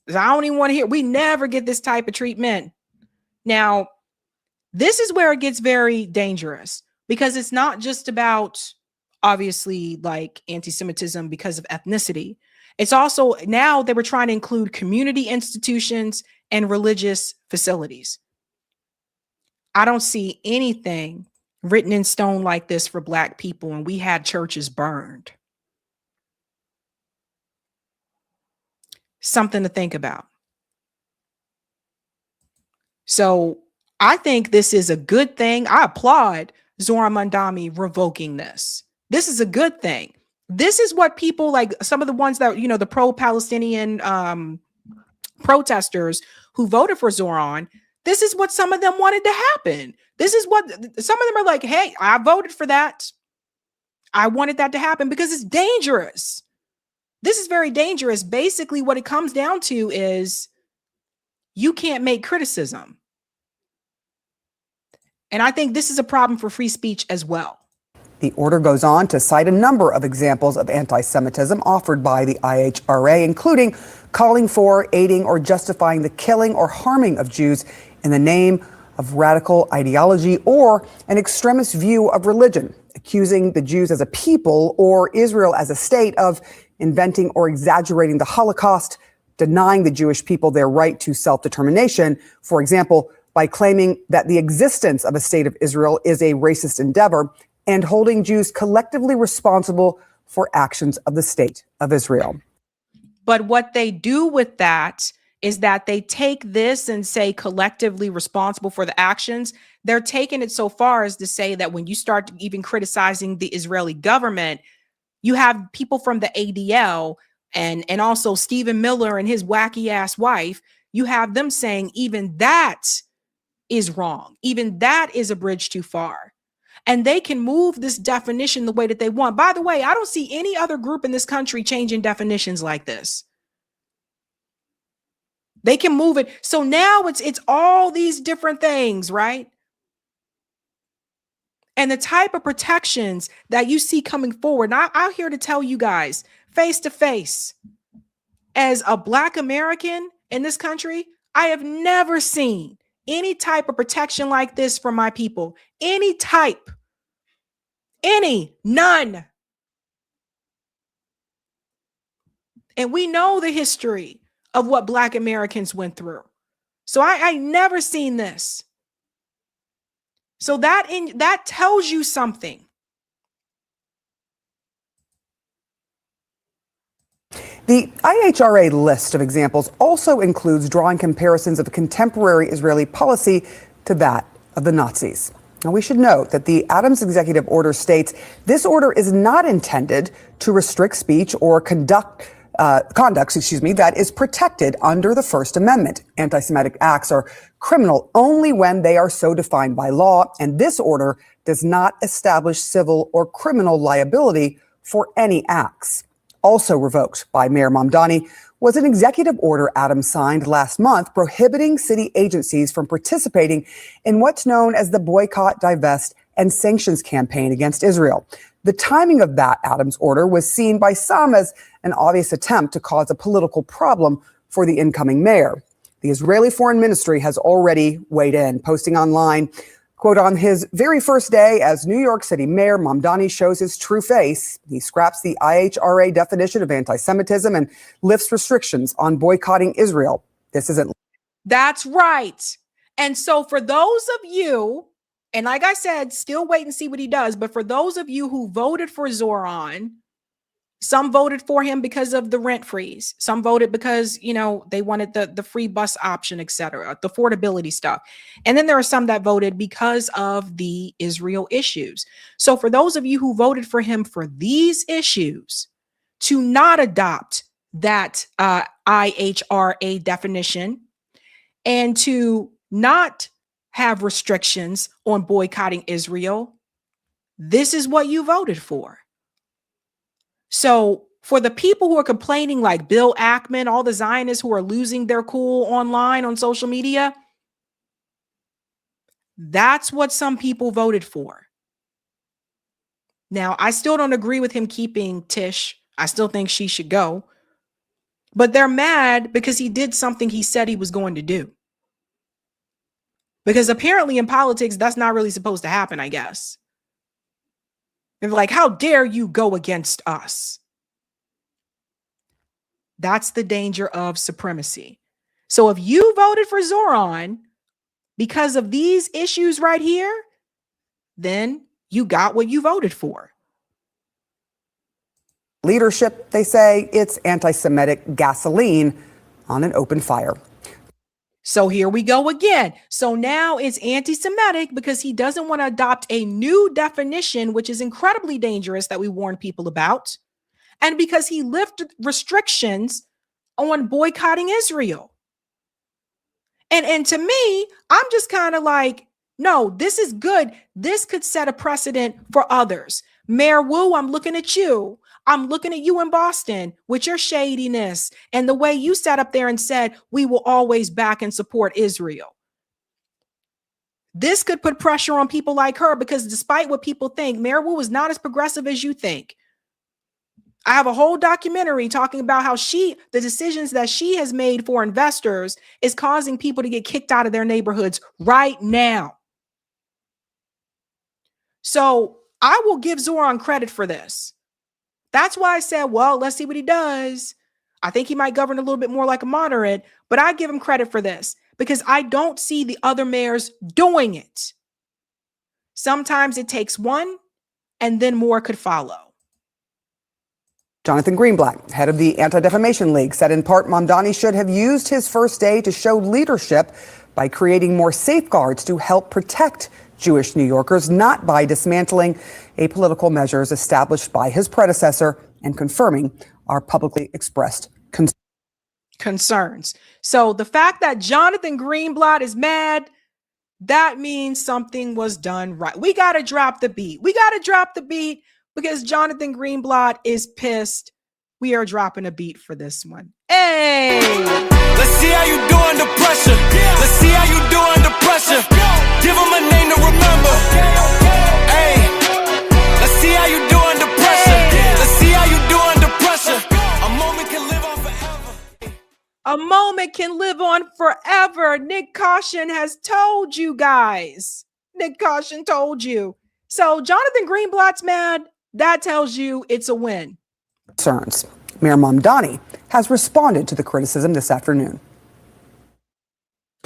I don't even want to hear. We never get this type of treatment. Now, this is where it gets very dangerous, because it's not just about, obviously, like anti-Semitism because of ethnicity. It's also now they were trying to include community institutions and religious facilities. I don't see anything written in stone like this for Black people, and we had churches burned. Something to think about. So I think this is a good thing. I applaud Zohran Mamdani revoking this. This is a good thing. This is what people like, some of the ones that, you know, the pro-Palestinian protesters who voted for Zohran, this is what some of them wanted to happen. This is what some of them are like, hey, I voted for that. I wanted that to happen because it's dangerous. This is very dangerous. Basically, what it comes down to is you can't make criticism. And I think this is a problem for free speech as well. The order goes on to cite a number of examples of anti-Semitism offered by the IHRA, including calling for, aiding, or justifying the killing or harming of Jews in the name of radical ideology or an extremist view of religion, accusing the Jews as a people or Israel as a state of inventing or exaggerating the Holocaust, denying the Jewish people their right to self-determination, for example, by claiming that the existence of a state of Israel is a racist endeavor and holding Jews collectively responsible for actions of the state of Israel. But what they do with that is that they take this and say collectively responsible for the actions. They're taking it so far as to say that when you start even criticizing the Israeli government, you have people from the ADL and also Stephen Miller and his wacky ass wife, you have them saying even that is wrong. Even that is a bridge too far. And they can move this definition the way that they want. By the way, I don't see any other group in this country changing definitions like this. They can move it. So now it's all these different things, right? And the type of protections that you see coming forward. Now, I'm here to tell you guys face to face, as a Black American in this country, I have never seen any type of protection like this for my people. Any type. None. And we know the history of what Black Americans went through. So I never seen this. So that tells you something. The IHRA list of examples also includes drawing comparisons of contemporary Israeli policy to that of the Nazis. Now, we should note that the Adams executive order states this order is not intended to restrict speech or conduct that is protected under the First Amendment. Anti-Semitic acts are criminal only when they are so defined by law, and this order does not establish civil or criminal liability for any acts. Also revoked by Mayor Mamdani was an executive order Adams signed last month prohibiting city agencies from participating in what's known as the Boycott, Divest, and Sanctions campaign against Israel. The timing of that Adams order was seen by some as an obvious attempt to cause a political problem for the incoming mayor. The Israeli Foreign Ministry has already weighed in, posting online, quote, on his very first day as New York City Mayor, Mamdani shows his true face. He scraps the IHRA definition of anti-Semitism and lifts restrictions on boycotting Israel. This isn't. That's right. And so for those of you, and like I said, still wait and see what he does. But for those of you who voted for Zohran, some voted for him because of the rent freeze. Some voted because, they wanted the free bus option, etc., the affordability stuff. And then there are some that voted because of the Israel issues. So for those of you who voted for him for these issues, to not adopt that IHRA definition and to not have restrictions on boycotting Israel, this is what you voted for. So for the people who are complaining like Bill Ackman, all the Zionists who are losing their cool online on social media, that's what some people voted for. Now, I still don't agree with him keeping Tish. I still think she should go. But they're mad because he did something he said he was going to do. Because apparently in politics, that's not really supposed to happen, I guess. They're like, how dare you go against us? That's the danger of supremacy. So if you voted for Zohran because of these issues right here, then you got what you voted for. Leadership, they say, it's anti-Semitic gasoline on an open fire. So here we go again. So now it's anti-Semitic because he doesn't want to adopt a new definition, which is incredibly dangerous that we warn people about. And because he lifted restrictions on boycotting Israel. And to me, I'm just kind of like, no, this is good. This could set a precedent for others. Mayor Wu, I'm looking at you. I'm looking at you in Boston with your shadiness and the way you sat up there and said, we will always back and support Israel. This could put pressure on people like her because despite what people think, Mayor Wu is not as progressive as you think. I have a whole documentary talking about how the decisions that she has made for investors is causing people to get kicked out of their neighborhoods right now. So I will give Zohran credit for this. That's why I said, well, let's see what he does. I think he might govern a little bit more like a moderate, but I give him credit for this because I don't see the other mayors doing it. Sometimes it takes one and then more could follow. Jonathan Greenblatt, head of the Anti-Defamation League, said in part Mamdani should have used his first day to show leadership by creating more safeguards to help protect Jewish New Yorkers, not by dismantling apolitical measures established by his predecessor and confirming our publicly expressed concerns. So the fact that Jonathan Greenblatt is mad, that means something was done right. We got to drop the beat. We got to drop the beat because Jonathan Greenblatt is pissed. We are dropping a beat for this one. Hey! Let's see how you do under pressure. Let's see how you do under pressure. Give them a name to remember. Hey! Let's see how you do under pressure. Let's see how you do under pressure. A moment can live on forever. A moment can live on forever. Nick Caution has told you guys. Nick Caution told you. So Jonathan Greenblatt's mad. That tells you it's a win. Concerns. Mayor Mamdani has responded to the criticism this afternoon.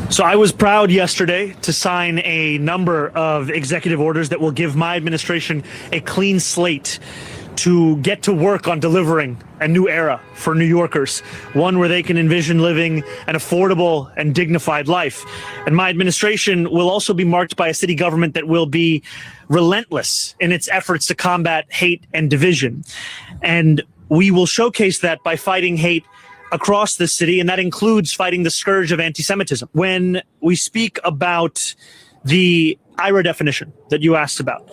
So I was proud yesterday to sign a number of executive orders that will give my administration a clean slate to get to work on delivering a new era for New Yorkers, one where they can envision living an affordable and dignified life. And my administration will also be marked by a city government that will be relentless in its efforts to combat hate and division. And we will showcase that by fighting hate across the city, and that includes fighting the scourge of anti-Semitism. When we speak about the IHRA definition that you asked about,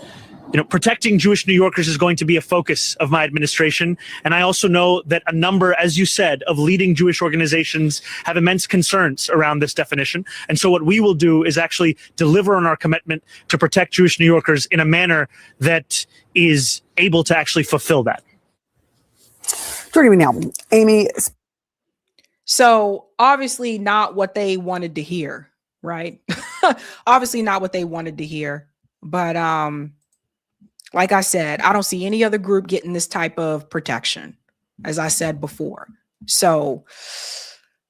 protecting Jewish New Yorkers is going to be a focus of my administration. And I also know that a number, as you said, of leading Jewish organizations have immense concerns around this definition. And so what we will do is actually deliver on our commitment to protect Jewish New Yorkers in a manner that is able to actually fulfill that. Joining me now, Amy. So obviously not what they wanted to hear, right? Obviously not what they wanted to hear. But like I said, I don't see any other group getting this type of protection, as I said before. So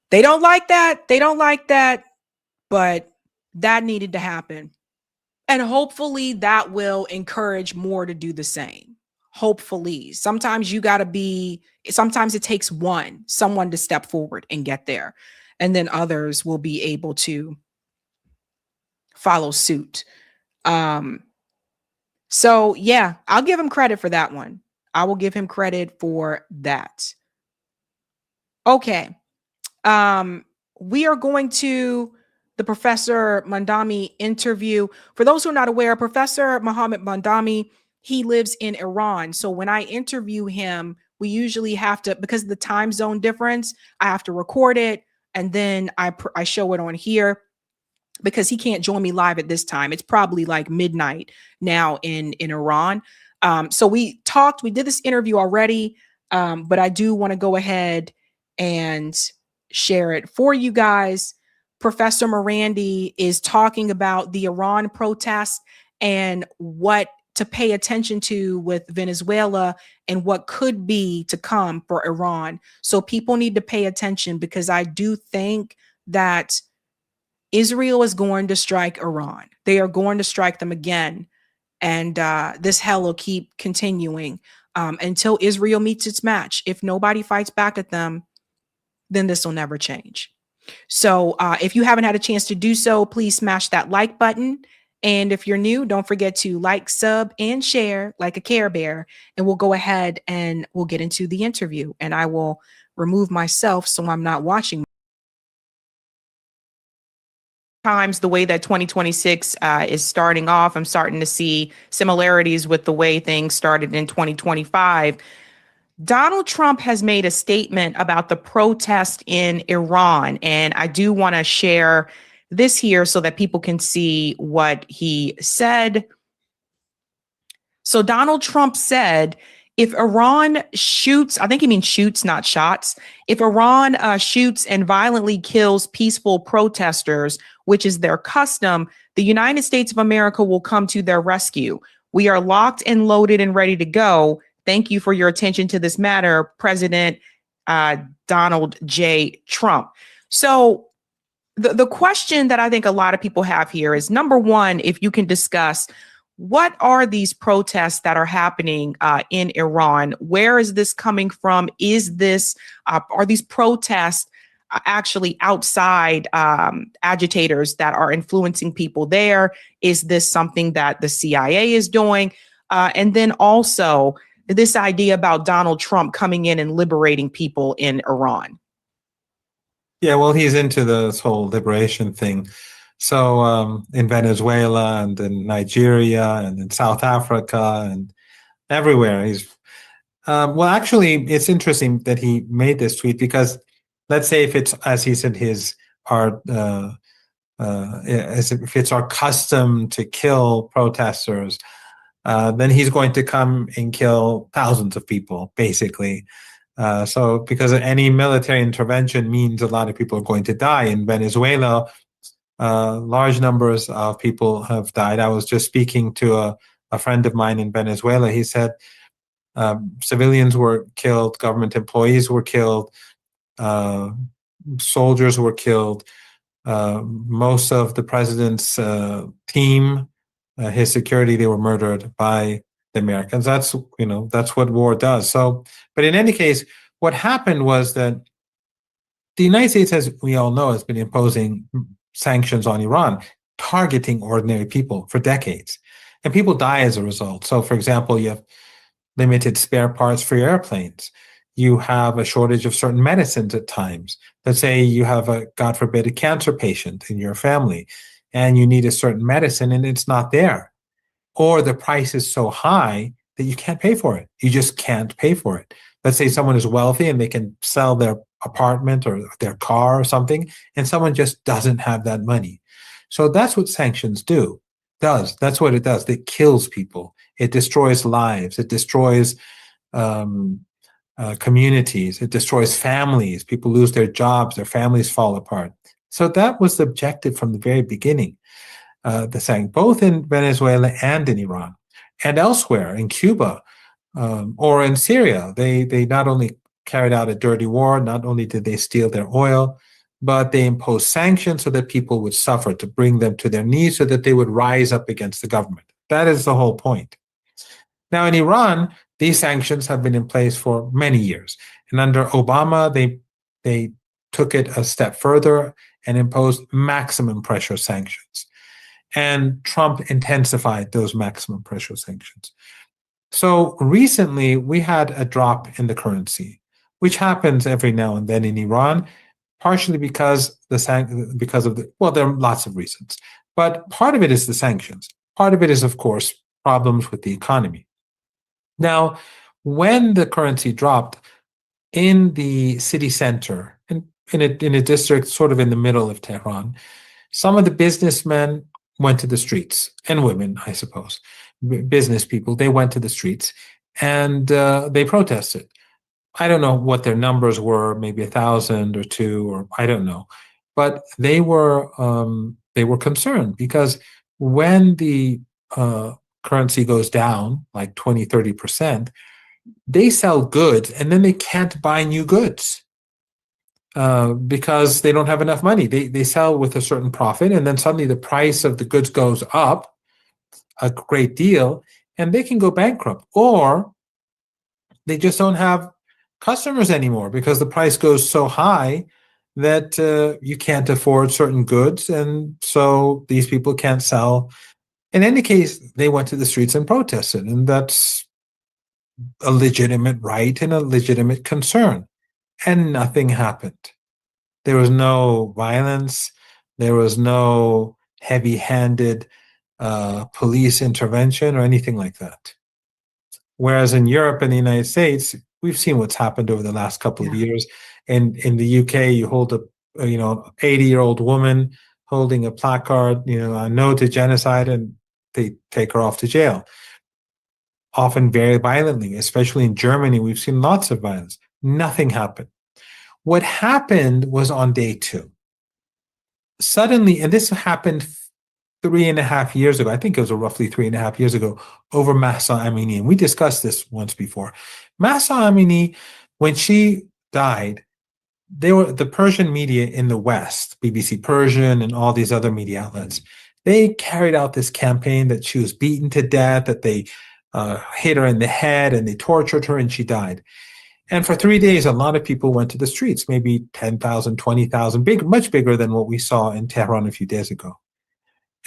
they don't like that. They don't like that. But that needed to happen. And hopefully that will encourage more to do the same. Hopefully. Sometimes sometimes it takes someone to step forward and get there. And then others will be able to follow suit. So yeah, I'll give him credit for that one. I will give him credit for that. Okay. We are going to the Professor Mamdani interview. For those who are not aware, Professor Mohammed Mamdani, he lives in Iran. So when I interview him, we usually have to, because of the time zone difference, I have to record it and then I show it on here because he can't join me live at this time. It's probably like midnight now in Iran. So we did this interview already, but I do want to go ahead and share it for you guys. Professor Marandi is talking about the Iran protests and what to pay attention to with Venezuela and what could be to come for Iran. So people need to pay attention because I do think that Israel is going to strike Iran. They are going to strike them again. And this hell will keep continuing until Israel meets its match. If nobody fights back at them, then this will never change. So if you haven't had a chance to do so, please smash that like button. And if you're new, don't forget to like, sub, and share like a Care Bear. And we'll go ahead and we'll get into the interview. And I will remove myself so I'm not watching. Times the way that 2026 is starting off, I'm starting to see similarities with the way things started in 2025. Donald Trump has made a statement about the protest in Iran. And I do want to share this here so that people can see what he said. So Donald Trump said, if Iran shoots, I think he means shoots, not shots. If Iran shoots and violently kills peaceful protesters, which is their custom, the United States of America will come to their rescue. We are locked and loaded and ready to go. Thank you for your attention to this matter, President Donald J. Trump. So the question that I think a lot of people have here is, number one, if you can discuss what are these protests that are happening in Iran? Where is this coming from? Is this are these protests actually outside agitators that are influencing people there? Is this something that the CIA is doing? And then also this idea about Donald Trump coming in and liberating people in Iran. Yeah, well, he's into this whole liberation thing. So in Venezuela and in Nigeria and in South Africa and everywhere, he's well, actually, it's interesting that he made this tweet, because let's say if it's, as he said, if it's our custom to kill protesters, then he's going to come and kill thousands of people, basically. So because any military intervention means a lot of people are going to die. In Venezuela, large numbers of people have died. I was just speaking to a friend of mine in Venezuela. He said civilians were killed, government employees were killed, soldiers were killed. Most of the president's team, his security, they were murdered by the Americans. That's what war does. So, but in any case, what happened was that the United States, as we all know, has been imposing sanctions on Iran, targeting ordinary people for decades, and people die as a result. So, for example, you have limited spare parts for your airplanes. You have a shortage of certain medicines at times. Let's say you have God forbid, a cancer patient in your family, and you need a certain medicine and it's not there. Or the price is so high that you can't pay for it. You just can't pay for it. Let's say someone is wealthy and they can sell their apartment or their car or something, and someone just doesn't have that money. So that's what sanctions does. That's what it does. It kills people. It destroys lives. It destroys communities. It destroys families. People lose their jobs. Their families fall apart. So that was the objective from the very beginning. The saying, both in Venezuela and in Iran, and elsewhere in Cuba or in Syria, they not only carried out a dirty war, not only did they steal their oil, but they imposed sanctions so that people would suffer, to bring them to their knees so that they would rise up against the government. That is the whole point. Now in Iran, these sanctions have been in place for many years, and under Obama, they took it a step further and imposed maximum pressure sanctions. And Trump intensified those maximum pressure sanctions. So recently, we had a drop in the currency, which happens every now and then in Iran, partially because well, there are lots of reasons, but part of it is the sanctions. Part of it is, of course, problems with the economy. Now, when the currency dropped in the city center, in a district sort of in the middle of Tehran, some of the businessmen went to the streets, and women, I suppose, business people, they went to the streets and they protested. I don't know what their numbers were, maybe 1,000 or 2, or I don't know, but they were concerned because when the currency goes down like 20-30%, they sell goods and then they can't buy new goods. Because they don't have enough money. They sell with a certain profit, and then suddenly the price of the goods goes up a great deal, and they can go bankrupt. Or they just don't have customers anymore because the price goes so high that you can't afford certain goods, and so these people can't sell. In any case, they went to the streets and protested, and that's a legitimate right and a legitimate concern. And nothing happened. There was no violence. There was no heavy-handed police intervention or anything like that. Whereas in Europe and the United States, we've seen what's happened over the last couple of years. In the UK, you hold a 80-year-old woman holding a placard, no to genocide, and they take her off to jail. Often very violently, especially in Germany, we've seen lots of violence. Nothing happened. What happened was on day 2. Suddenly, and this happened 3.5 years ago, I think it was roughly 3.5 years ago, over Mahsa Amini. And we discussed this once before. Mahsa Amini, when she died, the Persian media in the West, BBC Persian and all these other media outlets, they carried out this campaign that she was beaten to death, that they hit her in the head and they tortured her and she died. And for 3 days, a lot of people went to the streets, maybe 10,000, 20,000, much bigger than what we saw in Tehran a few days ago.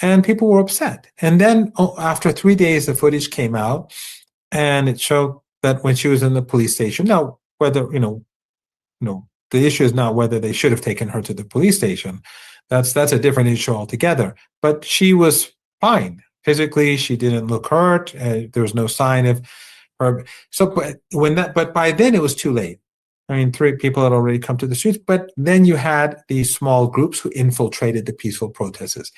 And people were upset. And then after 3 days, the footage came out and it showed that when she was in the police station, now whether, the issue is not whether they should have taken her to the police station. That's a different issue altogether. But she was fine. Physically, she didn't look hurt. There was no sign of her. So, but by then it was too late. I mean, 3 people had already come to the streets. But then you had these small groups who infiltrated the peaceful protesters.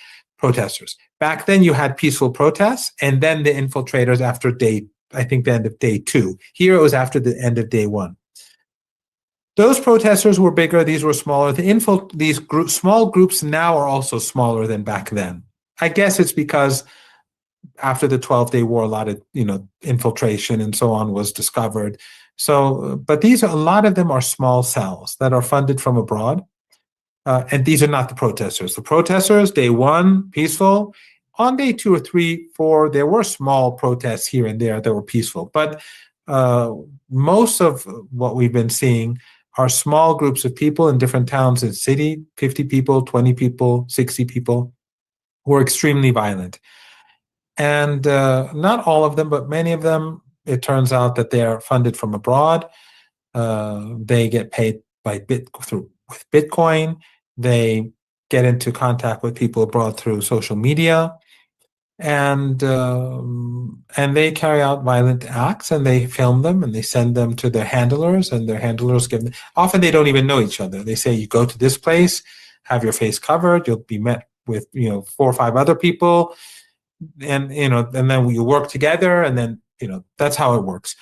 Back then, you had peaceful protests, and then the infiltrators after the end of day 2. Here it was after the end of day 1. Those protesters were bigger; these were smaller. These small groups now are also smaller than back then. I guess it's because after the 12-day war, a lot of infiltration and so on was discovered. So, but a lot of them are small cells that are funded from abroad, and these are not the protesters. The protesters, day 1, peaceful. On day 2 or 3, 4, there were small protests here and there that were peaceful, but most of what we've been seeing are small groups of people in different towns and city, 50 people, 20 people, 60 people, who are extremely violent. And not all of them, but many of them, it turns out that they are funded from abroad. They get paid with Bitcoin. They get into contact with people abroad through social media. And they carry out violent acts, and they film them and they send them to their handlers, and their handlers give them. Often they don't even know each other. They say, you go to this place, have your face covered, you'll be met with 4 or 5 other people, and then you work together, and then that's how it works.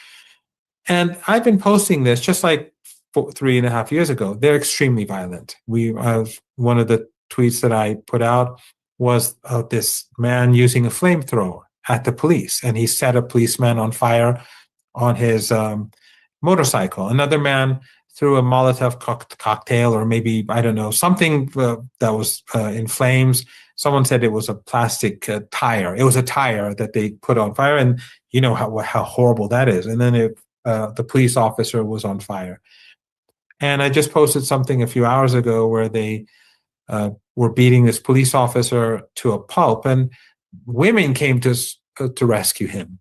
And I've been posting this just like 3.5 years ago. They're extremely violent. One of the tweets that I put out was this man using a flamethrower at the police, and he set a policeman on fire on his motorcycle. Another man threw a Molotov cocktail, or maybe, I don't know, something that was in flames. Someone said it was a plastic tire. It was a tire that they put on fire, and you know how horrible that is. And then the police officer was on fire. And I just posted something a few hours ago where they were beating this police officer to a pulp, and women came to rescue him.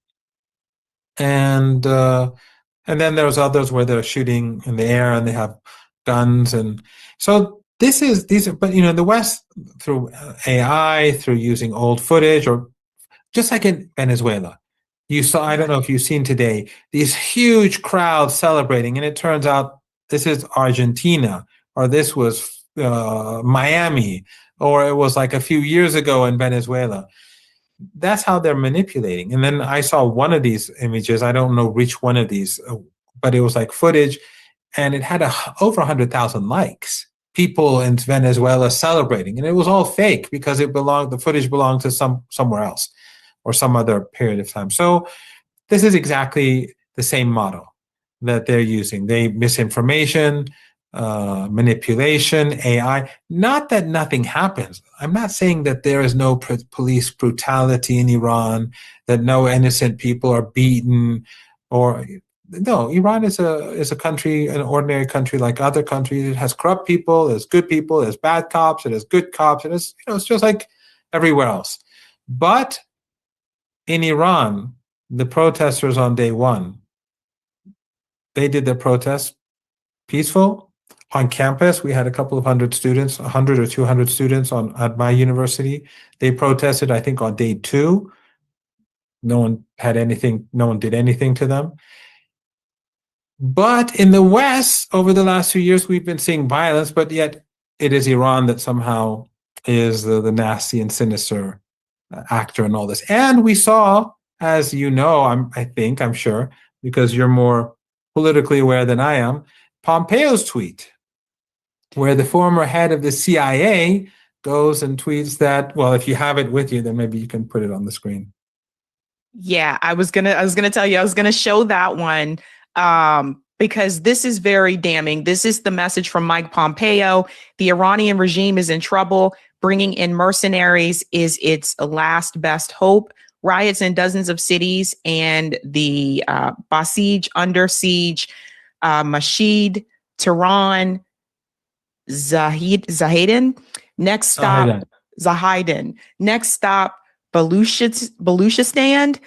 And then there's others where they're shooting in the air and they have guns, and so but in the West, through AI, through using old footage, or just like in Venezuela, you saw, I don't know if you've seen today, these huge crowds celebrating, and it turns out this is Argentina, or this was Miami, or it was like a few years ago in Venezuela. That's how they're manipulating. And then I saw one of these images, I don't know which one of these, but it was like footage, and it had over 100,000 likes. People in Venezuela celebrating, and it was all fake because the footage belonged to somewhere else or some other period of time. So this is exactly the same model that they're using. They misinformation, manipulation, AI. Not that nothing happens. I'm not saying that there is no police brutality in Iran, that no innocent people are beaten, or no. Iran is a country, an ordinary country like other countries. It has corrupt people, there's good people, there's bad cops, it has good cops, it is, it's just like everywhere else. But in Iran, the protesters on day 1, they did their protest peaceful. On campus, we had a couple of 100 students, 100 or 200 students at my university. They protested, I think, on day 2. No one did anything to them. But in the West, over the last few years, we've been seeing violence, but yet it is Iran that somehow is the nasty and sinister actor in all this. And we saw, as you know, I'm sure, because you're more politically aware than I am, Pompeo's tweet, where the former head of the CIA goes and tweets that, well, if you have it with you, then maybe you can put it on the screen. Yeah, I was gonna tell you, I was gonna show that one. because this is very damning. This is the message from Mike Pompeo. The Iranian regime is in trouble. Bringing in mercenaries is its last best hope. Riots in dozens of cities and the Basij, under siege, Mashhad, Tehran, Zahedan. Next stop, Zahedan. Next stop, Baluchistan.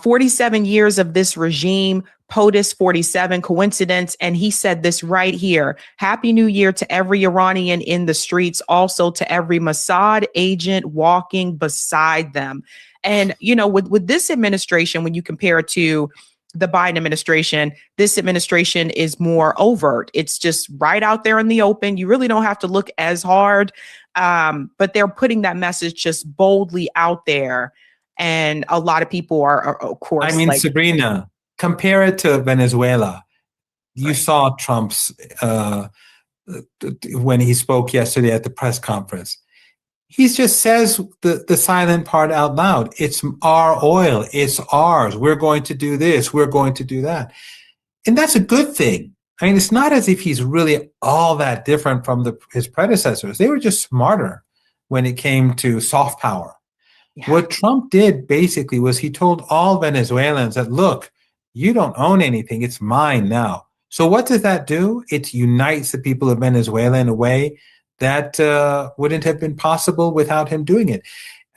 47 years of this regime. POTUS 47, coincidence. And he said this right here. Happy New Year to every Iranian in the streets, also to every Mossad agent walking beside them. And, you know, with this administration, when you compare it to the Biden administration, this administration is more overt. It's just right out there in the open. You really don't have to look as hard, but they're putting that message just boldly out there. And a lot of people are of course, I mean, Sabrina, compare it to Venezuela. You saw Trump's, when he spoke yesterday at the press conference. He just says the silent part out loud. It's our oil. It's ours. We're going to do this. We're going to do that. And that's a good thing. I mean, it's not as if he's really all that different from his predecessors. They were just smarter when it came to soft power. Yeah. What Trump did basically was he told all Venezuelans that, look, you don't own anything. It's mine now. So what does that do? It unites the people of Venezuela in a way that wouldn't have been possible without him doing it.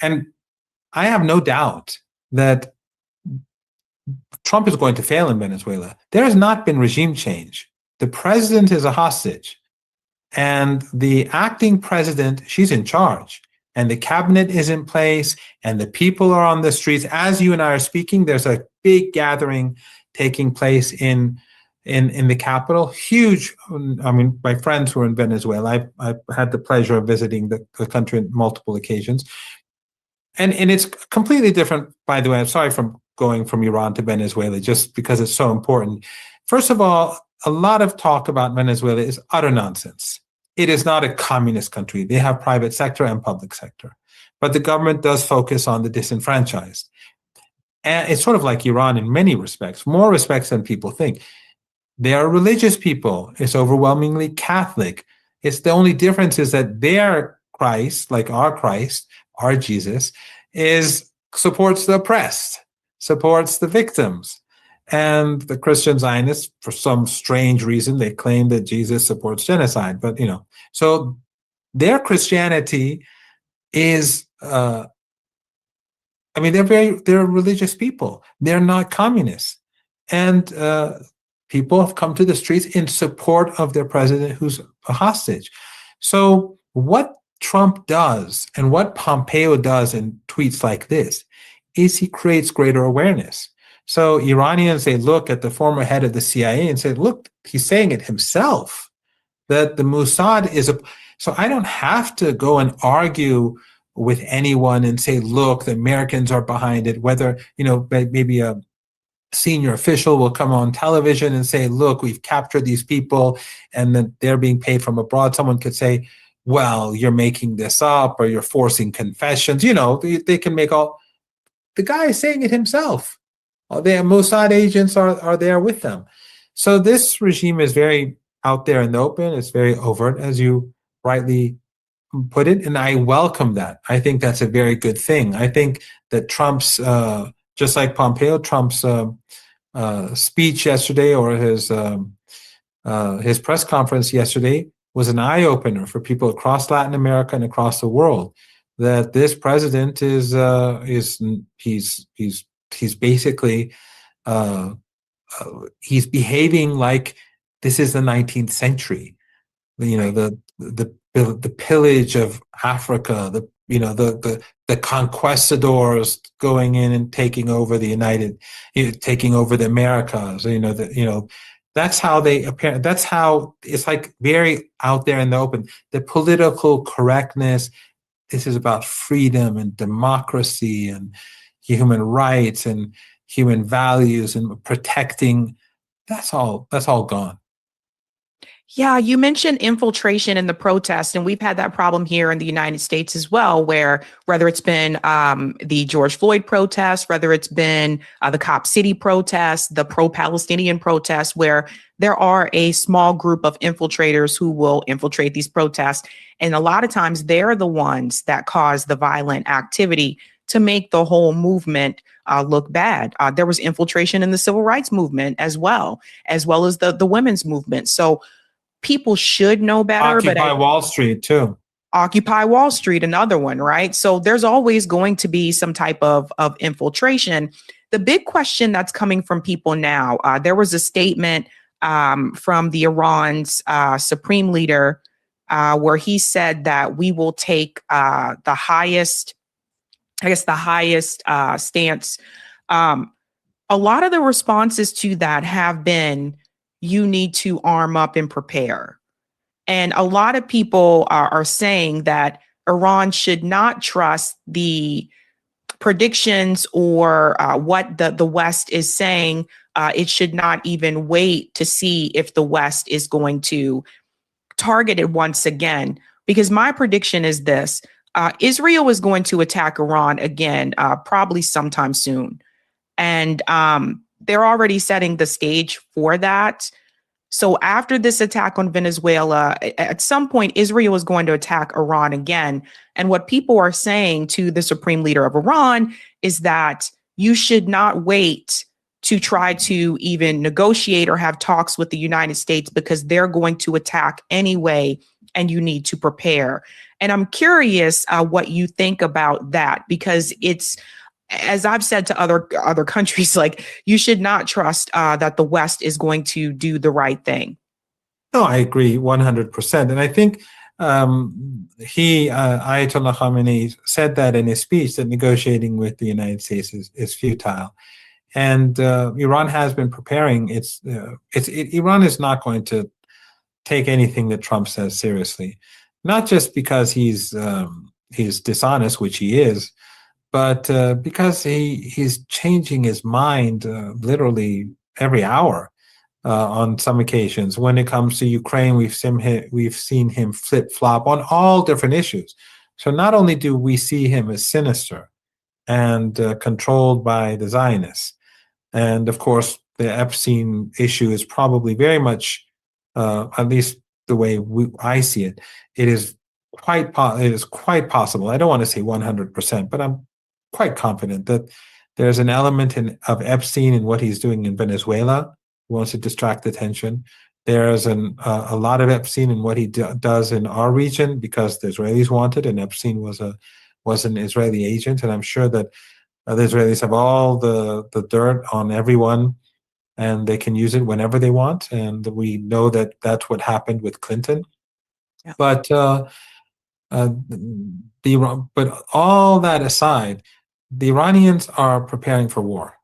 And I have no doubt that Trump is going to fail in Venezuela. There has not been regime change. The president is a hostage. And the acting president, she's in charge. And the cabinet is in place. And the people are on the streets. As you and I are speaking, there's a big gathering taking place in the capital. Huge. I mean, my friends were in Venezuela. I've had the pleasure of visiting the country on multiple occasions. And it's completely different, by the way. I'm sorry for going from Iran to Venezuela, just because it's so important. First of all, a lot of talk about Venezuela is utter nonsense. It is not a communist country. They have private sector and public sector. But the government does focus on the disenfranchised. And it's sort of like Iran in many respects, more respects than people think. They are religious people. It's overwhelmingly Catholic. It's the only difference is that their Christ, like our Jesus, supports the oppressed, supports the victims. And the Christian Zionists, for some strange reason, they claim that Jesus supports genocide. But, you know, so their Christianity is, they're religious people. They're not communists. And people have come to the streets in support of their president who's a hostage. So what Trump does and what Pompeo does in tweets like this is he creates greater awareness. So Iranians, they look at the former head of the CIA and say, look, he's saying it himself, that the Mossad is so I don't have to go and argue with anyone and say, look, the Americans are behind it, whether, maybe a senior official will come on television and say, look, we've captured these people and then they're being paid from abroad. Someone could say, well, you're making this up or you're forcing confessions. They can make all. The guy is saying it himself. The Mossad agents are there with them. So this regime is very out there in the open. It's very overt, as you rightly put it. And I welcome that. I think that's a very good thing. I think that Trump's, just like Pompeo, Trump's speech yesterday or his press conference yesterday was an eye-opener for people across Latin America and across the world. That this president is basically he's behaving like this is the 19th century. The pillage of Africa, the conquistadors going in and taking over taking over the Americas. That's how they appear. That's how it's like very out there in the open. The political correctness. This is about freedom and democracy and human rights and human values and protecting. That's all gone. Yeah, you mentioned infiltration in the protest, and we've had that problem here in the United States as well, where whether it's been the George Floyd protest, whether it's been the Cop City protest, the pro-Palestinian protest, where there are a small group of infiltrators who will infiltrate these protests. And a lot of times they're the ones that cause the violent activity to make the whole movement look bad. There was infiltration in the civil rights movement as well as the women's movement. So people should know better. Occupy Wall Street too. Occupy Wall Street, another one, right? So there's always going to be some type of infiltration. The big question that's coming from people now, there was a statement from the Iran's supreme leader where he said that we will take the highest stance. A lot of the responses to that have been, you need to arm up and prepare. And a lot of people are saying that Iran should not trust the predictions or what the West is saying. It should not even wait to see if the West is going to target it once again. Because my prediction is this, Israel is going to attack Iran again, probably sometime soon. And they're already setting the stage for that. So after this attack on Venezuela, at some point, Israel is going to attack Iran again. And what people are saying to the supreme leader of Iran is that you should not wait to try to even negotiate or have talks with the United States because they're going to attack anyway, and you need to prepare. And I'm curious what you think about that, because it's, as I've said to other countries, like, you should not trust that the West is going to do the right thing. No, I agree 100%. And I think Ayatollah Khamenei said that in his speech, that negotiating with the United States is futile. And Iran has been preparing. Iran is not going to take anything that Trump says seriously, not just because he's dishonest, which he is, but because he's changing his mind literally every hour on some occasions. When it comes to Ukraine, we've seen him flip-flop on all different issues. So not only do we see him as sinister and controlled by the Zionists, and of course the Epstein issue is probably very much, at least the way I see it, it is quite possible. I don't want to say 100%, but I'm quite confident that there's an element of Epstein in what he's doing in Venezuela. He wants to distract attention. There's a lot of Epstein in what he does in our region, because the Israelis want it, and Epstein was an Israeli agent. And I'm sure that the Israelis have all the dirt on everyone, and they can use it whenever they want. And we know that that's what happened with Clinton. Yeah. But all that aside, the Iranians are preparing for war,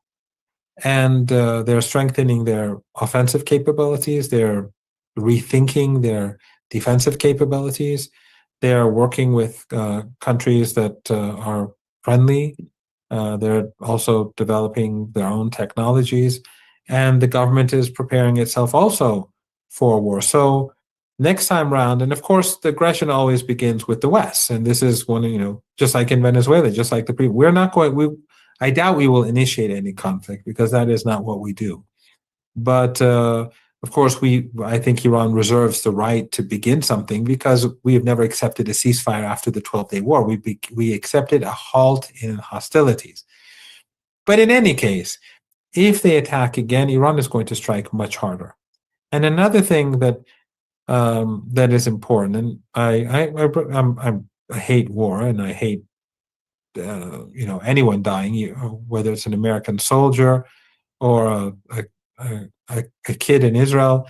and they're strengthening their offensive capabilities. They're rethinking their defensive capabilities. They're working with countries that are friendly. They're also developing their own technologies, and the government is preparing itself also for war. So next time round, and of course, the aggression always begins with the West, and this is one, just like in Venezuela, just like I doubt we will initiate any conflict, because that is not what we do. But of course, I think Iran reserves the right to begin something, because we have never accepted a ceasefire after the 12-day war. We accepted a halt in hostilities. But in any case, if they attack again, Iran is going to strike much harder. And another thing that is important, and I hate war, and I hate anyone dying, whether it's an American soldier or a kid in Israel.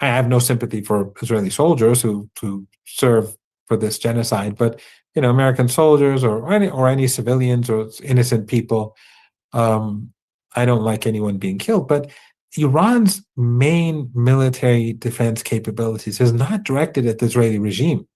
I have no sympathy for Israeli soldiers who serve for this genocide, but American soldiers or any civilians or innocent people, I don't like anyone being killed. But Iran's main military defense capabilities is not directed at the Israeli regime.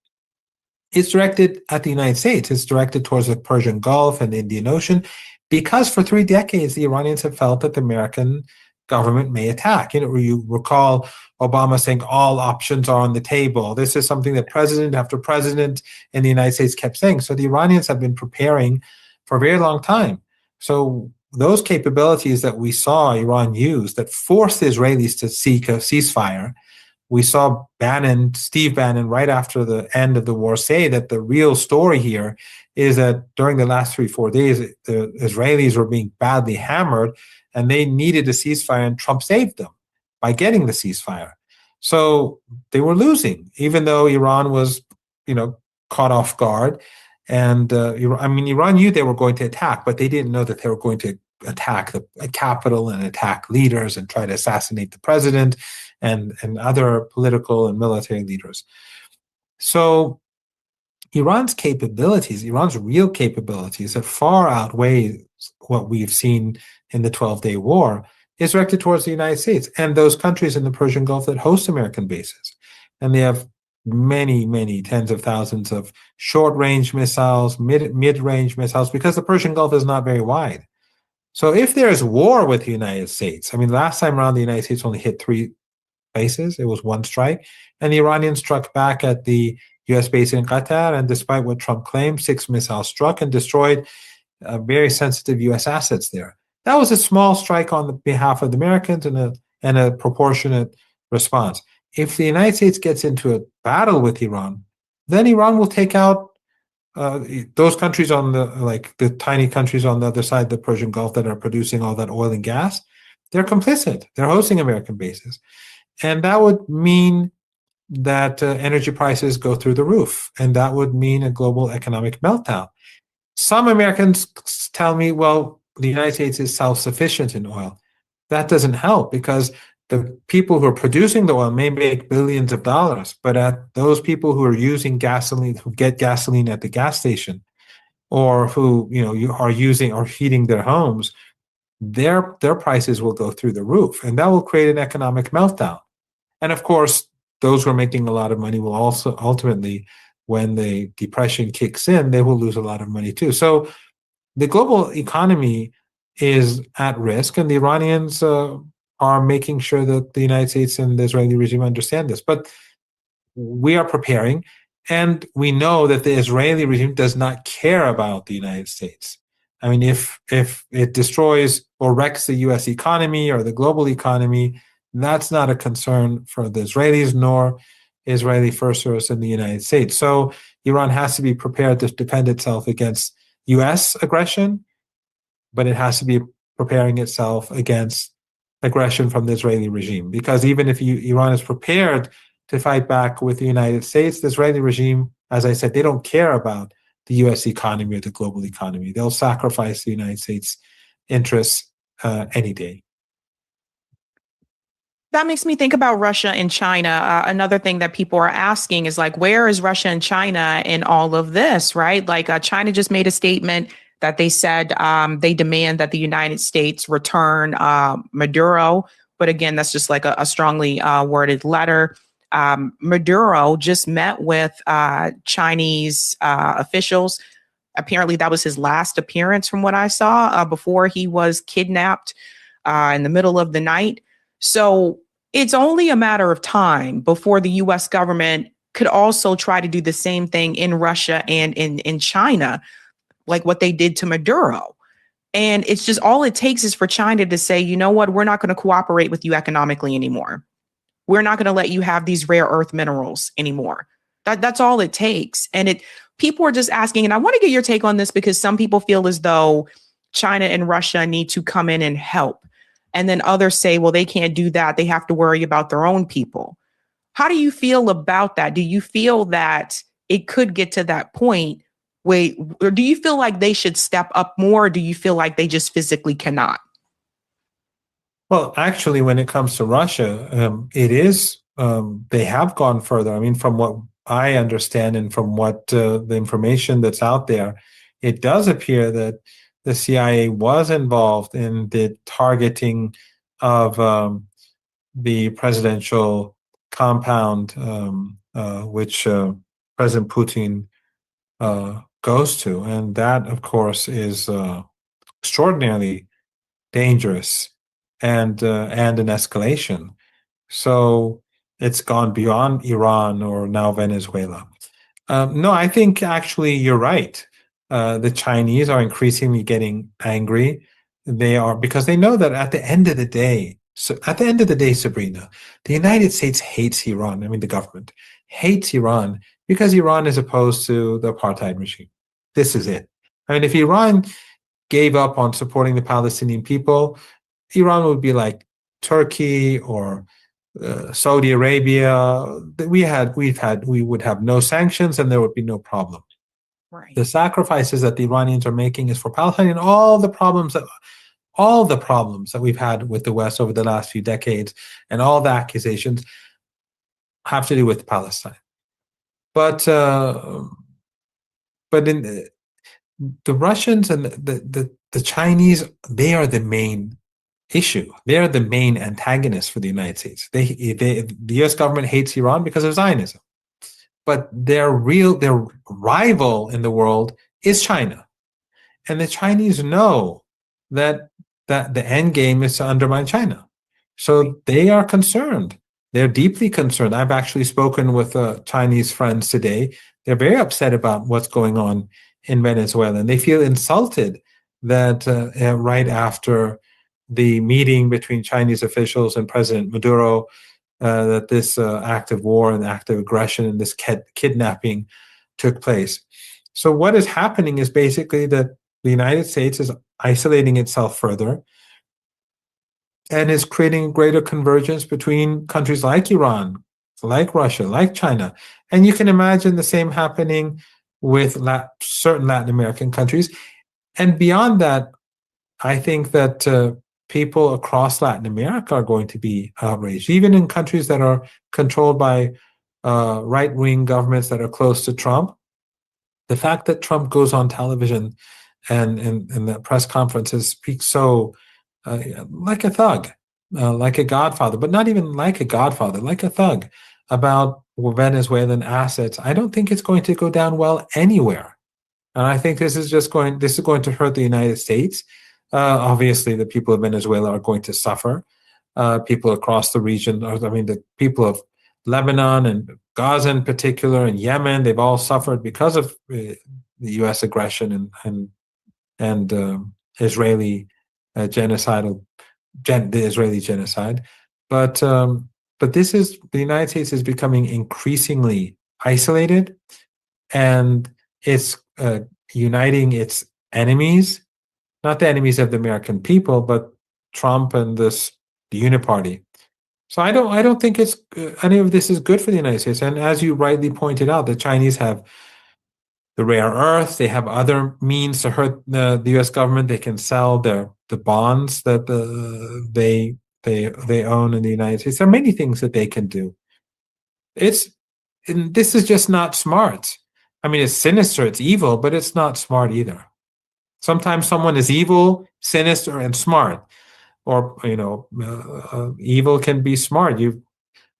It's directed at the United States. It's directed towards the Persian Gulf and the Indian Ocean, because for 3 decades, the Iranians have felt that the American government may attack. You recall Obama saying all options are on the table. This is something that president after president in the United States kept saying. So the Iranians have been preparing for a very long time. So those capabilities that we saw Iran use that forced the Israelis to seek a ceasefire, we saw Steve Bannon, right after the end of the war, say that the real story here is that during the last 3-4 days, the Israelis were being badly hammered and they needed a ceasefire, and Trump saved them by getting the ceasefire. So they were losing, even though Iran was, caught off guard. And Iran knew they were going to attack, but they didn't know that they were going to attack the capital and attack leaders and try to assassinate the president and other political and military leaders. So Iran's capabilities, Iran's real capabilities that far outweigh what we've seen in the 12-day war, is directed towards the United States and those countries in the Persian Gulf that host American bases. And they have many, many tens of thousands of short-range missiles, mid-range missiles, because the Persian Gulf is not very wide. So if there is war with the United States, last time around, the United States only hit 3 bases. It was 1 strike. And the Iranians struck back at the U.S. base in Qatar, and despite what Trump claimed, 6 missiles struck and destroyed very sensitive U.S. assets there. That was a small strike on the behalf of the Americans and a proportionate response. If the United States gets into a battle with Iran, then Iran will take out those countries on the tiny countries on the other side of the Persian Gulf that are producing all that oil and gas. They're complicit. They're hosting American bases. And that would mean that energy prices go through the roof. And that would mean a global economic meltdown. Some Americans tell me, well, the United States is self-sufficient in oil. That doesn't help, because the people who are producing the oil may make billions of dollars, but at those people who are using gasoline, who get gasoline at the gas station, or who are using or heating their homes, their prices will go through the roof, and that will create an economic meltdown. And of course, those who are making a lot of money will also ultimately, when the depression kicks in, they will lose a lot of money too. So the global economy is at risk, and the Iranians are making sure that the United States and the Israeli regime understand this. But we are preparing, and we know that the Israeli regime does not care about the United States. If it destroys or wrecks the U.S. economy or the global economy, that's not a concern for the Israelis, nor Israeli first service in the United States. So Iran has to be prepared to defend itself against U.S. aggression, but it has to be preparing itself against aggression from the Israeli regime. Because even if Iran is prepared to fight back with the United States, the Israeli regime, as I said, they don't care about the U.S. economy or the global economy. They'll sacrifice the United States interests any day. That makes me think about Russia and China. Another thing that people are asking is where is Russia and China in all of this, right? China just made a statement that they said they demand that the United States return Maduro. But again, that's just a strongly worded letter. Maduro just met with Chinese officials. Apparently, that was his last appearance from what I saw before he was kidnapped in the middle of the night. So it's only a matter of time before the U.S. government could also try to do the same thing in Russia and in China, like what they did to Maduro. And it's just all it takes is for China to say, you know what, we're not going to cooperate with you economically anymore. We're not going to let you have these rare earth minerals anymore. That's all it takes. And people are just asking, and I want to get your take on this, because some people feel as though China and Russia need to come in and help. And then others say, well, they can't do that. They have to worry about their own people. How do you feel about that? Do you feel that it could get to that point? Or do you feel like they should step up more? Or do you feel like they just physically cannot? Well, actually, when it comes to Russia, it is, they have gone further. From what I understand and from what the information that's out there, it does appear that the CIA was involved in the targeting of the presidential compound, which President Putin goes to. And that, of course, is extraordinarily dangerous and an escalation. So it's gone beyond Iran or now Venezuela. No, I think actually you're right. The Chinese are increasingly getting angry. They are, because they know that at the end of the day, Sabrina, the United States hates Iran. I mean, the government hates Iran because Iran is opposed to the apartheid regime. This is it. I mean, if Iran gave up on supporting the Palestinian people, Iran would be like Turkey or Saudi Arabia. We would have no sanctions and there would be no problem. Right. The sacrifices that the Iranians are making is for Palestine, and all the problems that we've had with the West over the last few decades and all the accusations have to do with Palestine. But in the Russians and the Chinese, they are the main issue. They are the main antagonists for the United States. The U.S. government hates Iran because of Zionism, but their rival in the world is China, and the Chinese know that the end game is to undermine China. So they are concerned. They're deeply concerned. I've actually spoken with Chinese friends today. They're very upset about what's going on in Venezuela, and they feel insulted that right after the meeting between Chinese officials and President Maduro, that this act of war and act of aggression and this kidnapping took place. So what is happening is basically that the United States is isolating itself further and is creating greater convergence between countries like Iran, like Russia, like China. And you can imagine the same happening with certain Latin American countries. And beyond that, I think that people across Latin America are going to be outraged, even in countries that are controlled by right-wing governments that are close to Trump. The fact that Trump goes on television and in the press conferences speaks so like a thug, like a godfather, but not even like a godfather, like a thug about Venezuelan assets, I don't think it's going to go down well anywhere. And I think this is going to hurt the United States. Obviously, the people of Venezuela are going to suffer. People across the region, the people of Lebanon and Gaza in particular, and Yemen, they've all suffered because of the U.S. aggression and Israeli the Israeli genocide. But the United States is becoming increasingly isolated, and it's uniting its enemies, not the enemies of the American people, but Trump and the Uniparty. So I don't think it's any of this is good for the United States. And as you rightly pointed out, the Chinese have the rare earth. They have other means to hurt the U.S. government. They can sell the bonds that they own in the United States. There are many things that they can do. This is just not smart. I mean, it's sinister, it's evil, but it's not smart either. Sometimes someone is evil, sinister, and smart, or evil can be smart.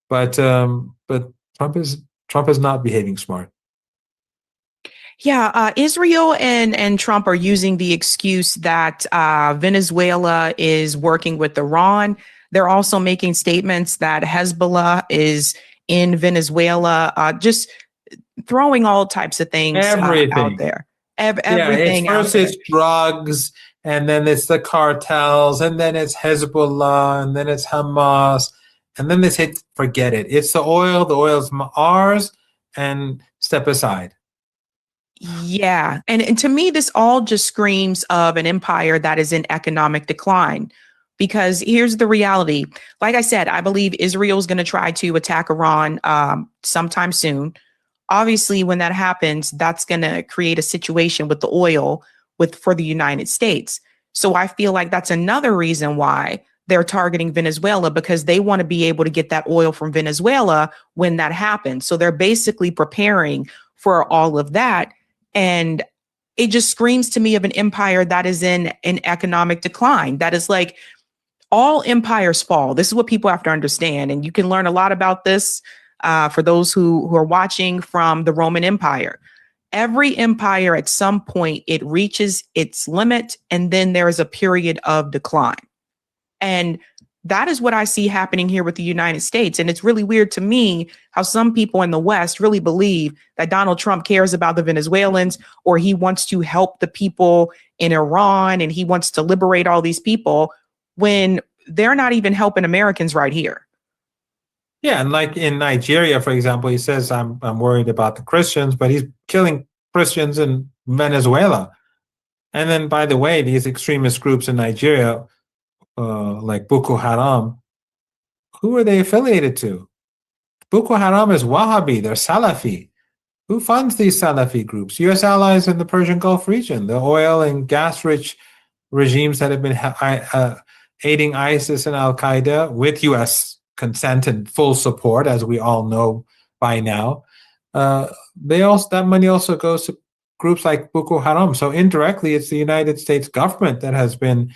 But Trump is not behaving smart. Yeah, Israel and Trump are using the excuse that Venezuela is working with Iran. They're also making statements that Hezbollah is in Venezuela, just throwing all types of things out there. Everything. First it's drugs, and then it's the cartels, and then it's Hezbollah, and then it's Hamas, and then they say, forget it. It's the oil. The oil's ours, and step aside. Yeah. And to me, this all just screams of an empire that is in economic decline. Because here's the reality. Like I said, I believe Israel's going to try to attack Iran sometime soon. Obviously, when that happens, that's going to create a situation with the oil for the United States. So I feel like that's another reason why they're targeting Venezuela, because they want to be able to get that oil from Venezuela when that happens. So they're basically preparing for all of that. And it just screams to me of an empire that is in an economic decline. That is like, all empires fall. This is what people have to understand. And you can learn a lot about this for those who are watching from the Roman Empire. Every empire at some point, it reaches its limit, and then there is a period of decline. And That is what I see happening here with the United States. And it's really weird to me how some people in the West really believe that Donald Trump cares about the Venezuelans, or he wants to help the people in Iran and he wants to liberate all these people when they're not even helping Americans right here. Yeah, and like in Nigeria, for example, he says, I'm worried about the Christians, but he's killing Christians in Venezuela. And then, by the way, these extremist groups in Nigeria, like Boko Haram, who are they affiliated to? Boko Haram is Wahhabi, they're Salafi. Who funds these Salafi groups? U.S. allies in the Persian Gulf region, the oil and gas-rich regimes that have been aiding ISIS and Al-Qaeda with U.S. consent and full support, as we all know by now. That money also goes to groups like Boko Haram. So indirectly, it's the United States government that has been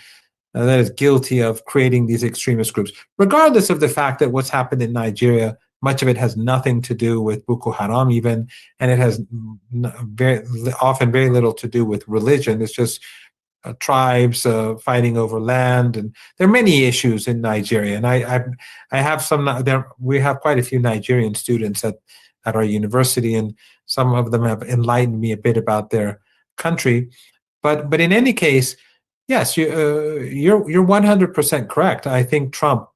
that is guilty of creating these extremist groups, regardless of the fact that what's happened in Nigeria, much of it has nothing to do with Boko Haram even, and it has often very little to do with religion. It's just tribes fighting over land, and there are many issues in Nigeria. And I have some there. We have quite a few Nigerian students at our university, and some of them have enlightened me a bit about their country. But in any case, yes, you're 100% correct. I think Trump,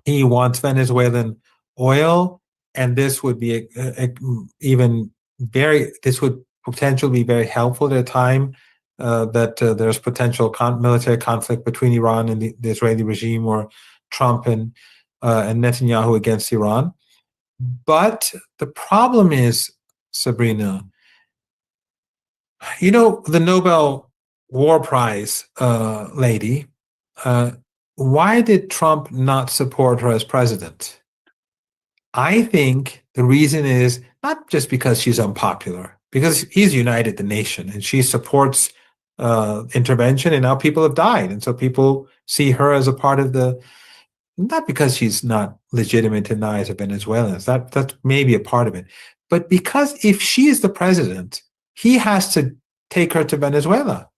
he wants Venezuelan oil, and this would be this would potentially be very helpful at a time that there's potential military conflict between Iran and the Israeli regime, or Trump and Netanyahu against Iran. But the problem is, Sabrina, the Nobel War Prize lady, why did Trump not support her as president? I think the reason is not just because she's unpopular, because he's united the nation and she supports intervention, and now people have died. And so people see her as a part of not because she's not legitimate in the eyes of Venezuelans, that's maybe a part of it, but because if she is the president, he has to take her to Venezuela.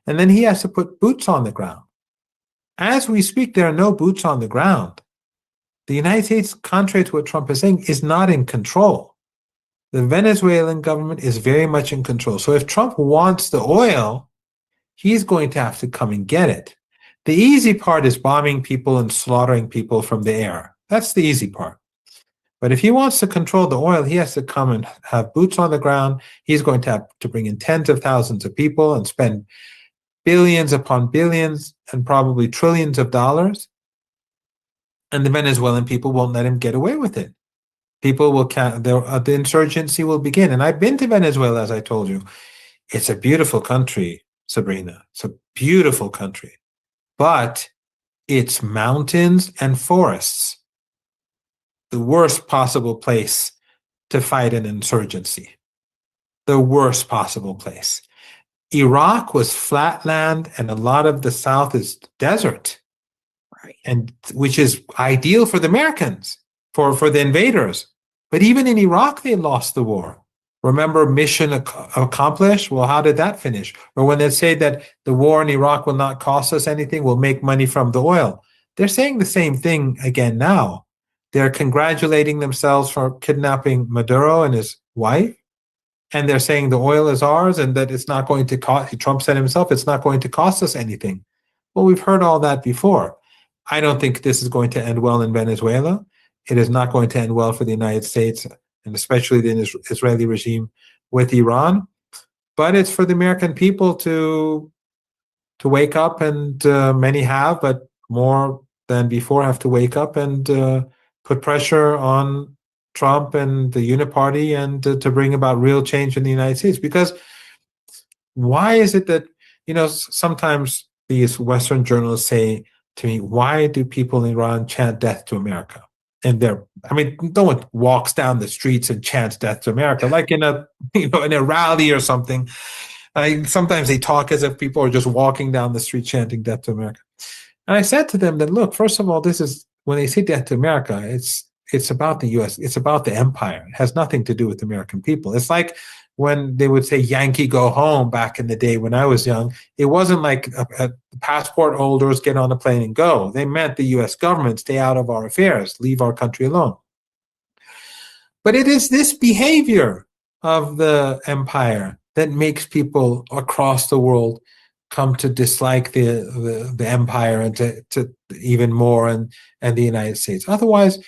And then he has to put boots on the ground. As we speak, there are no boots on the ground. The United States, contrary to what Trump is saying, is not in control. The Venezuelan government is very much in control. So if Trump wants the oil, he's going to have to come and get it. The easy part is bombing people and slaughtering people from the air. That's the easy part. But if he wants to control the oil, he has to come and have boots on the ground. He's going to have to bring in tens of thousands of people and spend billions upon billions and probably trillions of dollars. And the Venezuelan people won't let him get away with it. People will the insurgency will begin. And I've been to Venezuela, as I told you. It's a beautiful country, Sabrina. It's a beautiful country. But it's mountains and forests. The worst possible place to fight an insurgency. The worst possible place. Iraq was flat land, and a lot of the south is desert. Right. And which is ideal for the Americans, for the invaders. But even in Iraq, they lost the war. Remember, mission accomplished? Well, how did that finish? Or when they say that the war in Iraq will not cost us anything, we'll make money from the oil. They're saying the same thing again now. They're congratulating themselves for kidnapping Maduro and his wife. And they're saying the oil is ours and that it's not going to cost, Trump said himself, it's not going to cost us anything. Well, we've heard all that before. I don't think this is going to end well in Venezuela. It is not going to end well for the United States, and especially the Israeli regime with Iran. But it's for the American people to wake up, and many have, but more than before have to wake up and put pressure on Trump and the Uniparty and to bring about real change in the United States. Because why is it that, sometimes these Western journalists say to me, why do people in Iran chant death to America? And no one walks down the streets and chants death to America, like in a rally or something. Sometimes they talk as if people are just walking down the street chanting death to America. And I said to them that, look, first of all, this is, when they say death to America, it's about the U.S., it's about the empire. It has nothing to do with the American people. It's like when they would say Yankee go home back in the day when I was young, it wasn't like passport holders get on a plane and go. They meant the US government stay out of our affairs, leave our country alone. But it is this behavior of the empire that makes people across the world come to dislike the empire and to even more and the United States. Otherwise,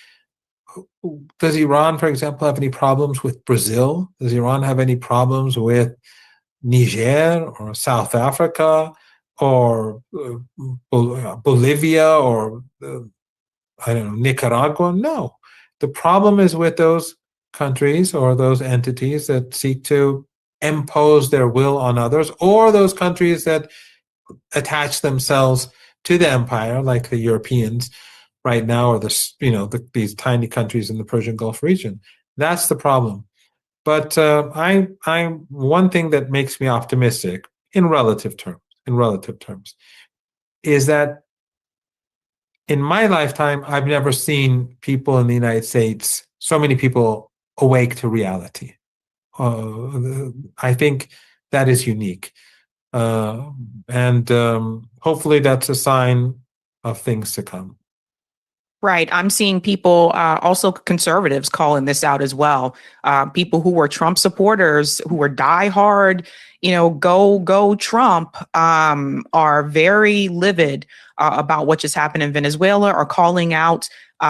does Iran, for example, have any problems with Brazil? Does Iran have any problems with Niger or South Africa or Bolivia or I don't know, Nicaragua? No. The problem is with those countries or those entities that seek to impose their will on others, or those countries that attach themselves to the empire, like the Europeans right now, or these tiny countries in the Persian Gulf region. That's the problem. But I'm one thing that makes me optimistic in relative terms, is that in my lifetime, I've never seen people in the United States, so many people awake to reality. I think that is unique. And hopefully that's a sign of things to come. Right. I'm seeing people, also conservatives, calling this out as well. People who were Trump supporters, who were diehard, go Trump, are very livid about what just happened in Venezuela, are calling out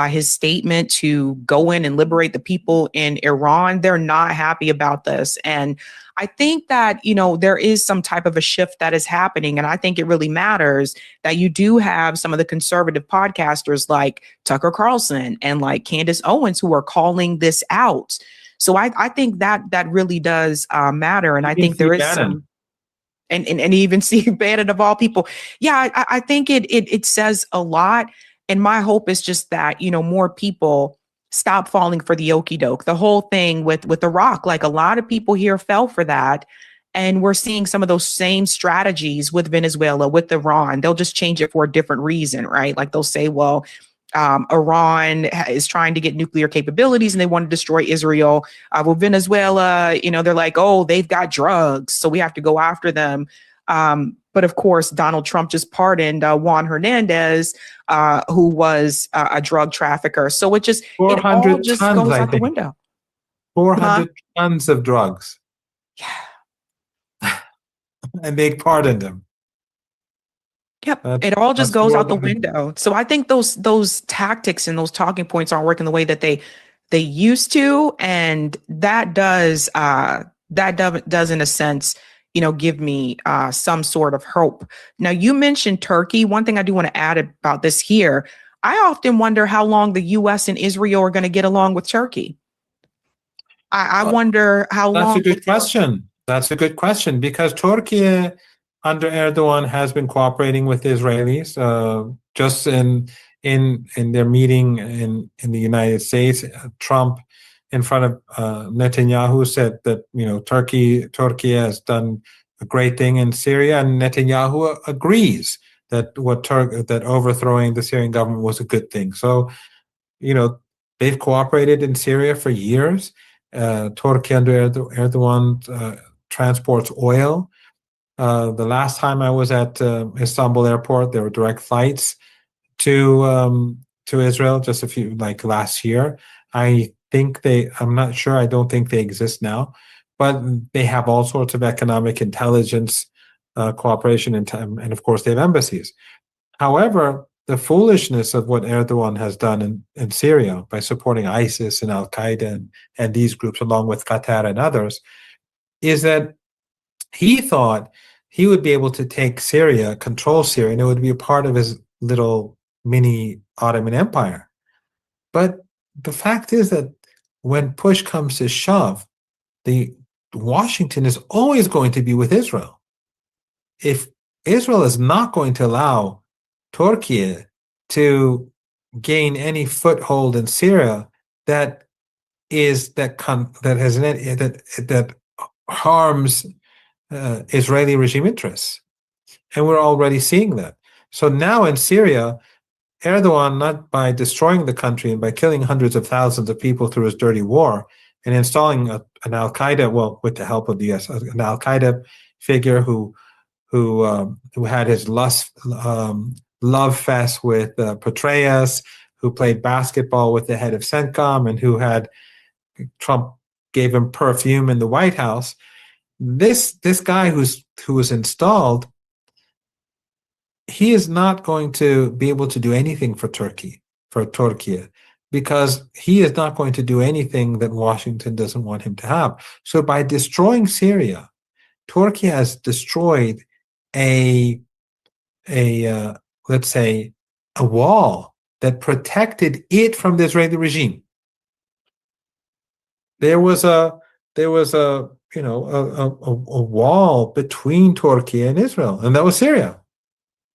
his statement to go in and liberate the people in Iran. They're not happy about this. And I think that, there is some type of a shift that is happening. And I think it really matters that you do have some of the conservative podcasters like Tucker Carlson and like Candace Owens who are calling this out. So I think that really does matter. And I think there is some, and even see Bannon of all people. Yeah, I think it says a lot. And my hope is just that, more people stop falling for the okie doke. The whole thing with Iraq, like a lot of people here fell for that. And we're seeing some of those same strategies with Venezuela, with Iran. They'll just change it for a different reason, right? Like they'll say, well, Iran is trying to get nuclear capabilities and they want to destroy Israel. Well, Venezuela, they're like, oh, they've got drugs, so we have to go after them. But of course, Donald Trump just pardoned Juan Hernandez, who was a drug trafficker. So it all just goes out the window. 400 tons of drugs. Yeah. And they pardoned him. Yep. It all just goes out the window. So I think those tactics and those talking points aren't working the way that they used to. And that does in a sense, give me some sort of hope. Now, you mentioned Turkey. One thing I do want to add about this here, I often wonder how long the U.S. and Israel are going to get along with Turkey. I wonder how long. That's a good question. That's a good question, because Turkey under Erdogan has been cooperating with the Israelis. Just in their meeting in the United States, Trump, in front of Netanyahu, said that Turkey has done a great thing in Syria, and Netanyahu agrees that that overthrowing the Syrian government was a good thing. So, they've cooperated in Syria for years. Turkey under Erdogan transports oil. The last time I was at Istanbul airport, there were direct flights to Israel, just last year. I'm not sure. I don't think they exist now, but they have all sorts of economic intelligence cooperation, and of course they have embassies. However, the foolishness of what Erdogan has done in Syria by supporting ISIS and Al-Qaeda and these groups, along with Qatar and others, is that he thought he would be able to take Syria, control Syria, and it would be a part of his little mini Ottoman Empire. But the fact is that when push comes to shove, Washington is always going to be with Israel. If Israel is not going to allow Turkey to gain any foothold in Syria that harms Israeli regime interests, and we're already seeing that. So now in Syria, Erdogan, not by destroying the country and by killing hundreds of thousands of people through his dirty war and installing an Al Qaeda, well, with the help of the U.S., an Al Qaeda figure who had his love fest with Petraeus, who played basketball with the head of CENTCOM, and who had Trump gave him perfume in the White House. This guy who was installed, he is not going to be able to do anything for Turkey, because he is not going to do anything that Washington doesn't want him to have. So by destroying Syria, Turkey has destroyed let's say a wall that protected it from the Israeli regime. There was a wall between Turkey and Israel, and that was Syria.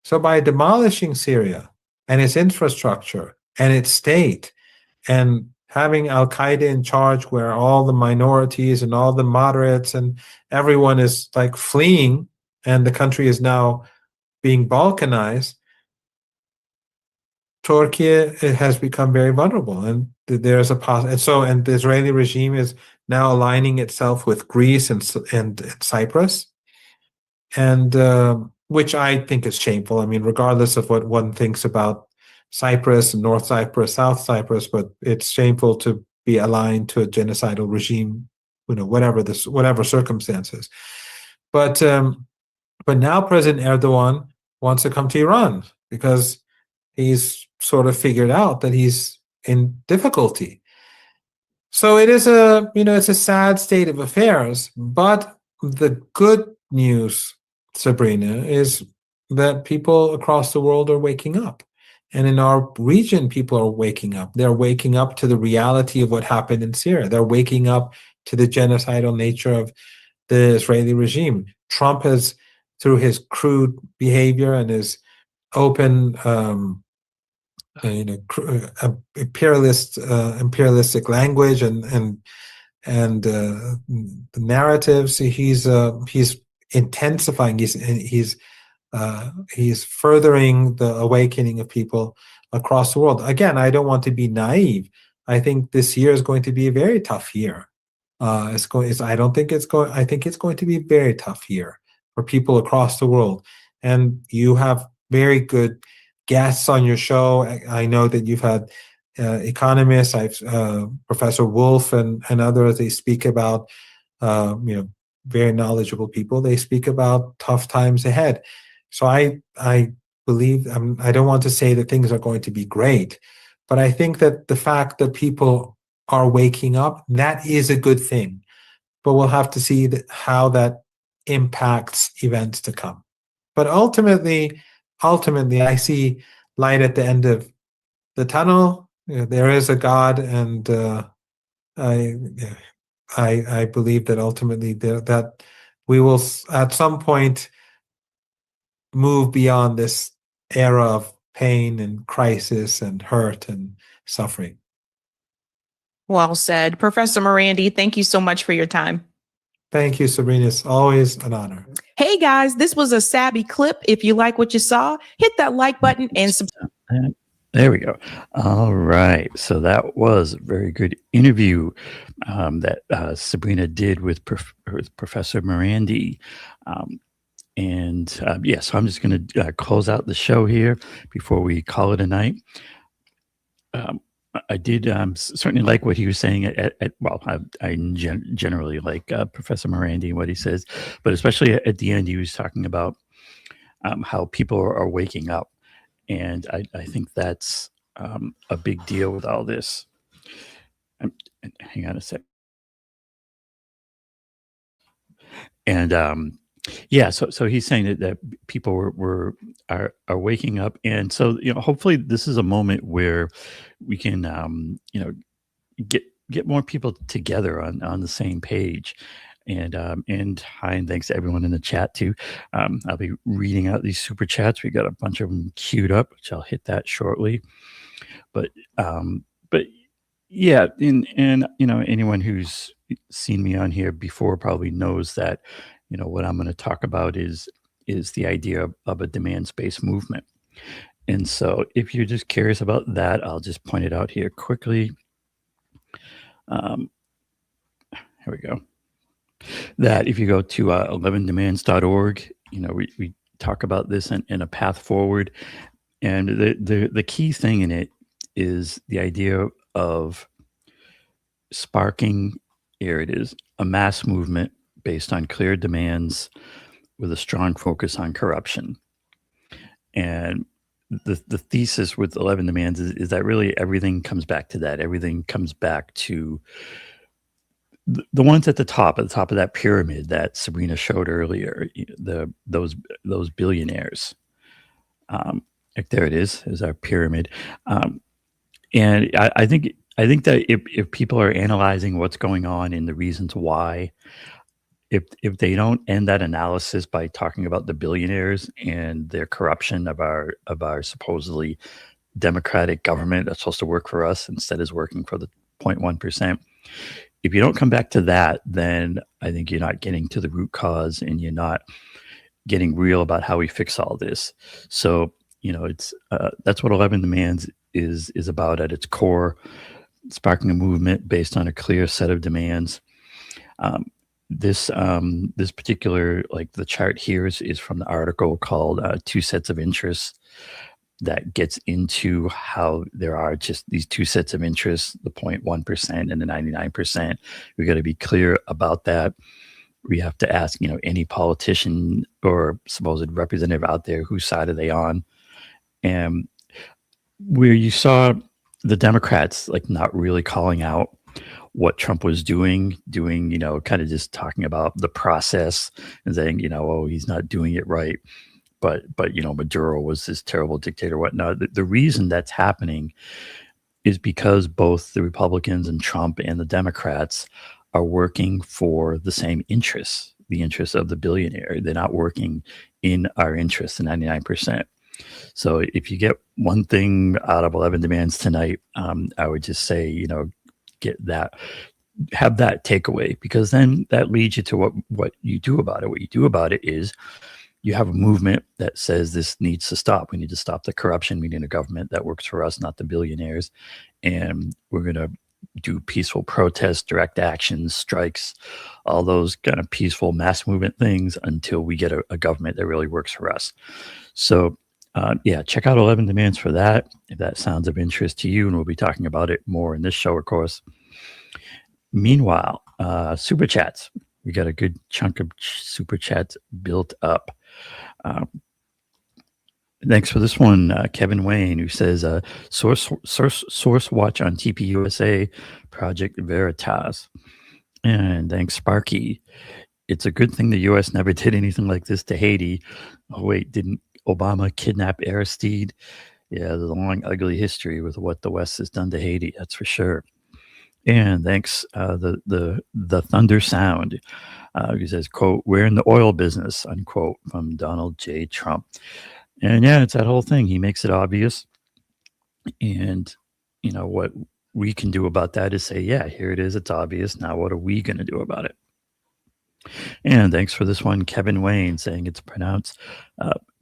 So by demolishing Syria and its infrastructure and its state, and having Al Qaeda in charge, where all the minorities and all the moderates and everyone is like fleeing, and the country is now being balkanized, Turkey has become very vulnerable, and there's and the Israeli regime is now aligning itself with Greece and Cyprus, and which I think is shameful. I mean, regardless of what one thinks about Cyprus, North Cyprus, South Cyprus, but it's shameful to be aligned to a genocidal regime, whatever circumstances. But now President Erdogan wants to come to Iran because he's sort of figured out that he's in difficulty. So it's a sad state of affairs. But the good news, Sabrina, is that people across the world are waking up. And in our region, people are waking up. They're waking up to the reality of what happened in Syria. They're waking up to the genocidal nature of the Israeli regime. Trump has, through his crude behavior and his open, imperialistic language and the narratives, he's intensifying. He's furthering the awakening of people across the world. Again, I don't want to be naive. I think this year is going to be a very tough year. I think it's going to be a very tough year for people across the world. And you have very good guests on your show. I know that you've had economists, Professor Wolf and others. They speak about, very knowledgeable people. They speak about tough times ahead. So I believe, I don't want to say that things are going to be great, but I think that the fact that people are waking up, that is a good thing. But we'll have to see how that impacts events to come. But ultimately, I see light at the end of the tunnel. There is a God, and I believe that ultimately that we will at some point move beyond this era of pain and crisis and hurt and suffering. Well said. Professor Marandi, thank you so much for your time. Thank you, Sabrina. It's always an honor. Hey guys, this was a Sabby clip. If you like what you saw, hit that like button and subscribe. There we go. All right. So that was a very good interview that Sabrina did with Professor Marandi. So I'm just going to close out the show here before we call it a night. I did certainly like what he was saying. I generally like Professor Marandi and what he says, but especially at the end, he was talking about how people are waking up. And I think that's a big deal with all this. Hang on a sec. And so he's saying that people are waking up, and so hopefully this is a moment where we can get more people together on the same page. And hi, and thanks to everyone in the chat too. I'll be reading out these super chats. We got a bunch of them queued up, which I'll hit that shortly. But yeah, and anyone who's seen me on here before probably knows that what I'm going to talk about is the idea of a demand-based movement. And so if you're just curious about that, I'll just point it out here quickly. Here here we go. That if you go to 11demands.org, we talk about this in a path forward. And the key thing in it is the idea of sparking, here it is, a mass movement based on clear demands with a strong focus on corruption. And the thesis with 11 demands is that really everything comes back to that. Everything comes back to the ones at the top of that pyramid that Sabrina showed earlier, those billionaires. Like there it is our pyramid. And I think that if people are analyzing what's going on and the reasons why, if they don't end that analysis by talking about the billionaires and their corruption of our supposedly democratic government that's supposed to work for us instead is working for the 0.1%. If you don't come back to that, then I think you're not getting to the root cause and you're not getting real about how we fix all this. So, it's that's what 11 Demands is about at its core, sparking a movement based on a clear set of demands. This particular, like the chart here is from the article called Two Sets of Interests, that gets into how there are just these two sets of interests, the 0.1% and the 99%. We got to be clear about that. We have to ask, any politician or supposed representative out there, whose side are they on? And where you saw the Democrats like not really calling out what Trump was doing, kind of just talking about the process and saying, oh, he's not doing it right. But Maduro was this terrible dictator, whatnot. The reason that's happening is because both the Republicans and Trump and the Democrats are working for the same interests, the interests of the billionaire. They're not working in our interests, the 99%. So if you get one thing out of 11 Demands tonight, I would just say, get that, have that takeaway, because then that leads you to what you do about it. What you do about it is you have a movement that says this needs to stop. We need to stop the corruption. We need a government that works for us, not the billionaires. And we're going to do peaceful protests, direct actions, strikes, all those kind of peaceful mass movement things until we get a government that really works for us. So check out 11 Demands for that, if that sounds of interest to you. And we'll be talking about it more in this show, of course. Meanwhile, super chats. We got a good chunk of super chats built up. Thanks for this one, Kevin Wayne, who says, source watch on TPUSA, Project Veritas. And thanks, Sparky. It's a good thing the U.S. never did anything like this to Haiti. Oh, wait, didn't Obama kidnap Aristide? Yeah, there's a long, ugly history with what the West has done to Haiti, that's for sure. And thanks, the Thunder Sound. He says, quote, "We're in the oil business," unquote, from Donald J. Trump. And yeah, it's that whole thing. He makes it obvious. And, what we can do about that is say, yeah, here it is. It's obvious. Now, what are we going to do about it? And thanks for this one, Kevin Wayne, saying it's pronounced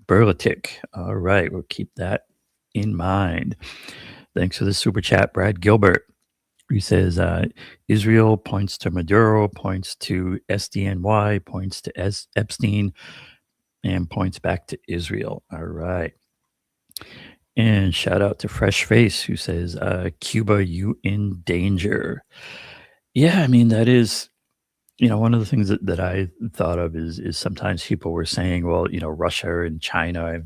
Berlitic. All right, we'll keep that in mind. Thanks for the super chat, Brad Gilbert. He says, Israel points to Maduro, points to SDNY, points to Epstein, and points back to Israel. All right. And shout out to Fresh Face, who says, Cuba, you in danger. Yeah, I mean, that is, one of the things that I thought of is sometimes people were saying, well, Russia and China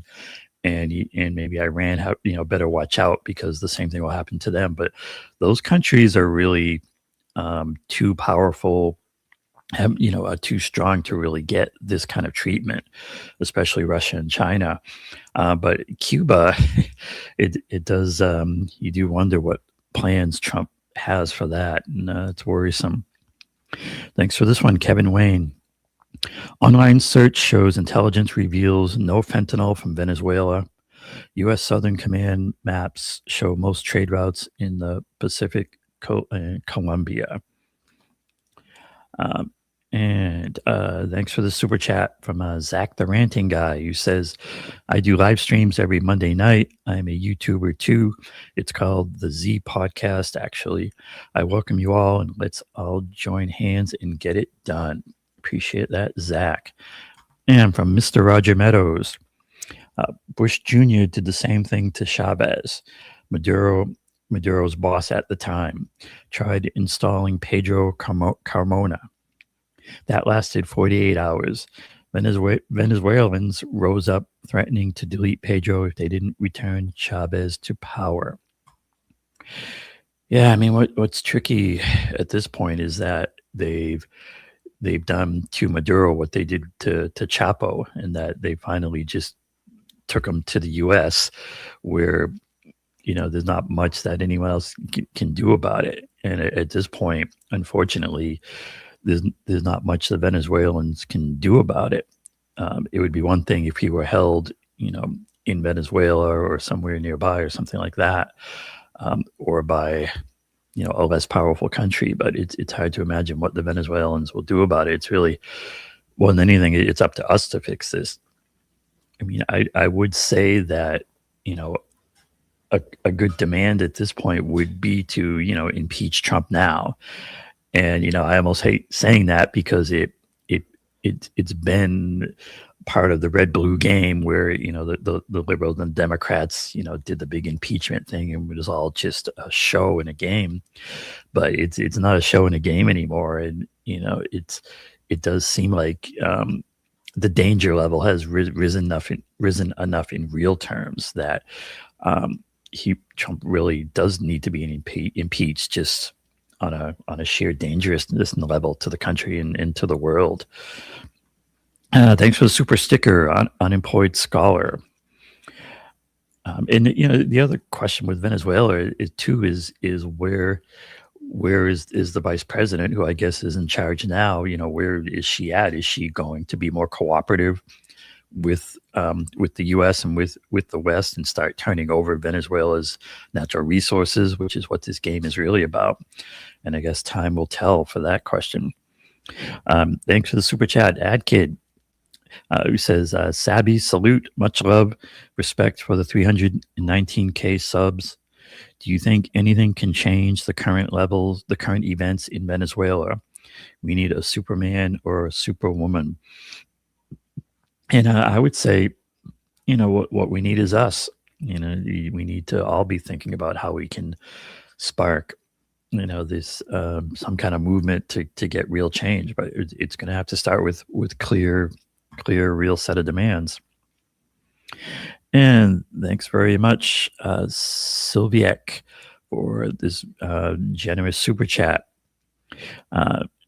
and maybe Iran have, better watch out because the same thing will happen to them. But those countries are really too powerful, too strong to really get this kind of treatment, especially Russia and China. But Cuba, it does, you do wonder what plans Trump has for that. And it's worrisome. Thanks for this one, Kevin Wayne. Online search shows intelligence reveals no fentanyl from Venezuela. U.S. Southern Command maps show most trade routes in the Pacific, Colombia. And thanks for the super chat from Zach the Ranting Guy, who says, I do live streams every Monday night. I'm a YouTuber too. It's called the Z Podcast, actually. I welcome you all, and let's all join hands and get it done. Appreciate that, Zach. And from Mr. Roger Meadows, Bush Jr. did the same thing to Chavez, Maduro's boss at the time, tried installing Pedro Carmona. That lasted 48 hours. Venezuelans rose up threatening to delete Pedro if they didn't return Chavez to power. Yeah, I mean, what's tricky at this point is that they've done to Maduro what they did to Chapo, and that they finally just took him to the U.S., where, you know, there's not much that anyone else can do about it. And at this point, unfortunately, there's not much the Venezuelans can do about it. It would be one thing if he were held, you know, in Venezuela or somewhere nearby or something like that, or by, you know, a less powerful country. But it's hard to imagine what the Venezuelans will do about it. It's really, more than anything, it's up to us to fix this. I mean, I would say that, you know, a good demand at this point would be to, you know, impeach Trump now. And, you know, I almost hate saying that because it's been part of the red-blue game where, you know, the liberals and Democrats, you know, did the big impeachment thing, and it was all just a show and a game. But it's not a show and a game anymore. And, you know, it does seem like the danger level has risen enough in real terms that Trump really does need to be impeached, just on a sheer dangerousness level to the country and to the world. Thanks for the super sticker, unemployed scholar. And you know, the other question with Venezuela is where is the vice president, who I guess is in charge now? You know, where is she at? Is she going to be more cooperative with the U.S. and with the West, and start turning over Venezuela's natural resources, which is what this game is really about? And I guess time will tell for that question. Thanks for the super chat, AdKid, who says, Sabby, salute, much love, respect for the 319K subs. Do you think anything can change the current levels, the current events in Venezuela? We need a Superman or a Superwoman. And I would say, you know, what we need is us. You know, we need to all be thinking about how we can spark, you know, this some kind of movement to get real change. But it's going to have to start with clear, real set of demands. And thanks very much, Sylviek, for this generous super chat.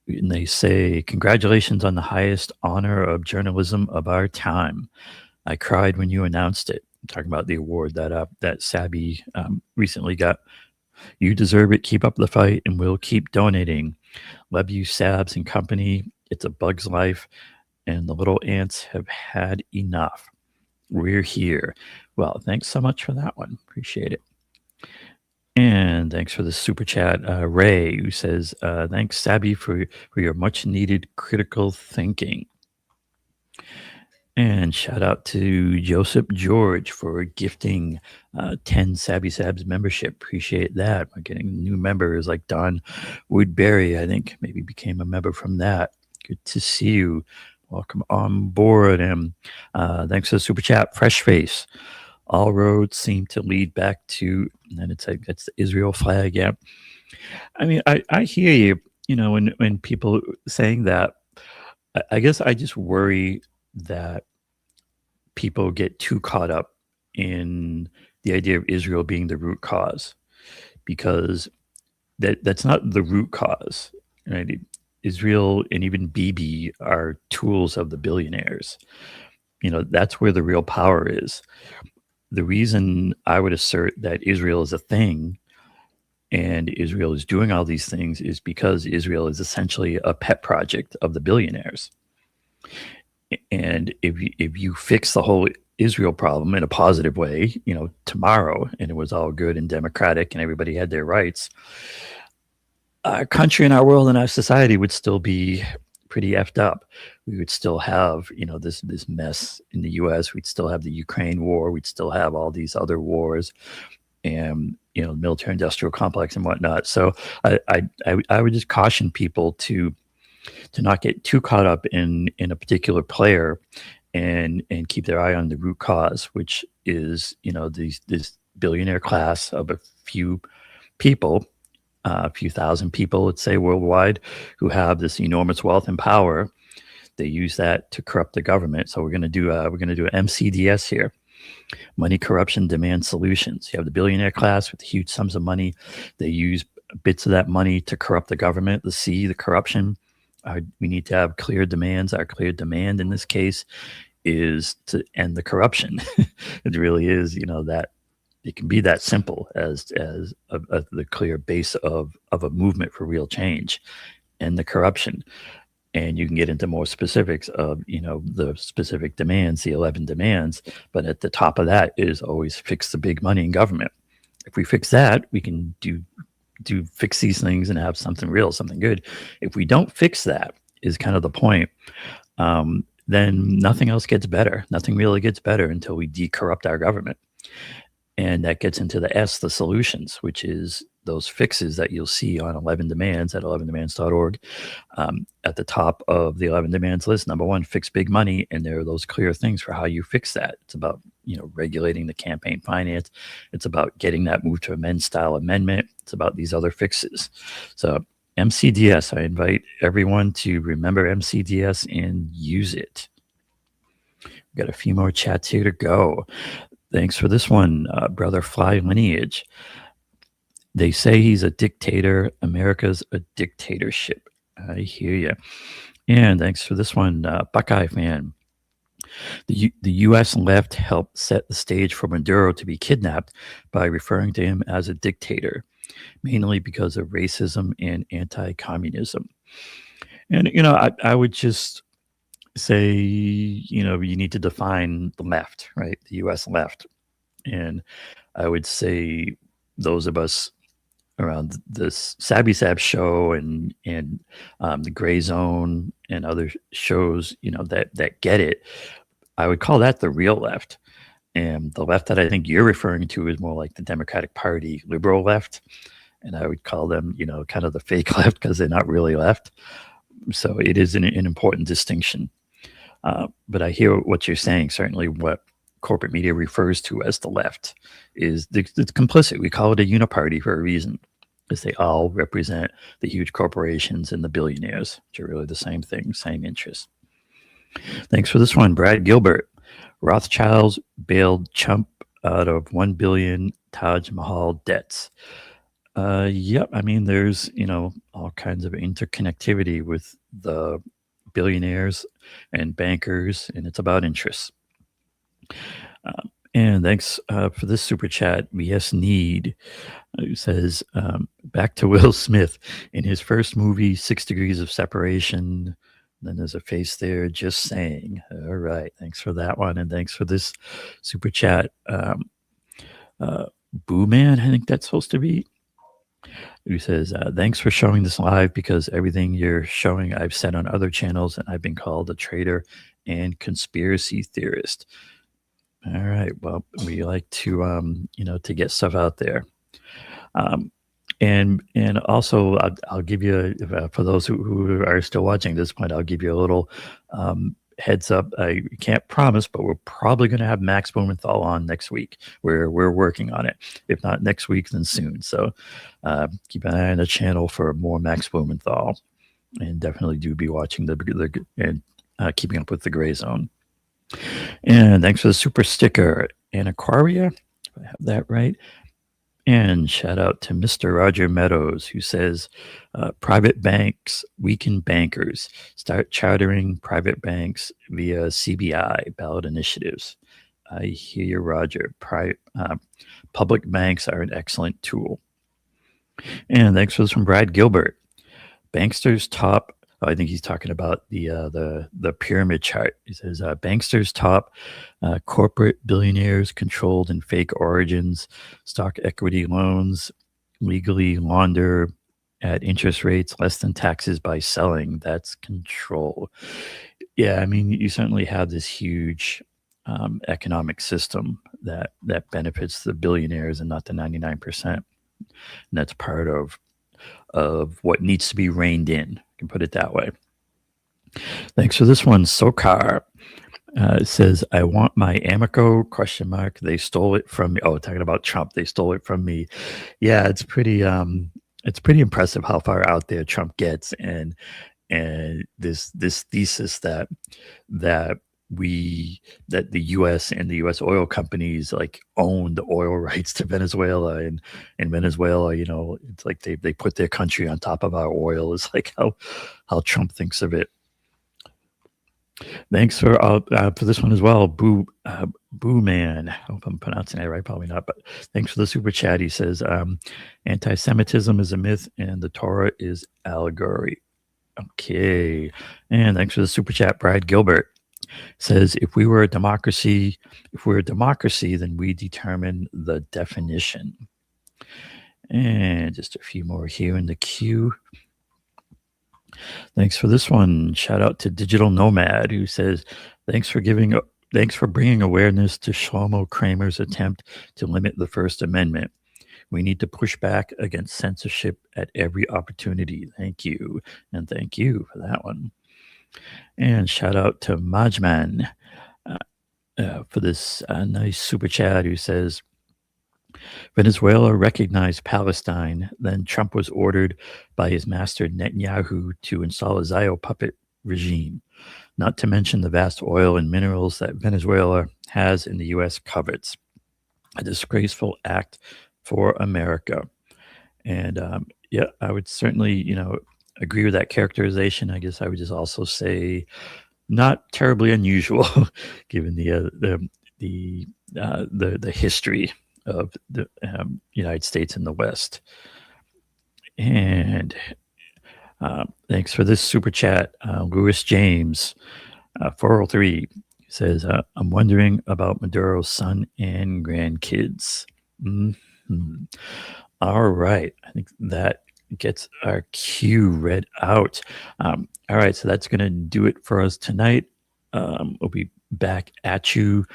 And they say, congratulations on the highest honor of journalism of our time. I cried when you announced it. I'm talking about the award that Sabby recently got. You deserve it. Keep up the fight, and we'll keep donating. Love you, Sabs and company. It's a bug's life, and the little ants have had enough. We're here. Well, thanks so much for that one. Appreciate it. And thanks for the super chat, Ray, who says, thanks, Sabby, for your much needed critical thinking. And shout out to Joseph George for gifting 10 Sabby Sabs membership. Appreciate that. We're getting new members like Don Woodbury, I think, maybe became a member from that. Good to see you. Welcome on board. And thanks for the super chat, Fresh Face. All roads seem to lead back to, and then it's the Israel flag. Yeah. I mean, I hear you, you know, when people saying that. I guess I just worry that people get too caught up in the idea of Israel being the root cause, because that's not the root cause, right? Israel and even Bibi are tools of the billionaires. You know, that's where the real power is. The reason I would assert that Israel is a thing and Israel is doing all these things is because Israel is essentially a pet project of the billionaires. And if you fix the whole Israel problem in a positive way, you know, tomorrow, and it was all good and democratic and everybody had their rights, our country and our world and our society would still be pretty effed up, we would still have, this mess in the U.S. We'd still have the Ukraine war. We'd still have all these other wars, and the military-industrial complex and whatnot. So I would just caution people to not get too caught up in a particular player, and keep their eye on the root cause, which is this billionaire class of a few people, a few thousand people, let's say worldwide, who have this enormous wealth and power. They use that to corrupt the government. So we're going to do MCDS here. Money, corruption, demand solutions. You have the billionaire class with huge sums of money. They use bits of that money to corrupt the government, the corruption. We need to have clear demands. Our clear demand in this case is to end the corruption. It really is, that it can be that simple as the clear base of a movement for real change, end the corruption. And you can get into more specifics of, the specific demands, the 11 demands. But at the top of that is always fix the big money in government. If we fix that, we can fix these things and have something real, something good. If we don't fix that, is kind of the point, then nothing else gets better. Nothing really gets better until we decorrupt our government. And that gets into the S, the solutions, which is those fixes that you'll see on 11 demands at 11demands.org. At the top of the 11 demands list, number one, fix big money. And there are those clear things for how you fix that. It's about, regulating the campaign finance. It's about getting that move to amend style amendment. It's about these other fixes. So MCDS, I invite everyone to remember MCDS and use it. We've got a few more chats here to go. Thanks for this one, Brother Fly Lineage. They say he's a dictator. America's a dictatorship. I hear you. And thanks for this one, Buckeye fan. The U.S. left helped set the stage for Maduro to be kidnapped by referring to him as a dictator, mainly because of racism and anti-communism. And, I would just say, you need to define the left, right? The U.S. left. And I would say those of us around this Sabby Sabs show and the Gray Zone and other shows, that get it, I would call that the real left. And the left that I think you're referring to is more like the Democratic Party liberal left. And I would call them, kind of the fake left, because they're not really left. So it is an important distinction. But I hear what you're saying. Certainly what corporate media refers to as the left is it's complicit. We call it a uniparty for a reason, because they all represent the huge corporations and the billionaires, which are really the same thing, same interests. Thanks for this one, Brad Gilbert. Rothschilds bailed chump out of $1 billion Taj Mahal debts. Yep. I mean, there's, all kinds of interconnectivity with the billionaires and bankers, and it's about interests. And thanks for this super chat. VS Need, who says, back to Will Smith in his first movie, 6 Degrees of Separation. Then there's a face there, just saying. All right. Thanks for that one. And thanks for this super chat. Boo Man, I think that's supposed to be, who says, thanks for showing this live, because everything you're showing I've said on other channels, and I've been called a traitor and conspiracy theorist. All right. Well, we like to, to get stuff out there. And also, I'll give you, for those who are still watching at this point, I'll give you a little heads up. I can't promise, but we're probably going to have Max Blumenthal on next week. We're working on it. If not next week, then soon. So keep an eye on the channel for more Max Blumenthal, and definitely do be watching and keeping up with the Gray Zone. And thanks for the super sticker, Anaquaria, if I have that right. And shout out to Mr. Roger Meadows, who says, private banks weaken bankers. Start chartering private banks via CBI ballot initiatives. I hear you, Roger. Public banks are an excellent tool. And thanks for this from Brad Gilbert. Banksters top. I think he's talking about the pyramid chart. He says, banksters top corporate billionaires controlled in fake origins, stock equity loans, legally launder at interest rates less than taxes by selling. That's control. Yeah, I mean, you certainly have this huge economic system that benefits the billionaires and not the 99%. And that's part of what needs to be reined in. I can put it that way. Thanks for this one, Sokar. It says, I want my Amico ? They stole it from me. Oh, talking about Trump. They stole it from me. Yeah, it's pretty impressive how far out there Trump gets, and this thesis that the US and the US oil companies like own the oil rights to Venezuela, and Venezuela, it's like they put their country on top of our oil, is like how Trump thinks of it. Thanks for this one as well, Boo Man. I hope I'm pronouncing it right, probably not, but thanks for the super chat. He says, anti-Semitism is a myth and the Torah is allegory. Okay. And thanks for the super chat. Brad Gilbert says, if we're a democracy, then we determine the definition. And just a few more here in the queue. Thanks for this one. Shout out to Digital Nomad, who says, thanks for bringing awareness to Shlomo Kramer's attempt to limit the First Amendment. We need to push back against censorship at every opportunity. Thank you. And thank you for that one. And shout out to Majman for this nice super chat, who says, Venezuela recognized Palestine. Then Trump was ordered by his master Netanyahu to install a Zio puppet regime, not to mention the vast oil and minerals that Venezuela has in the U.S. covets. A disgraceful act for America. And yeah, I would certainly, agree with that characterization. I guess I would just also say not terribly unusual, given the history of the United States and the West. And thanks for this super chat. Louis James, 403, says, I'm wondering about Maduro's son and grandkids. Mm-hmm. All right. I think that gets our cue read out. All right. So that's going to do it for us tonight. We'll be back at you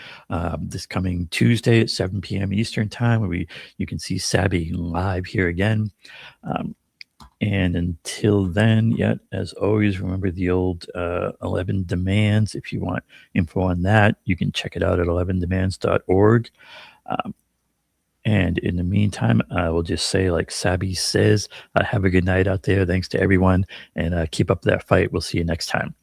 this coming Tuesday at 7 p.m. Eastern time, where you can see Sabby live here again. And until then, as always, remember the old 11 demands. If you want info on that, you can check it out at 11demands.org. And in the meantime, I will just say, like Sabby says, have a good night out there. Thanks to everyone, and keep up that fight. We'll see you next time.